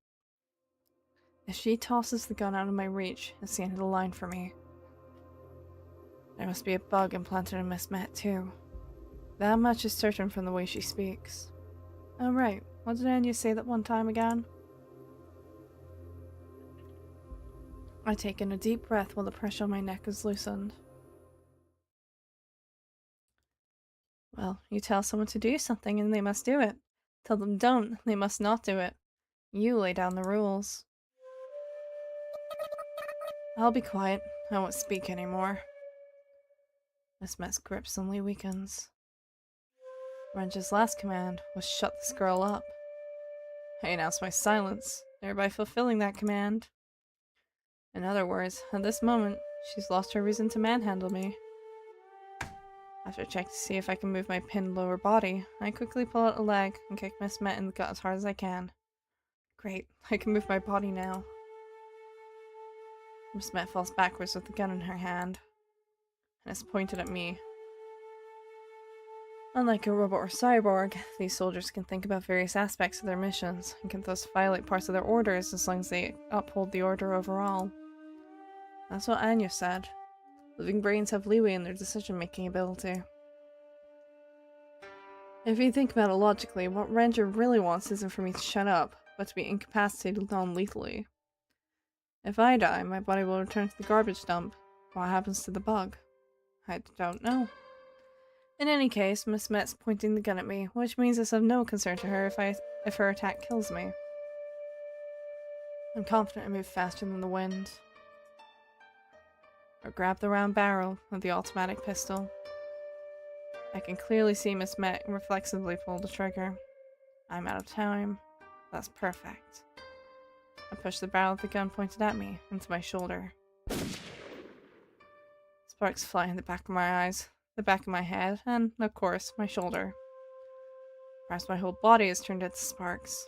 If she tosses the gun out of my reach, it's the end of the line for me. There must be a bug implanted in Miss Met too. That much is certain from the way she speaks. Oh right, what did Anya say that one time again? I take in a deep breath while the pressure on my neck is loosened. Well, you tell someone to do something and they must do it. Tell them don't, they must not do it. You lay down the rules. I'll be quiet. I won't speak anymore. Miss Met's grip suddenly weakens. Wrench's last command was shut this girl up. I announced my silence, thereby fulfilling that command. In other words, at this moment, she's lost her reason to manhandle me. After I check to see if I can move my pinned lower body, I quickly pull out a leg and kick Miss Met in the gut as hard as I can. Great, I can move my body now. Miss Met falls backwards with the gun in her hand, and it's pointed at me. Unlike a robot or cyborg, these soldiers can think about various aspects of their missions, and can thus violate parts of their orders as long as they uphold the order overall. That's what Anya said. Living brains have leeway in their decision-making ability. If you think about it logically, what Ranger really wants isn't for me to shut up, but to be incapacitated non-lethally. If I die, my body will return to the garbage dump. What happens to the bug? I don't know. In any case, Miss Met's pointing the gun at me, which means it's of no concern to her if her attack kills me. I'm confident I move faster than the wind. Or grab the round barrel of the automatic pistol. I can clearly see Miss Met reflexively pull the trigger. I'm out of time. That's perfect. I push the barrel of the gun pointed at me into my shoulder. Sparks fly in the back of my eyes, the back of my head, and, of course, my shoulder. Perhaps my whole body is turned into sparks.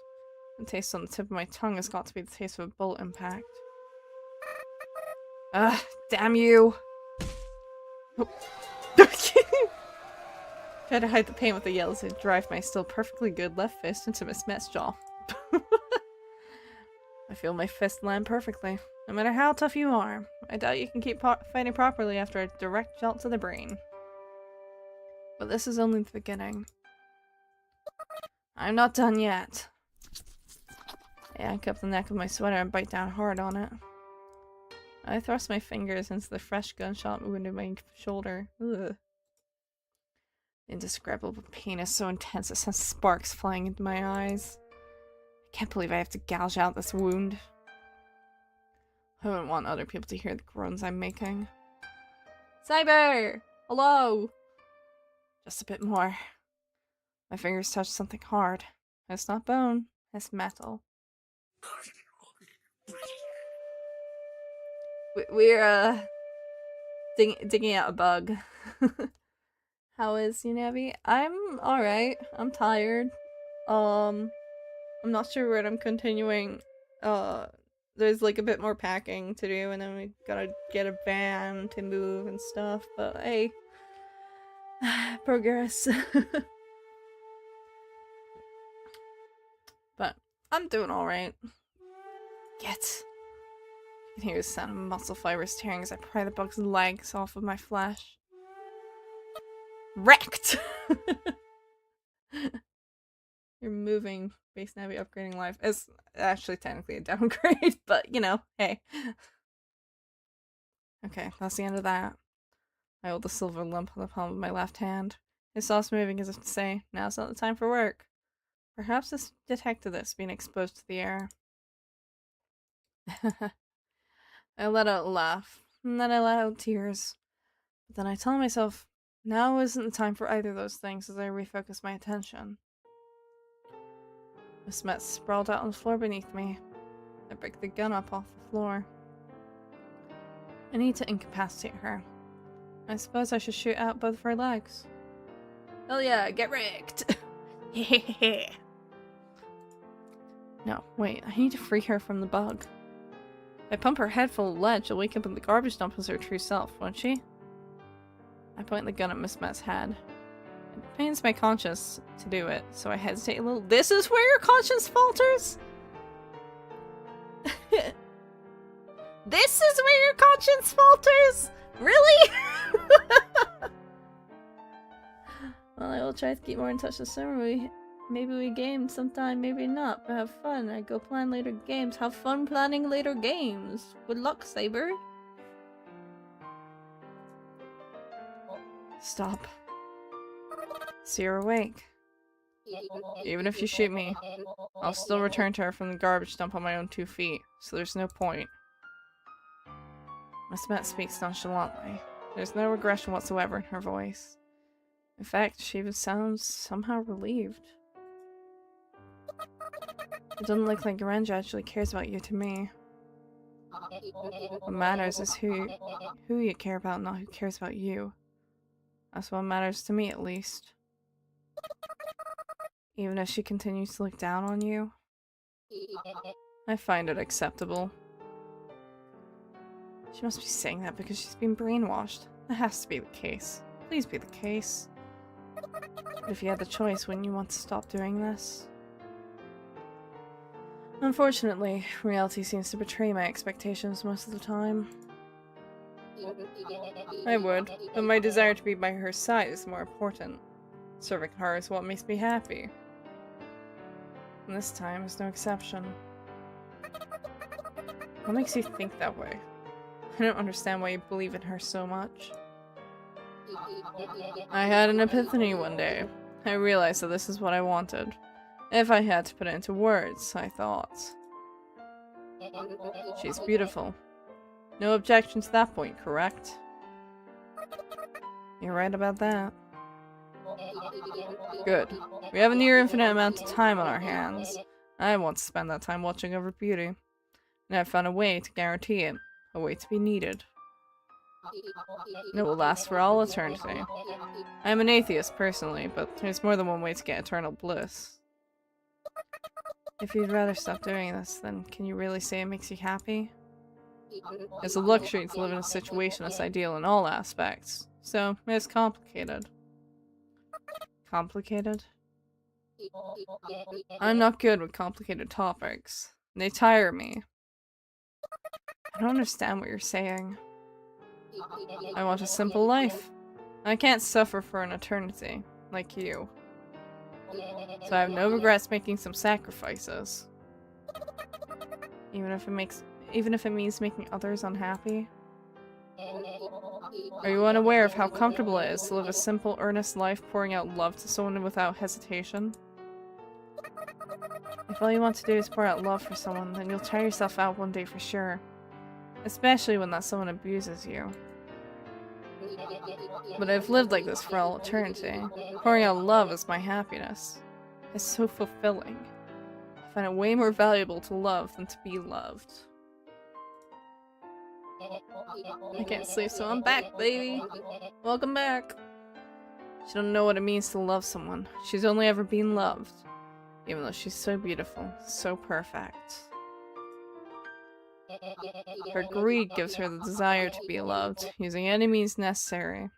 The taste on the tip of my tongue has got to be the taste of a bullet impact. Ugh, damn you! Oh. Try to hide the pain with the yell as I drive my still perfectly good left fist into Miss Met's jaw. I feel my fist land perfectly. No matter how tough you are, I doubt you can keep fighting properly after a direct jolt to the brain. But this is only the beginning. I'm not done yet. I yank up the neck of my sweater and bite down hard on it. I thrust my fingers into the fresh gunshot wound in my shoulder. Ugh. The indescribable pain is so intense it sends sparks flying into my eyes. I can't believe I have to gouge out this wound. I wouldn't want other people to hear the groans I'm making. Cyber! Hello! Just a bit more. My fingers touch something hard. It's not bone, it's metal. We're digging out a bug. How is Yunavi? I'm alright. I'm tired. I'm not sure when I'm continuing. There's like a bit more packing to do, and then we gotta get a van to move and stuff, but hey. Progress. But I'm doing alright. Get. You can hear the sound of muscle fibers tearing as I pry the bug's legs off of my flesh. Wrecked! You're moving. Base Navi upgrading life. It's actually technically a downgrade, but you know, hey. Okay, that's the end of that. I hold the silver lump on the palm of my left hand. His thoughts moving as if to say, now's not the time for work. Perhaps this detected this being exposed to the air. I let out a laugh, and then I let out tears. But then I tell myself, now isn't the time for either of those things as I refocus my attention. Miss Met sprawled out on the floor beneath me. I picked the gun up off the floor. I need to incapacitate her. I suppose I should shoot out both of her legs. Hell yeah, get wrecked! Hehehe. No, wait, I need to free her from the bug. If I pump her head full of lead, she'll wake up in the garbage dump as her true self, won't she? I point the gun at Miss Met's head. It pains my conscience to do it, so I hesitate a little. This is where your conscience falters? This is where your conscience falters? Really? Well, I will try to keep more in touch this summer. Maybe we game sometime, maybe not, but have fun. I go plan later games. Have fun planning later games. Good luck, Saber. Stop. So you're awake. Even if you shoot me, I'll still return to her from the garbage dump on my own 2 feet, so there's no point. Miss Met speaks nonchalantly. There's no regression whatsoever in her voice. In fact, she even sounds somehow relieved. It doesn't look like Garange actually cares about you to me. What matters is who you care about, not who cares about you. That's what matters to me, at least. Even if she continues to look down on you, I find it acceptable. She must be saying that because she's been brainwashed. That has to be the case. Please be the case. But if you had the choice, wouldn't you want to stop doing this? Unfortunately, reality seems to betray my expectations most of the time. I would, but my desire to be by her side is more important. Serving her is what makes me happy. And this time is no exception. What makes you think that way? I don't understand why you believe in her so much. I had an epiphany one day. I realized that this is what I wanted. If I had to put it into words, I thought. She's beautiful. No objection to that point, correct? You're right about that. Good. We have a near infinite amount of time on our hands. I want to spend that time watching over beauty. And I've found a way to guarantee it. A way to be needed. And it will last for all eternity. I am an atheist, personally, but there's more than one way to get eternal bliss. If you'd rather stop doing this, then can you really say it makes you happy? It's a luxury to live in a situation that's ideal in all aspects. So, it's complicated. Complicated? I'm not good with complicated topics. They tire me. I don't understand what you're saying. I want a simple life. I can't suffer for an eternity, like you. So I have no regrets making some sacrifices. Even if it means making others unhappy. Are you unaware of how comfortable it is to live a simple, earnest life pouring out love to someone without hesitation? If all you want to do is pour out love for someone, then you'll tire yourself out one day for sure. Especially when that someone abuses you. But I've lived like this for all eternity. Pouring out love is my happiness. It's so fulfilling. I find it way more valuable to love than to be loved. I can't sleep, so I'm back, baby! Welcome back! She don't know what it means to love someone. She's only ever been loved. Even though she's so beautiful, so perfect. Her greed gives her the desire to be loved, using any means necessary.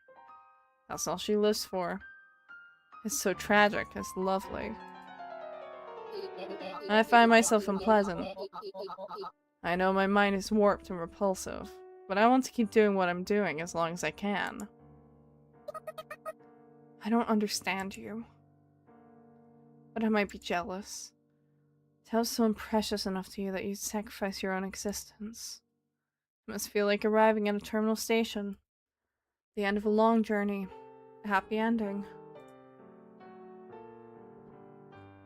That's all she lives for. It's so tragic, it's lovely. I find myself unpleasant. I know my mind is warped and repulsive, but I want to keep doing what I'm doing as long as I can. I don't understand you. But I might be jealous. To have someone precious enough to you that you'd sacrifice your own existence. It must feel like arriving at a terminal station. The end of a long journey. A happy ending.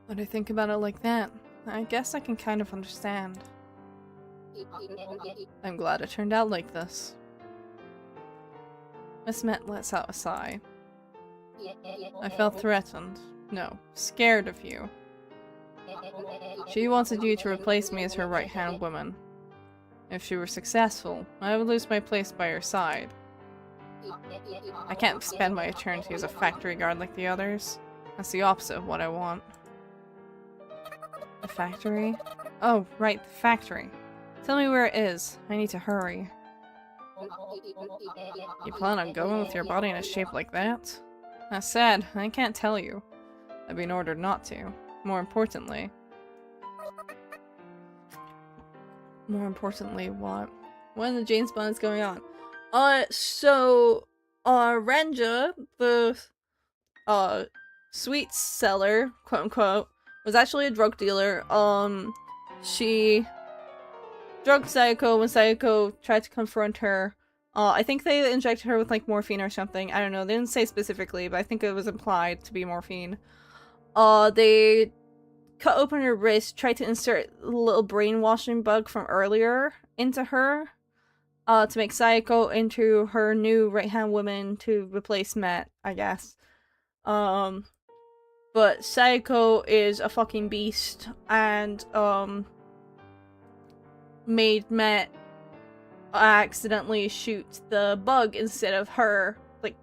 When I think about it like that, I guess I can kind of understand. I'm glad it turned out like this. Miss Met lets out a sigh. I felt threatened. No, scared of you. She wanted you to replace me as her right-hand woman. If she were successful, I would lose my place by her side. I can't spend my eternity as a factory guard like the others. That's the opposite of what I want. The factory? Oh, right, the factory. Tell me where it is. I need to hurry. You plan on going with your body in a shape like that? That's sad. I can't tell you. I've been ordered not to. More importantly, what? What in the James Bond is going on? Renja, the, sweets seller, quote unquote, was actually a drug dealer. She drugged Sayako when Sayako tried to confront her. I think they injected her with, like, morphine or something. I don't know. They didn't say specifically, but I think it was implied to be morphine. They cut open her wrist, tried to insert a little brainwashing bug from earlier into her, to make Sayako into her new right-hand woman to replace Met, I guess. But Sayako is a fucking beast, and, made Met accidentally shoot the bug instead of her, like,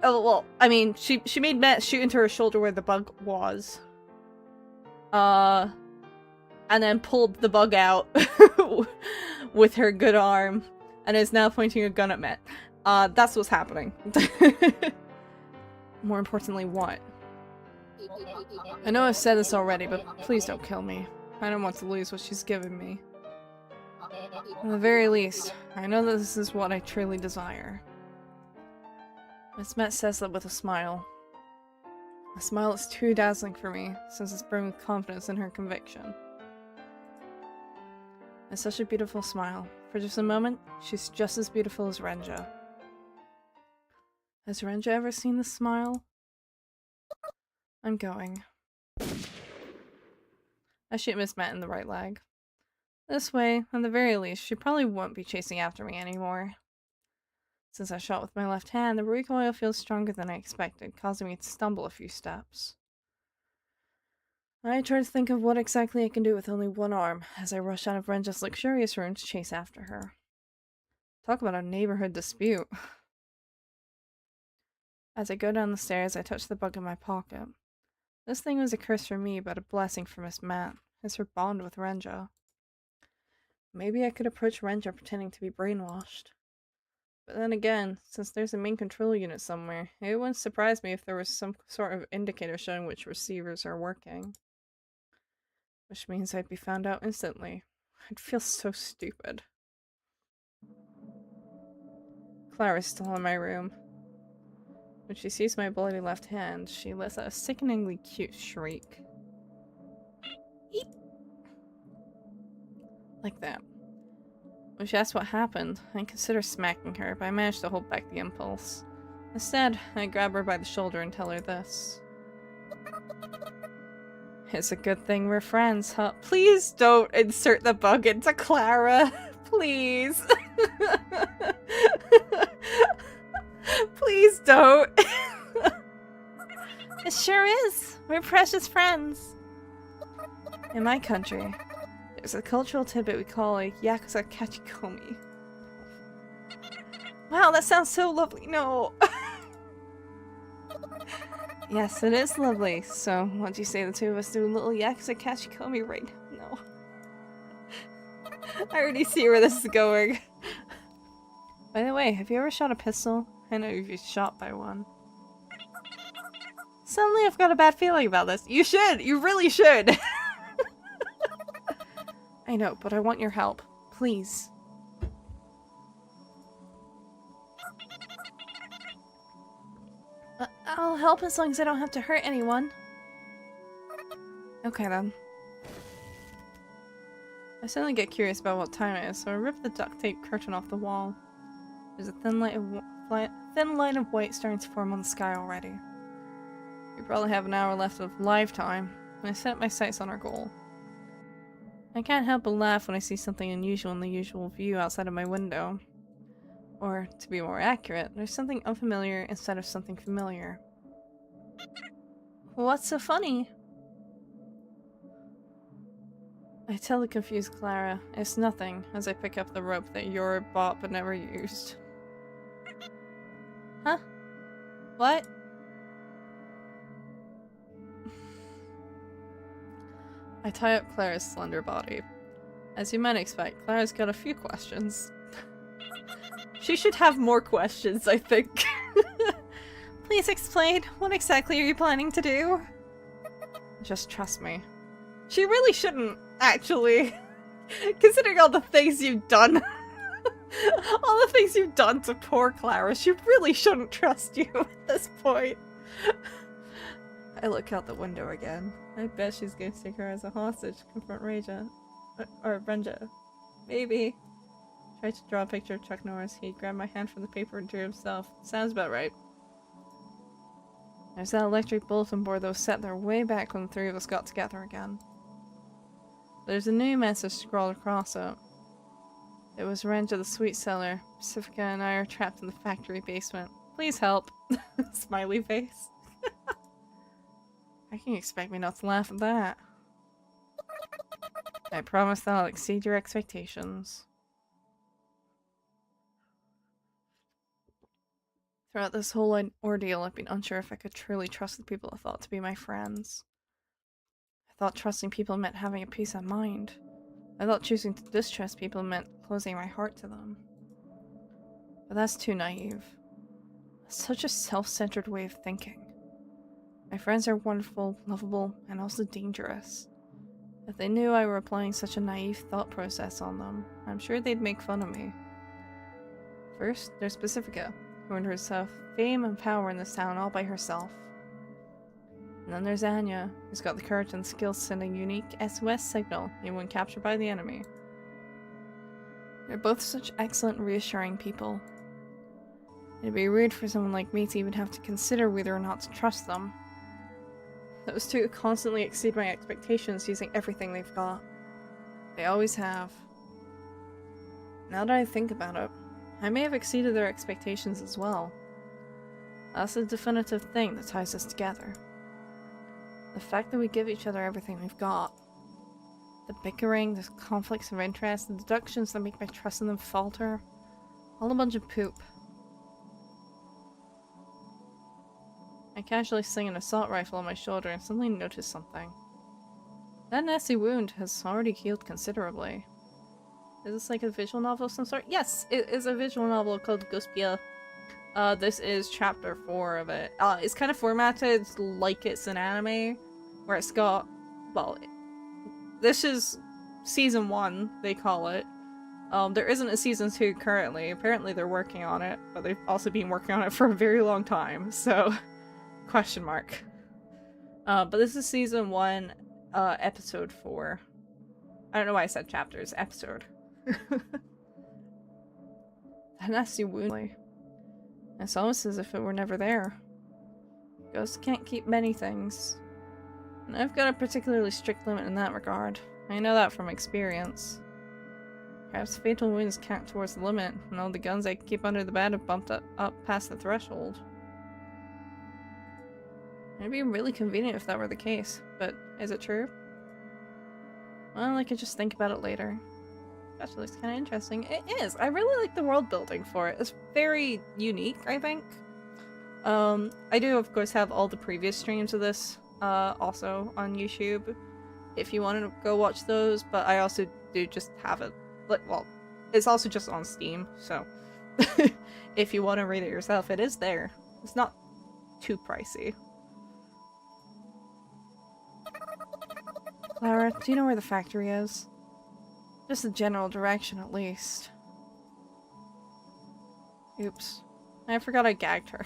oh, well, I mean, she made Met shoot into her shoulder where the bug was. And then pulled the bug out with her good arm, and is now pointing a gun at Met. That's what's happening. More importantly, what? I know I've said this already, but please don't kill me. I don't want to lose what she's given me. At the very least, I know that this is what I truly desire. Miss Met says that with a smile. A smile is too dazzling for me, since it's brimmed with confidence in her conviction. It's such a beautiful smile. For just a moment, she's just as beautiful as Renja. Has Renja ever seen this smile? I'm going. I shoot Miss Met in the right leg. This way, at the very least, she probably won't be chasing after me anymore. Since I shot with my left hand, the recoil feels stronger than I expected, causing me to stumble a few steps. I try to think of what exactly I can do with only one arm, as I rush out of Renja's luxurious room to chase after her. Talk about a neighborhood dispute. As I go down the stairs, I touch the bug in my pocket. This thing was a curse for me, but a blessing for Miss Met. It's her bond with Renja. Maybe I could approach Renja pretending to be brainwashed. But then again, since there's a main control unit somewhere, it wouldn't surprise me if there was some sort of indicator showing which receivers are working. Which means I'd be found out instantly. I'd feel so stupid. Clara's still in my room. When she sees my bloody left hand, she lets out a sickeningly cute shriek. Eep! Like that. When she asks what happened, I consider smacking her, but I manage to hold back the impulse. Instead, I grab her by the shoulder and tell her this. It's a good thing we're friends, huh? Please don't insert the bug into Clara. Please. Please don't. It sure is. We're precious friends. In my country, there's a cultural tidbit we call a yakuza kachikomi. Wow, that sounds so lovely. No. Yes, it is lovely. So, what do you say the two of us do a little yakuza kachikomi right now? No. I already see where this is going. By the way, have you ever shot a pistol? I know you've been shot by one. Suddenly I've got a bad feeling about this. You should! You really should! I know, but I want your help. Please. I'll help as long as I don't have to hurt anyone. Okay then. I suddenly get curious about what time it is, so I rip the duct tape curtain off the wall. There's a thin thin line of white starting to form on the sky already. We probably have an hour left of live time, and I set my sights on our goal. I can't help but laugh when I see something unusual in the usual view outside of my window. Or, to be more accurate, there's something unfamiliar instead of something familiar. What's so funny? I tell the confused Clara, it's nothing, as I pick up the rope that Yuri bought but never used. Huh? What? I tie up Clara's slender body. As you might expect, Clara's got a few questions. She should have more questions, I think. Please explain, what exactly are you planning to do? Just trust me. She really shouldn't, actually. Considering all the things you've done. All the things you've done to poor Clara, she really shouldn't trust you at this point. I look out the window again. I bet she's going to take her as a hostage to confront Raja. Or Renja. Maybe. Tried to draw a picture of Chuck Norris. He grabbed my hand from the paper and drew himself. Sounds about right. There's that electric bulletin board that was set there way back when the three of us got together again. There's a new message scrawled across it. It was Renja the sweet seller. Pacifica and I are trapped in the factory basement. Please help. Smiley face. How can you expect me not to laugh at that? I promise that I'll exceed your expectations. Throughout this whole ordeal, I've been unsure if I could truly trust the people I thought to be my friends. I thought trusting people meant having a peace of mind. I thought choosing to distrust people meant closing my heart to them. But that's too naive. Such a self-centered way of thinking. My friends are wonderful, lovable, and also dangerous. If they knew I were applying such a naive thought process on them, I'm sure they'd make fun of me. First, there's Pacifica, who earned herself fame and power in this town all by herself. And then there's Anya, who's got the courage and skills to send a unique SOS signal even when captured by the enemy. They're both such excellent, reassuring people. It'd be rude for someone like me to even have to consider whether or not to trust them. Those two constantly exceed my expectations using everything they've got. They always have. Now that I think about it, I may have exceeded their expectations as well. That's the definitive thing that ties us together. The fact that we give each other everything we've got. The bickering, the conflicts of interest, the deductions that make my trust in them falter. All a bunch of poop. I casually sling an assault rifle on my shoulder and suddenly notice something. That nasty wound has already healed considerably. Is this like a visual novel of some sort? Yes, it is a visual novel called Ghostpia. This is chapter 4 of it. It's kind of formatted like it's an anime, where it's got, well, this is season 1, they call it. There isn't a season 2 currently. Apparently they're working on it, but they've also been working on it for a very long time, so question mark. But this is season 1, episode 4. I don't know why I said chapters, episode. That nasty wound. It's almost as if it were never there. Ghosts can't keep many things. And I've got a particularly strict limit in that regard. I know that from experience. Perhaps fatal wounds count towards the limit, and all the guns I keep under the bed have bumped up past the threshold. It'd be really convenient if that were the case, but is it true? Well, I could just think about it later. Actually, looks kind of interesting. It is! I really like the world building for it. It's very unique, I think. I do, of course, have all the previous streams of this also on YouTube, if you want to go watch those, but I also do just have it, well, it's also just on Steam, so if you want to read it yourself, it is there. It's not too pricey. Clara, do you know where the factory is? Just the general direction, at least. Oops. I forgot I gagged her.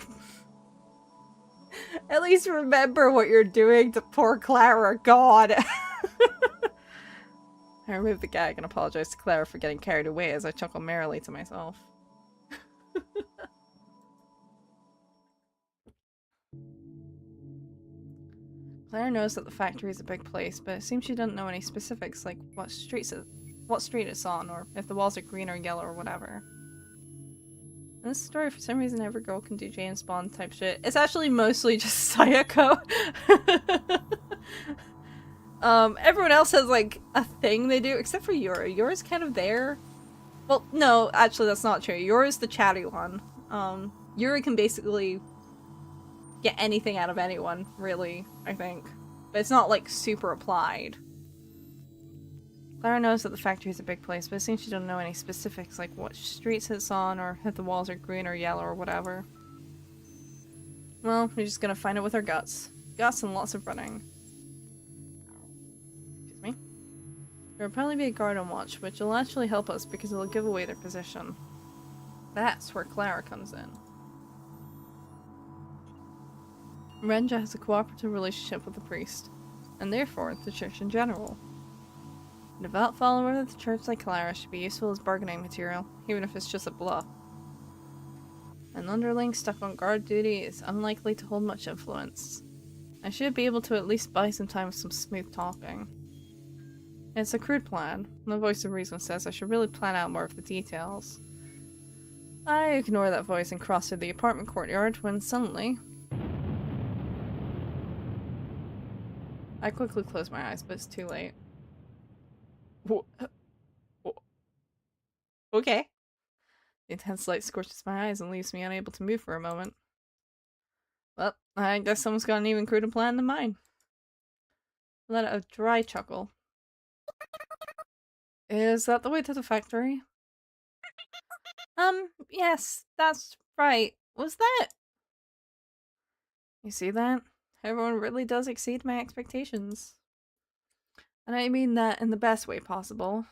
At least remember what you're doing to poor Clara, God! I removed the gag and apologized to Clara for getting carried away as I chuckled merrily to myself. Clara knows that the factory is a big place, but it seems she doesn't know any specifics, like what street it's on, or if the walls are green or yellow or whatever. In this story, for some reason, every girl can do James Bond type shit. It's actually mostly just Sayako. Everyone else has like a thing they do, except for Yuri. Yuri's kind of there. Well, no, actually that's not true. Yuri's the chatty one. Yuri can basically get anything out of anyone, really, I think. But it's not, like, super applied. Clara knows that the factory is a big place, but it seems she doesn't know any specifics, like what streets it's on, or if the walls are green or yellow or whatever. Well, we're just gonna find it with our guts. Guts and lots of running. Excuse me. There will probably be a guard on watch, which will actually help us because it'll give away their position. That's where Clara comes in. Renja has a cooperative relationship with the priest, and therefore the church in general. A devout follower of the church like Clara should be useful as bargaining material, even if it's just a bluff. An underling stuck on guard duty is unlikely to hold much influence. I should be able to at least buy some time with some smooth talking. It's a crude plan. The voice of reason says I should really plan out more of the details. I ignore that voice and cross through the apartment courtyard when suddenly... I quickly close my eyes, but it's too late. Okay. The intense light scorches my eyes and leaves me unable to move for a moment. Well, I guess someone's got an even cruder plan than mine. I let out a dry chuckle. Is that the way to the factory? Yes, that's right. Was that? You see that? Everyone really does exceed my expectations. And I mean that in the best way possible.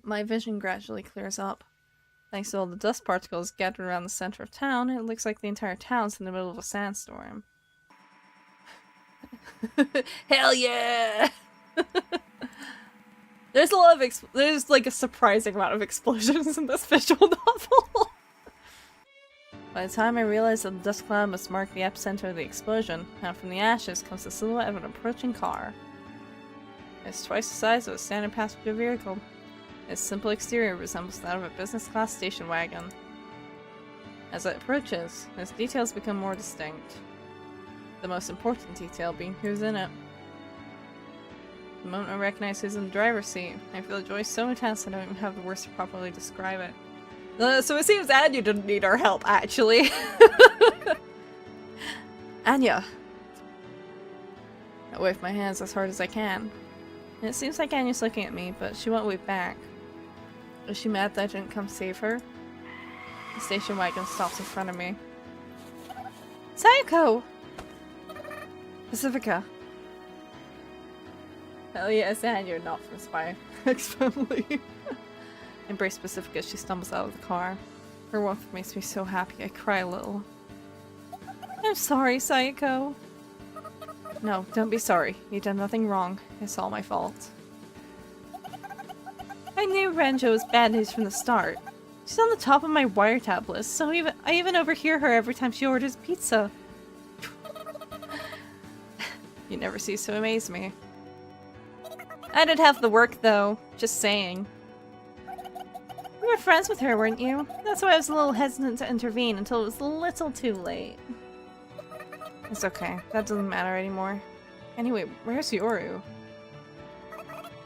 My vision gradually clears up. Thanks to all the dust particles gathered around the center of town, it looks like the entire town's in the middle of a sandstorm. Hell yeah! There's like a surprising amount of explosions in this visual novel. By the time I realize that the dust cloud must mark the epicenter of the explosion, and from the ashes comes the silhouette of an approaching car. It's twice the size of a standard passenger vehicle. Its simple exterior resembles that of a business-class station wagon. As it approaches, its details become more distinct. The most important detail being who's in it. The moment I recognize who's in the driver's seat, I feel joy so intense I don't even have the words to properly describe it. So it seems Anya didn't need our help, actually. Anya! I wave my hands as hard as I can. And it seems like Anya's looking at me, but she won't wave back. Is she mad that I didn't come save her? The station wagon stops in front of me. Sayako! Pacifica. Hell yes, Anya, not from Spy X Family. Embrace Pacifica as she stumbles out of the car. Her warmth makes me so happy I cry a little. I'm sorry, Sayako. No, don't be sorry. You did nothing wrong. It's all my fault. I knew Renja was bad news from the start. She's on the top of my wiretap list, so I even overhear her every time she orders pizza. You never cease to amaze me. I did half the work, though. Just saying. You were friends with her, weren't you? That's why I was a little hesitant to intervene until it was a little too late. It's okay. That doesn't matter anymore. Anyway, where's Yoru?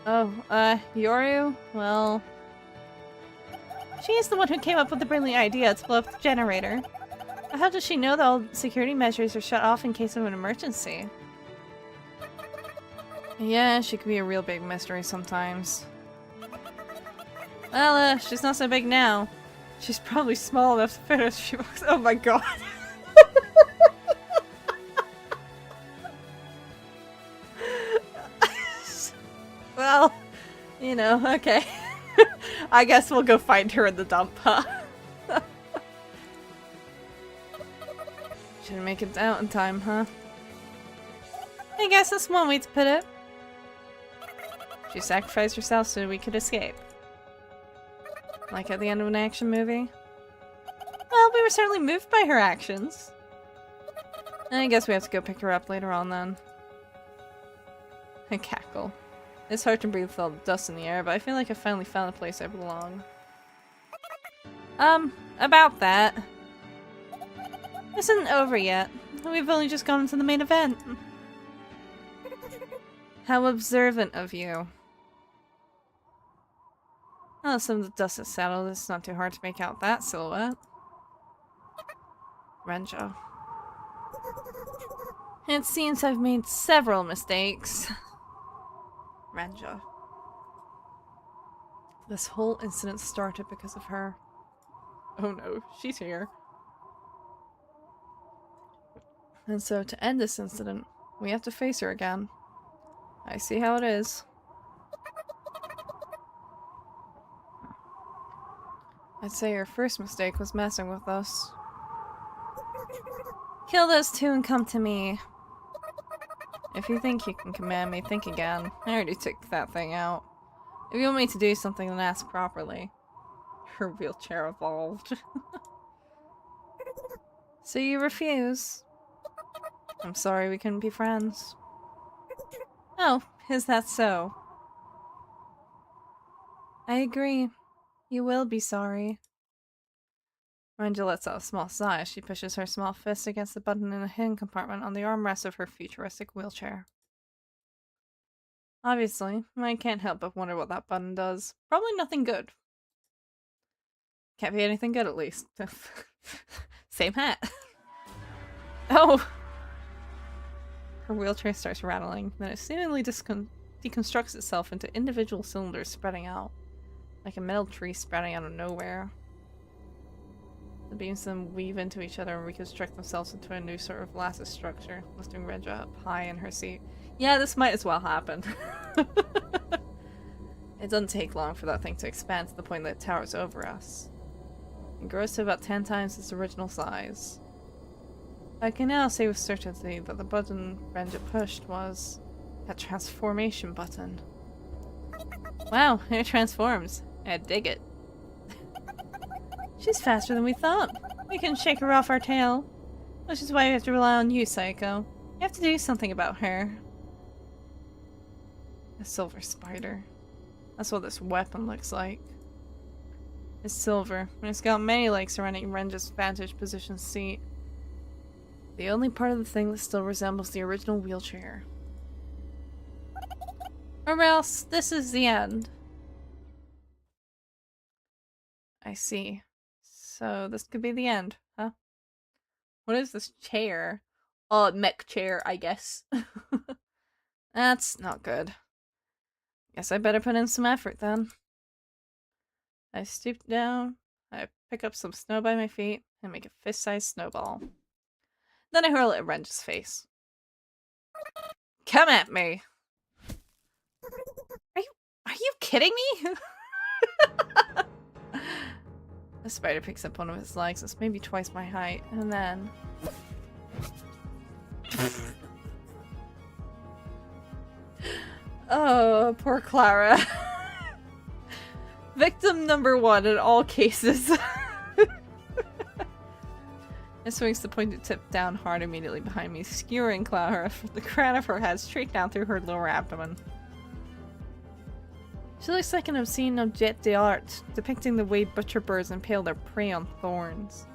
Oh, Yoru? Well... She's the one who came up with the brilliant idea to blow up the generator. But how does she know that all security measures are shut off in case of an emergency? Yeah, she could be a real big mystery sometimes. Well, she's not so big now. She's probably small enough to fit her shoebox. Oh my god. Well, you know, okay. I guess we'll go find her in the dump, huh? Shouldn't make it out in time, huh? I guess that's one way to put it. She sacrificed herself so we could escape. Like at the end of an action movie? Well, we were certainly moved by her actions. I guess we have to go pick her up later on then. I cackle. It's hard to breathe with all the dust in the air, but I feel like I finally found a place I belong. About that. This isn't over yet. We've only just gone into the main event. How observant of you. Oh, some of the dust has settled. It's not too hard to make out that silhouette. Renjo. It seems I've made several mistakes. Renjo. This whole incident started because of her. Oh no, she's here. And so to end this incident, we have to face her again. I see how it is. I'd say your first mistake was messing with us. Kill those two and come to me. If you think you can command me, think again. I already took that thing out. If you want me to do something, then ask properly. Her wheelchair evolved. So you refuse? I'm sorry we couldn't be friends. Oh, is that so? I agree. You will be sorry. Renjo lets out a small sigh as she pushes her small fist against the button in the hidden compartment on the armrest of her futuristic wheelchair. Obviously, I can't help but wonder what that button does. Probably nothing good. Can't be anything good, at least. Same hat. Oh! Her wheelchair starts rattling, then it seemingly deconstructs itself into individual cylinders spreading out. Like a metal tree sprouting out of nowhere. The beams then weave into each other and reconstruct themselves into a new sort of lattice structure, lifting Renjo up high in her seat. Yeah, this might as well happen. It doesn't take long for that thing to expand to the point that it towers over us. It grows to about 10 times its original size. I can now say with certainty that the button Renjo pushed was a transformation button. Wow, it transforms. I dig it. She's faster than we thought. We can shake her off our tail. Which is why we have to rely on you, Psycho. You have to do something about her. A silver spider. That's what this weapon looks like. It's silver, and it's got many legs surrounding Renjo's vantage position seat. The only part of the thing that still resembles the original wheelchair. Or else, this is the end. I see. So this could be the end, huh? What is this chair? Oh, mech chair, I guess. That's not good. Guess I better put in some effort then. I stoop down, I pick up some snow by my feet, and make a fist-sized snowball. Then I hurl it at Renjo's face. Come at me! Are you kidding me? The spider picks up one of his legs, that's maybe twice my height, and then... Oh, poor Clara. Victim number 1 in all cases. It swings the pointed tip down hard immediately behind me, skewering Clara from the crown of her head straight down through her lower abdomen. She looks like an obscene objet d'art, depicting the way butcher birds impale their prey on thorns.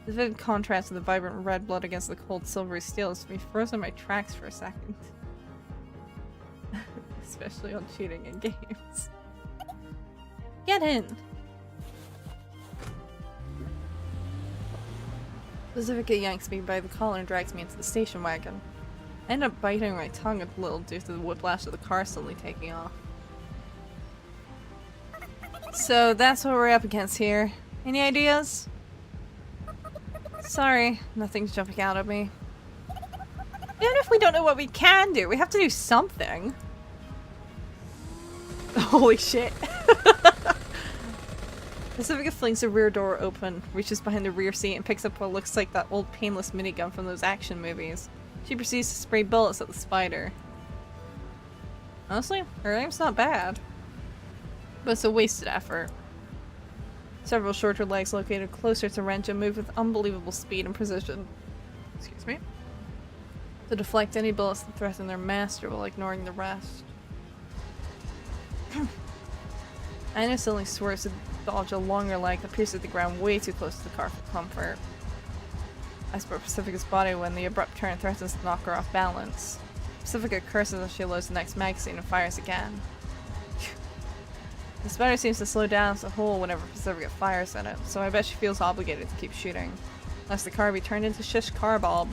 The vivid contrast of the vibrant red blood against the cold silvery steel has me frozen my tracks for a second. Especially on cheating in games. Get in! Pacifica yanks me by the collar and drags me into the station wagon. I end up biting my tongue a little due to the whiplash of the car suddenly taking off. So that's what we're up against here. Any ideas? Sorry, nothing's jumping out at me. Even if we don't know what we can do, we have to do something. Holy shit. Pacifica flings the rear door open, reaches behind the rear seat, and picks up what looks like that old painless minigun from those action movies. She proceeds to spray bullets at the spider. Honestly, her aim's not bad. But it's a wasted effort. Several shorter legs located closer to Renjo move with unbelievable speed and precision. Excuse me. to deflect any bullets that threaten their master while ignoring the rest. I innocently swerves to dodge a longer leg that pierces the ground way too close to the car for comfort. I support Pacifica's body when the abrupt turn threatens to knock her off balance. Pacifica curses as she loads the next magazine and fires again. The spider seems to slow down as a whole whenever Pacifica fires at it, so I bet she feels obligated to keep shooting. Lest the car be turned into shish kebab.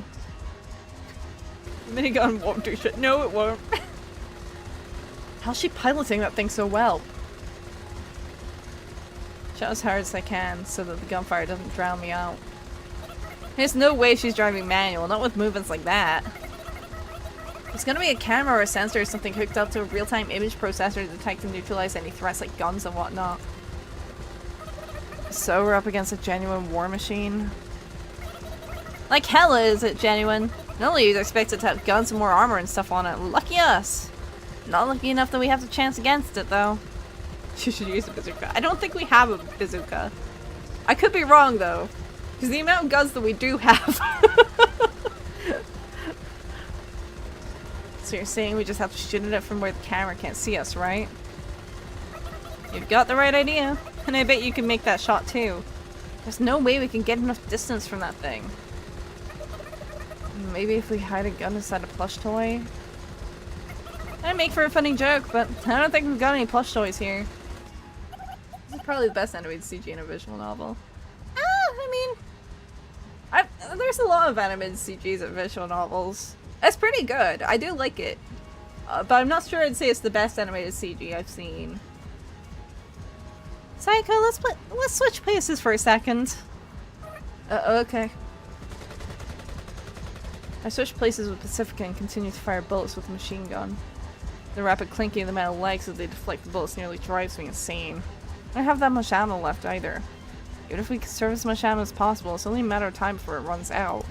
The minigun won't do shit. No, it won't. How's she piloting that thing so well? Shout as hard as I can so that the gunfire doesn't drown me out. There's no way she's driving manual, not with movements like that. There's gonna be a camera or a sensor or something hooked up to a real-time image processor to detect and neutralize any threats like guns and whatnot. So we're up against a genuine war machine. Like hell is it genuine. Normally you'd expect it to have guns and more armor and stuff on it. Lucky us! Not lucky enough that we have the chance against it though. You should use a bazooka. I don't think we have a bazooka. I could be wrong though. Because the amount of guns that we do have. So you're saying we just have to shoot at it from where the camera can't see us, right? You've got the right idea. And I bet you can make that shot too. There's no way we can get enough distance from that thing. Maybe if we hide a gun inside a plush toy? That'd make for a funny joke, but I don't think we've got any plush toys here. This is probably the best animated CG in a visual novel. I mean... there's a lot of animated CGs in visual novels. It's pretty good. I do like it. But I'm not sure I'd say it's the best animated CG I've seen. Psycho, let's switch places for a second. Okay. I switch places with Pacifica and continue to fire bullets with the machine gun. The rapid clinking of the metal legs as they deflect the bullets nearly drives me insane. I don't have that much ammo left either. Even if we conserve as much ammo as possible, it's only a matter of time before it runs out.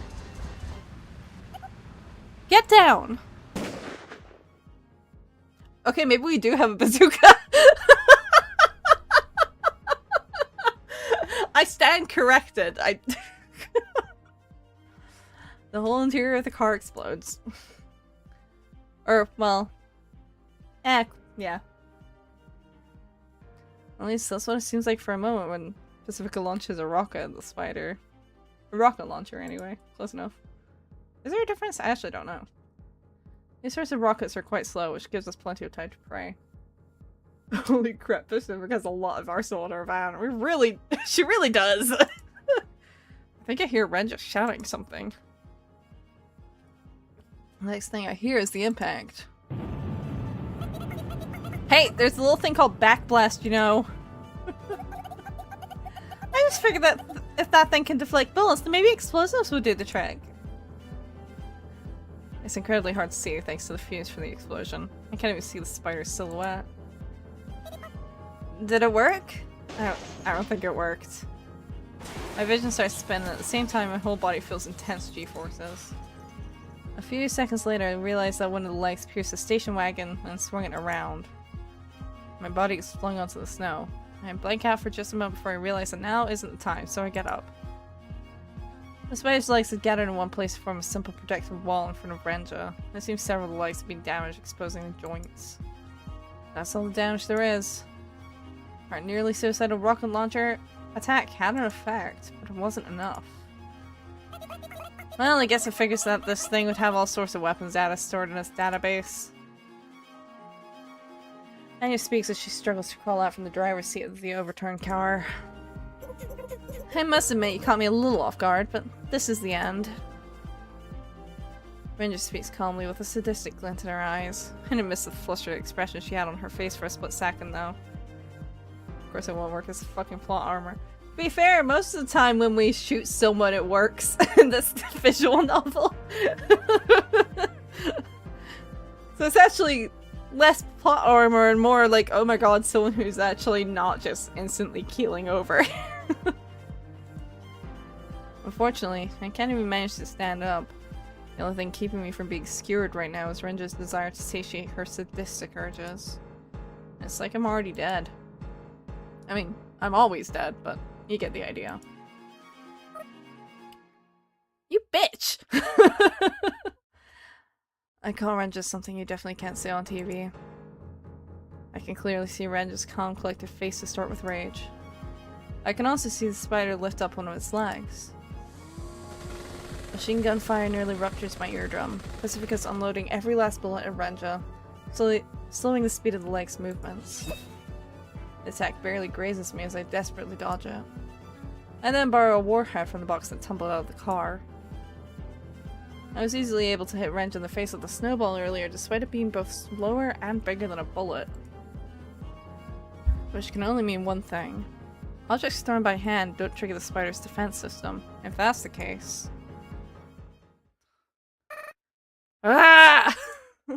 Get down! Okay, maybe we do have a bazooka. I stand corrected. The whole interior of the car explodes. Or, well... yeah. At least that's what it seems like for a moment when Pacifica launches a rocket at the spider. A rocket launcher, anyway. Close enough. Is there a difference? I actually don't know. These sorts of rockets are quite slow, which gives us plenty of time to pray. Holy crap, Pacifica has a lot of arsenal in her van. We really- she really does! I think I hear Ren just shouting something. The next thing I hear is the impact. Hey, there's a little thing called backblast, you know. I just figured that if that thing can deflect bullets, then maybe explosives would do the trick. It's incredibly hard to see thanks to the fuse from the explosion. I can't even see the spider's silhouette. Did it work? I don't think it worked. My vision starts spinning at the same time my whole body feels intense G-forces. A few seconds later I realized that one of the legs pierced the station wagon and swung it around. My body is flung onto the snow. I blank out for just a moment before I realize that now isn't the time, so I get up. The spider's legs had gathered in one place to form a simple protective wall in front of Renja. There seems several of the legs have been damaged, exposing the joints. That's all the damage there is. Our nearly suicidal rocket launcher attack had an effect, but it wasn't enough. Well, I guess it figures that this thing would have all sorts of weapons data stored in its database. Anya speaks as she struggles to crawl out from the driver's seat of the overturned car. I must admit you caught me a little off guard, but this is the end. Ranger speaks calmly with a sadistic glint in her eyes. I didn't miss the flustered expression she had on her face for a split second, though. Of course it won't work as fucking plot armor. To be fair, most of the time when we shoot someone it works in this visual novel. So it's actually less plot armor and more like, oh my god, someone who's actually not just instantly keeling over. Unfortunately, I can't even manage to stand up. The only thing keeping me from being skewered right now is Renja's desire to satiate her sadistic urges. It's like I'm already dead. I mean, I'm always dead, but you get the idea. You bitch! I call Ren just something you definitely can't say on TV. I can clearly see Ren's calm, collected face distort with rage. I can also see the spider lift up one of its legs. Machine gun fire nearly ruptures my eardrum. Pacifica's unloading every last bullet at Renja, slowing the speed of the leg's movements. The attack barely grazes me as I desperately dodge it. I then borrow a warhead from the box that tumbled out of the car. I was easily able to hit Renja in the face with a snowball earlier, despite it being both slower and bigger than a bullet. Which can only mean one thing. Objects thrown by hand don't trigger the spider's defense system. If that's the case... Ah! I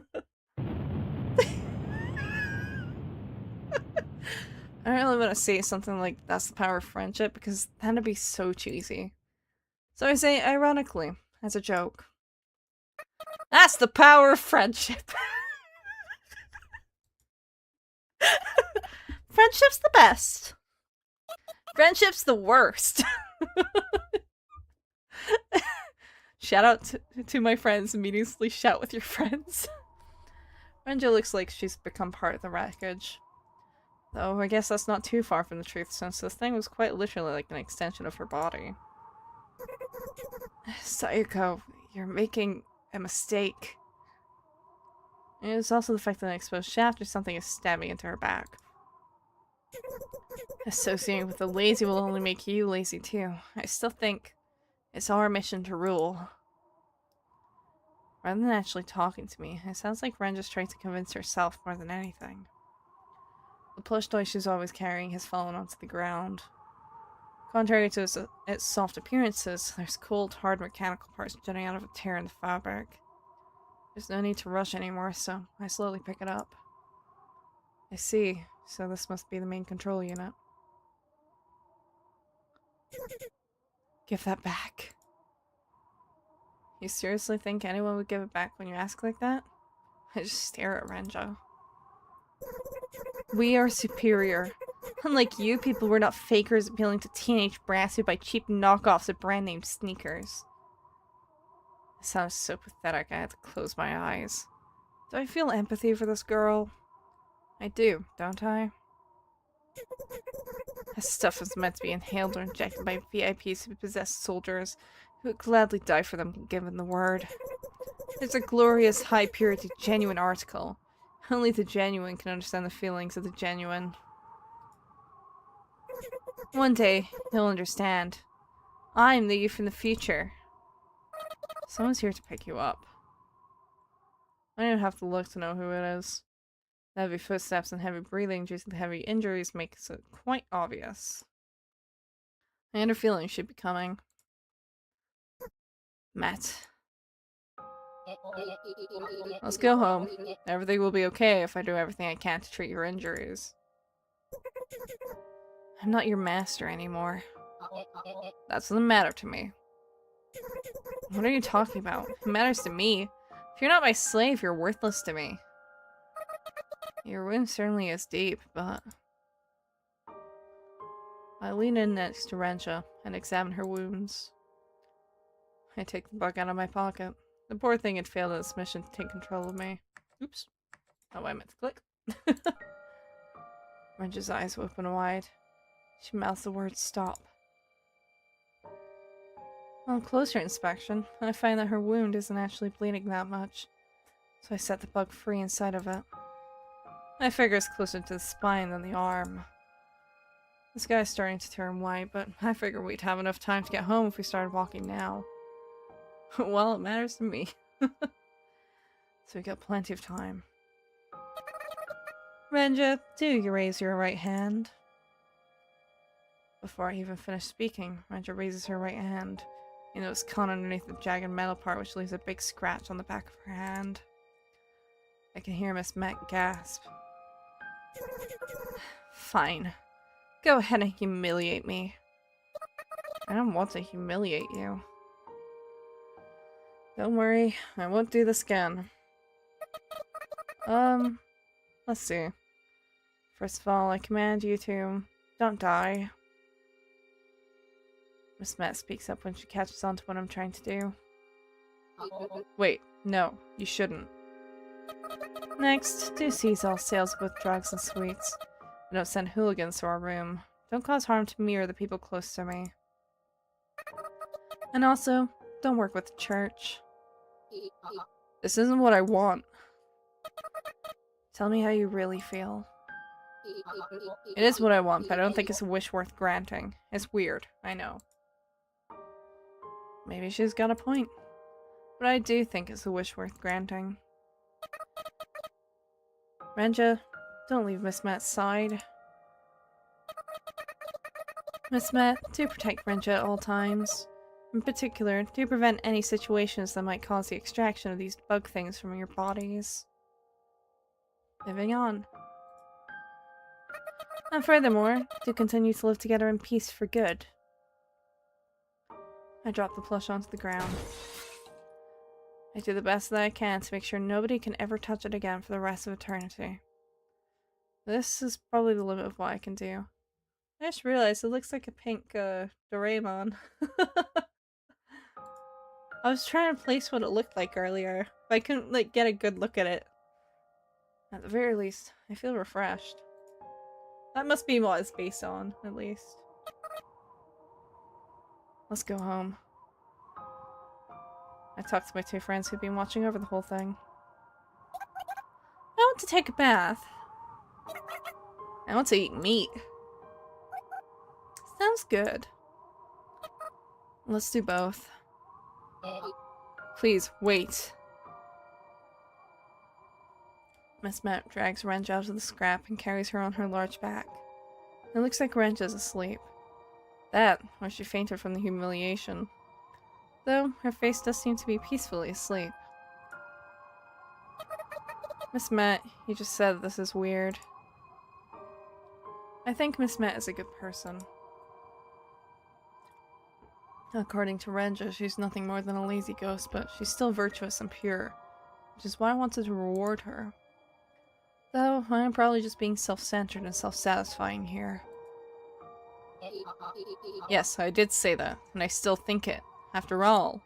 don't really want to say something like, that's the power of friendship, because that'd be so cheesy. So I say ironically, as a joke. That's the power of friendship! Friendship's the best! Friendship's the worst! Shout out to my friends, immediately shout with your friends. Renja looks like she's become part of the wreckage. Though I guess that's not too far from the truth, since this thing was quite literally like an extension of her body. Sayako, you're making a mistake. And it's also the fact that an exposed shaft or something is stabbing into her back. Associating with the lazy will only make you lazy too. I still think it's our mission to rule. Rather than actually talking to me, it sounds like Ren just trying to convince herself more than anything. The plush toy she's always carrying has fallen onto the ground. Contrary to its soft appearances, there's cold, hard mechanical parts jutting out of a tear in the fabric. There's no need to rush anymore, so I slowly pick it up. I see, so this must be the main control unit. Give that back. You seriously think anyone would give it back when you ask like that? I just stare at Renja. We are superior. Unlike you, people were not fakers appealing to teenage brats who buy cheap knockoffs of brand-name sneakers. It sounds so pathetic I had to close my eyes. Do I feel empathy for this girl? I do, don't I? This stuff is meant to be inhaled or injected by VIPs who possess soldiers who would gladly die for them given the word. It's a glorious, high-purity, genuine article. Only the genuine can understand the feelings of the genuine. One day, you'll understand. I'm the you from the future. Someone's here to pick you up. I don't have to look to know who it is. The heavy footsteps and heavy breathing due to the heavy injuries makes it quite obvious. I had a feeling she'd be coming. Matt. Let's go home. Everything will be okay if I do everything I can to treat your injuries. I'm not your master anymore. That doesn't matter to me. What are you talking about? It matters to me. If you're not my slave, you're worthless to me. Your wound certainly is deep, but... I lean in next to Renja and examine her wounds. I take the bug out of my pocket. The poor thing had failed in its mission to take control of me. Oops. Oh, I meant to click. Renja's eyes open wide. She mouths the word stop. On closer inspection, I find that her wound isn't actually bleeding that much, so I set the bug free inside of it. I figure it's closer to the spine than the arm. The sky's starting to turn white, but I figure we'd have enough time to get home if we started walking now. Well, it matters to me. So we got plenty of time. Renja, do you raise your right hand? Before I even finish speaking, Renja raises her right hand. You know, it's caught underneath the jagged metal part, which leaves a big scratch on the back of her hand. I can hear Miss Mac gasp. Fine. Go ahead and humiliate me. I don't want to humiliate you. Don't worry, I won't do this again. Let's see. First of all, I command you to don't die. Miss Matt speaks up when she catches on to what I'm trying to do. Wait, no, you shouldn't. Next, do seize all sales of both drugs and sweets. Don't send hooligans to our room. Don't cause harm to me or the people close to me. And also, don't work with the church. This isn't what I want. Tell me how you really feel. It is what I want, but I don't think it's a wish worth granting. It's weird, I know. Maybe she's got a point. But I do think it's a wish worth granting. Renja, don't leave Miss Matt's side. Miss Matt, do protect Renja at all times. In particular, do prevent any situations that might cause the extraction of these bug things from your bodies. Moving on. And furthermore, do continue to live together in peace for good. I drop the plush onto the ground. I do the best that I can to make sure nobody can ever touch it again for the rest of eternity. This is probably the limit of what I can do. I just realized it looks like a pink Doraemon. I was trying to place what it looked like earlier, but I couldn't get a good look at it. At the very least, I feel refreshed. That must be what it's based on, at least. Let's go home. I talked to my two friends who've been watching over the whole thing. I want to take a bath. I want to eat meat. Sounds good. Let's do both. Please, wait. Miss Matt drags Renja out of the scrap and carries her on her large back. It looks like Renja's asleep. That, or she fainted from the humiliation. Though, her face does seem to be peacefully asleep. Miss Matt, you just said this is weird. I think Miss Matt is a good person. According to Renja, she's nothing more than a lazy ghost, but she's still virtuous and pure, which is why I wanted to reward her. Though, I am probably just being self-centered and self-satisfying here. Yes, I did say that, and I still think it. After all.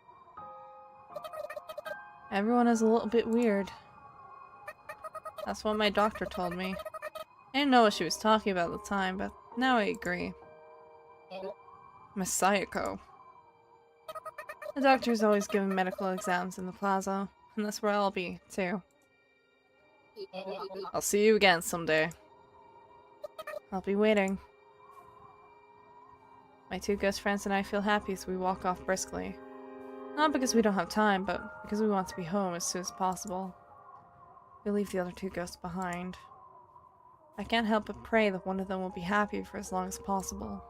Everyone is a little bit weird. That's what my doctor told me. I didn't know what she was talking about at the time, but now I agree. Masayako. The doctor's always giving medical exams in the plaza, and that's where I'll be, too. I'll see you again someday. I'll be waiting. My two ghost friends and I feel happy as we walk off briskly. Not because we don't have time, but because we want to be home as soon as possible. We leave the other two ghosts behind. I can't help but pray that one of them will be happy for as long as possible.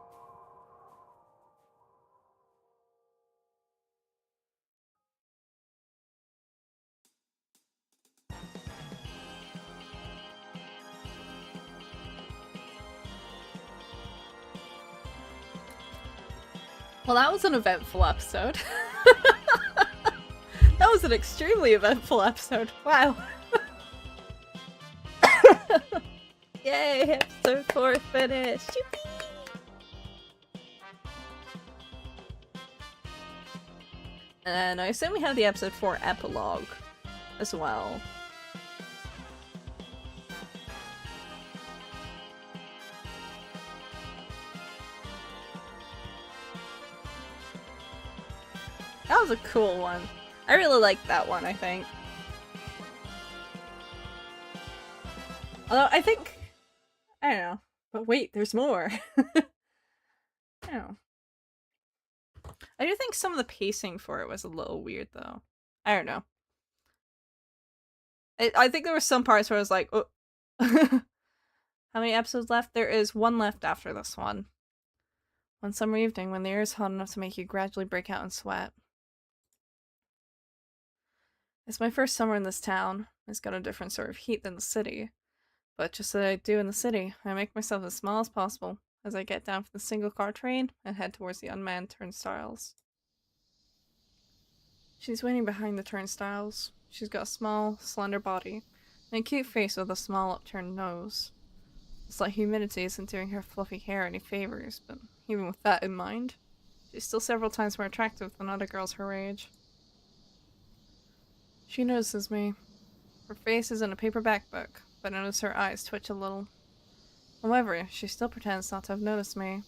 Well, that was an eventful episode. That was an extremely eventful episode. Wow. Yay, episode 4 finished. And I assume we have the episode 4 epilogue as well. That was a cool one. I really liked that one, I think. Although, I think... I don't know. But wait, there's more. I don't know. I do think some of the pacing for it was a little weird, though. I don't know. I think there were some parts where I was like, oh. How many episodes left? There is one left after this one. One summer evening when the air is hot enough to make you gradually break out in sweat. It's my first summer in this town. It's got a different sort of heat than the city. But just as I do in the city, I make myself as small as possible as I get down from the single car train and head towards the unmanned turnstiles. She's waiting behind the turnstiles. She's got a small, slender body and a cute face with a small upturned nose. The slight humidity isn't doing her fluffy hair any favors, but even with that in mind, she's still several times more attractive than other girls her age. She notices me. Her face is in a paperback book, but I notice her eyes twitch a little. However, she still pretends not to have noticed me.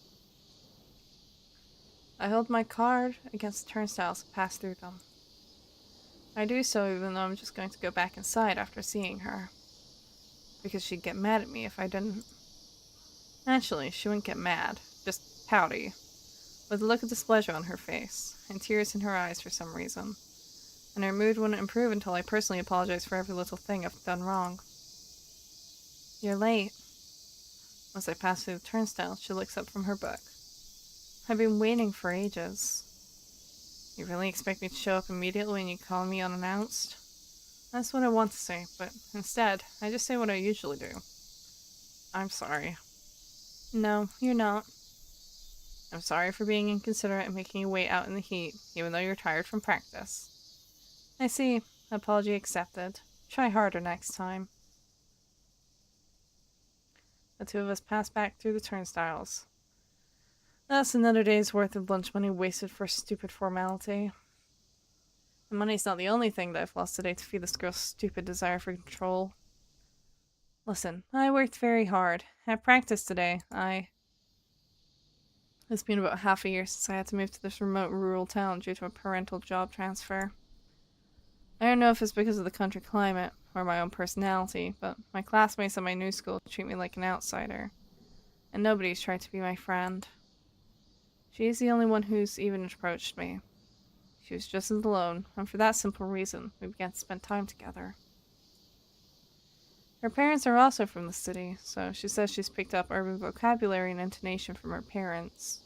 I hold my card against the turnstiles and pass through them. I do so even though I'm just going to go back inside after seeing her. Because she'd get mad at me if I didn't. Actually, she wouldn't get mad, just pouty, with a look of displeasure on her face, and tears in her eyes for some reason. And her mood wouldn't improve until I personally apologized for every little thing I've done wrong. You're late. As I pass through the turnstile, she looks up from her book. I've been waiting for ages. You really expect me to show up immediately when you call me unannounced? That's what I want to say, but instead, I just say what I usually do. I'm sorry. No, you're not. I'm sorry for being inconsiderate and making you wait out in the heat, even though you're tired from practice. I see. Apology accepted. Try harder next time. The two of us pass back through the turnstiles. That's another day's worth of lunch money wasted for a stupid formality. And money's not the only thing that I've lost today to feed this girl's stupid desire for control. Listen, I worked very hard. At practice today, It's been about half a year since I had to move to this remote rural town due to a parental job transfer. I don't know if it's because of the country climate or my own personality, but my classmates at my new school treat me like an outsider. And nobody's tried to be my friend. She's the only one who's even approached me. She was just as alone, and for that simple reason, we began to spend time together. Her parents are also from the city, so she says she's picked up urban vocabulary and intonation from her parents.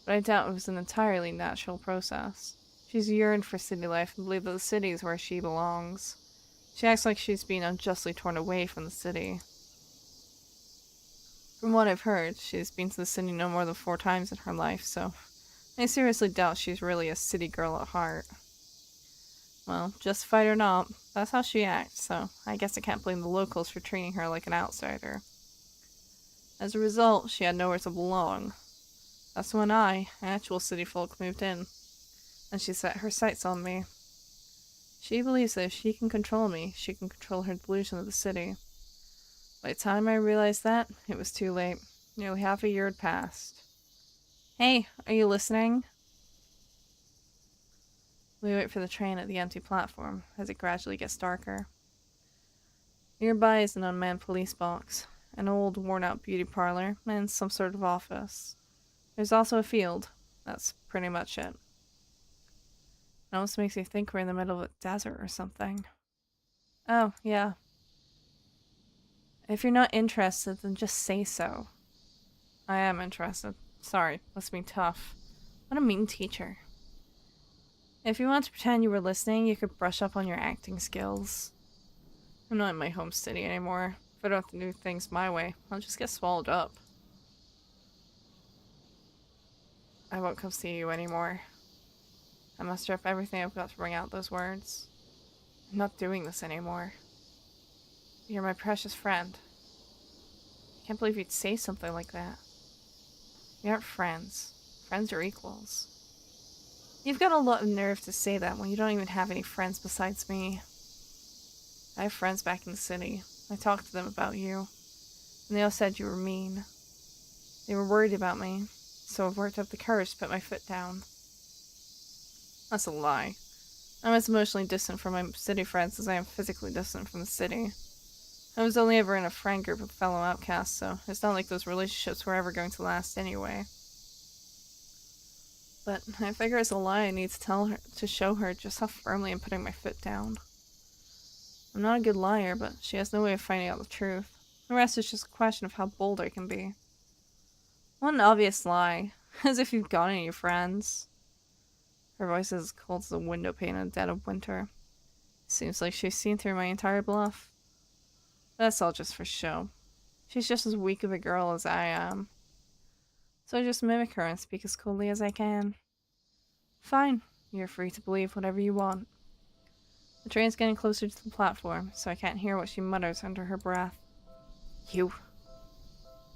But I doubt it was an entirely natural process. She's yearned for city life and believes that the city is where she belongs. She acts like she's been unjustly torn away from the city. From what I've heard, she's been to the city no more than 4 times in her life, so I seriously doubt she's really a city girl at heart. Well, justified or not, that's how she acts, so I guess I can't blame the locals for treating her like an outsider. As a result, she had nowhere to belong. That's when I, actual city folk, moved in, and she set her sights on me. She believes that if she can control me, she can control her delusion of the city. By the time I realized that, it was too late. Nearly half a year had passed. Hey, are you listening? We wait for the train at the empty platform as it gradually gets darker. Nearby is an unmanned police box, an old, worn-out beauty parlor, and some sort of office. There's also a field. That's pretty much it. It almost makes me think we're in the middle of a desert or something. Oh, yeah. If you're not interested, then just say so. I am interested. Sorry, must be tough. What a mean teacher. If you want to pretend you were listening, you could brush up on your acting skills. I'm not in my home city anymore. If I don't have to do things my way, I'll just get swallowed up. I won't come see you anymore. I muster up everything I've got to bring out those words. I'm not doing this anymore. You're my precious friend. I can't believe you'd say something like that. We aren't friends. Friends are equals. You've got a lot of nerve to say that when you don't even have any friends besides me. I have friends back in the city. I talked to them about you, and they all said you were mean. They were worried about me, so I've worked up the courage to put my foot down. That's a lie. I'm as emotionally distant from my city friends as I am physically distant from the city. I was only ever in a friend group with fellow outcasts, so it's not like those relationships were ever going to last anyway. But I figure it's a lie I need to tell her to show her just how firmly I'm putting my foot down. I'm not a good liar, but she has no way of finding out the truth. The rest is just a question of how bold I can be. What an obvious lie. As if you've got any friends. Her voice is as cold as a window pane in the dead of winter. Seems like she's seen through my entire bluff. That's all just for show. She's just as weak of a girl as I am. So I just mimic her and speak as coldly as I can. Fine, you're free to believe whatever you want. The train's getting closer to the platform, so I can't hear what she mutters under her breath. You.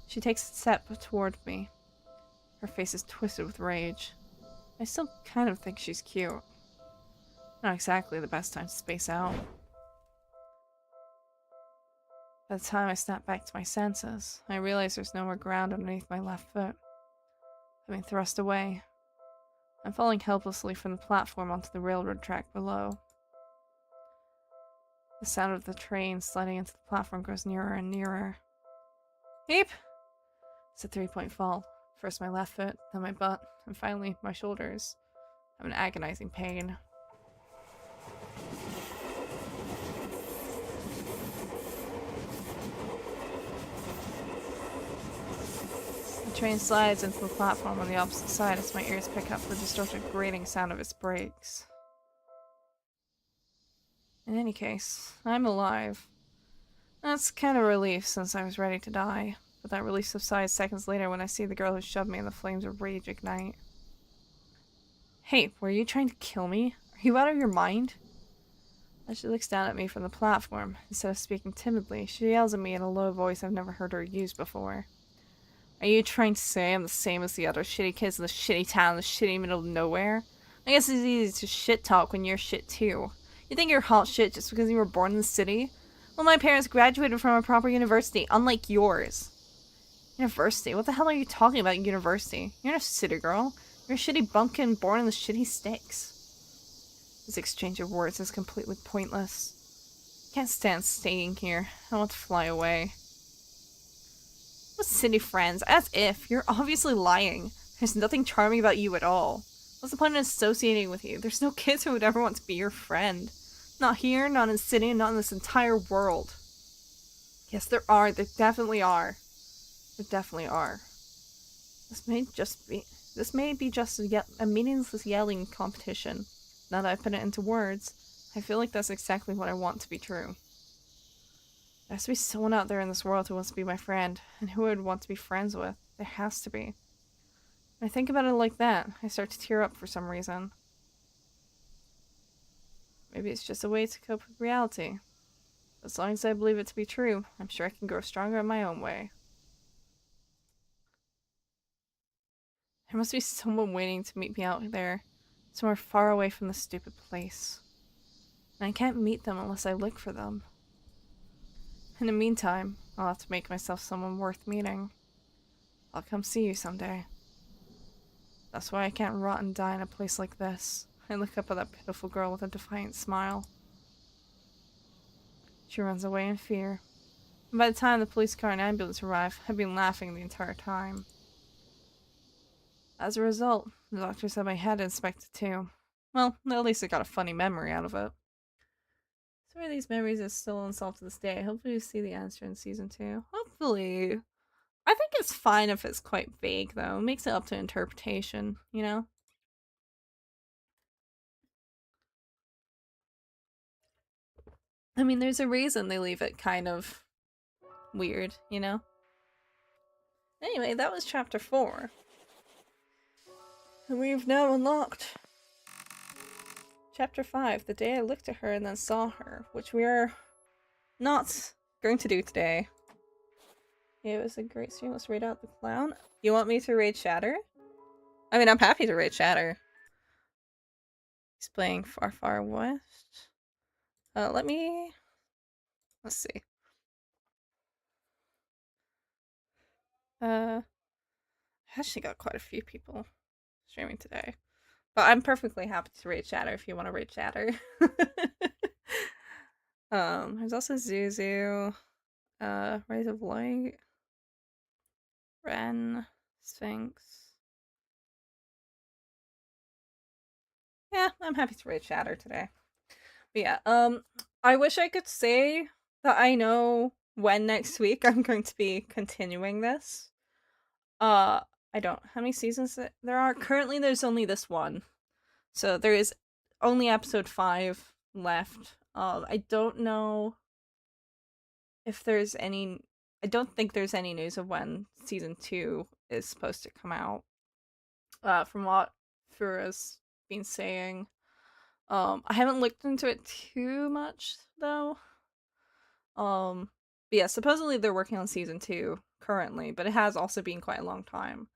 She takes a step toward me. Her face is twisted with rage. I still kind of think she's cute. Not exactly the best time to space out. By the time I snap back to my senses, I realize there's no more ground underneath my left foot. I've been thrust away. I'm falling helplessly from the platform onto the railroad track below. The sound of the train sliding into the platform grows nearer and nearer. Beep! It's a 3-point fall. First my left foot, then my butt, and finally my shoulders. I'm in agonizing pain. The train slides into the platform on the opposite side as my ears pick up the distorted grating sound of its brakes. In any case, I'm alive. That's kind of a relief since I was ready to die, but that relief subsides seconds later when I see the girl who shoved me and the flames of rage ignite. Hey, were you trying to kill me? Are you out of your mind? As she looks down at me from the platform, instead of speaking timidly, she yells at me in a low voice I've never heard her use before. Are you trying to say I'm the same as the other shitty kids in the shitty town in the shitty middle of nowhere? I guess it's easy to shit talk when you're shit too. You think you're hot shit just because you were born in the city? Well, my parents graduated from a proper university, unlike yours. University? What the hell are you talking about, university? You're not a city girl. You're a shitty bumpkin born in the shitty sticks. This exchange of words is completely pointless. I can't stand staying here. I want to fly away. What city friends? As if. You're obviously lying. There's nothing charming about you at all. What's the point in associating with you? There's no kids who would ever want to be your friend. Not here, not in the city, and not in this entire world. Yes, there are. There definitely are. There definitely are. This may be just a meaningless yelling competition. Now that I've put it into words, I feel like that's exactly what I want to be true. There has to be someone out there in this world who wants to be my friend, and who I would want to be friends with. There has to be. When I think about it like that, I start to tear up for some reason. Maybe it's just a way to cope with reality. As long as I believe it to be true, I'm sure I can grow stronger in my own way. There must be someone waiting to meet me out there, somewhere far away from this stupid place. And I can't meet them unless I look for them. In the meantime, I'll have to make myself someone worth meeting. I'll come see you someday. That's why I can't rot and die in a place like this. I look up at that pitiful girl with a defiant smile. She runs away in fear. And by the time the police car and ambulance arrive, I've been laughing the entire time. As a result, the doctors had my head inspected too. Well, at least I got a funny memory out of it. So are these memories are still unsolved to this day. Hopefully we see the answer in season 2. Hopefully. I think it's fine if it's quite vague though. It makes it up to interpretation, you know? I mean, there's a reason they leave it kind of weird, you know? Anyway, that was chapter 4. And we've now unlocked chapter 5, the day I looked at her and then saw her, which we are not going to do today. It was a great stream. Let's raid out the clown. You want me to raid Shatter? I mean, I'm happy to raid Shatter. He's playing Far Far West. Let's see. I actually got quite a few people streaming today. But I'm perfectly happy to raid Shatter if you want to raid Shatter. There's also Zuzu, Rise of Light, Ren, Sphinx. Yeah, I'm happy to raid Shatter today. But yeah, I wish I could say that I know when next week I'm going to be continuing this. I don't. How many seasons there are? Currently, there's only this one. So there is only episode 5 left. I don't know if there's any... I don't think there's any news of when season 2 is supposed to come out. From what Fura's been saying. I haven't looked into it too much, though. But yeah, supposedly they're working on season 2 currently, but it has also been quite a long time.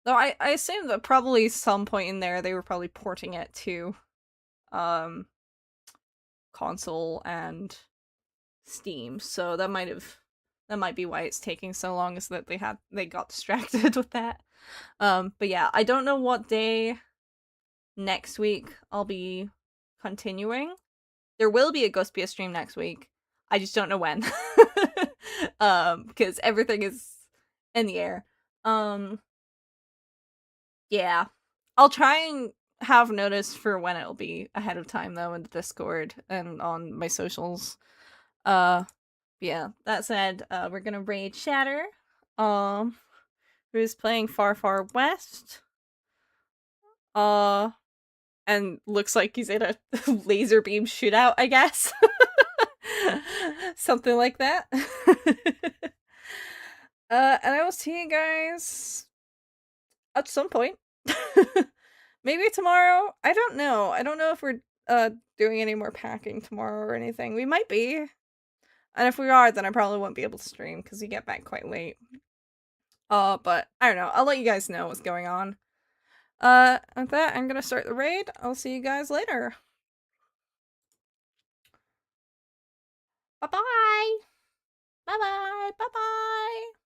Though I assume that probably some point in there they were probably porting it to console and Steam, so that might be why it's taking so long, is that they got distracted with that. But yeah, I don't know what day next week I'll be continuing. There will be a Ghostpia stream next week. I just don't know when. Because everything is in the air. Yeah. I'll try and have notice for when it'll be ahead of time though in the Discord and on my socials. Yeah, that said, we're gonna raid Shatter. Who's playing Far Far West. And looks like he's in a laser beam shootout, I guess. Something like that. And I will see you guys at some point. Maybe tomorrow. I don't know. I don't know if we're doing any more packing tomorrow or anything. We might be. And if we are, then I probably won't be able to stream because you get back quite late. But I don't know. I'll let you guys know what's going on. With that, I'm gonna start the raid. I'll see you guys later. Bye-bye. Bye-bye. Bye-bye.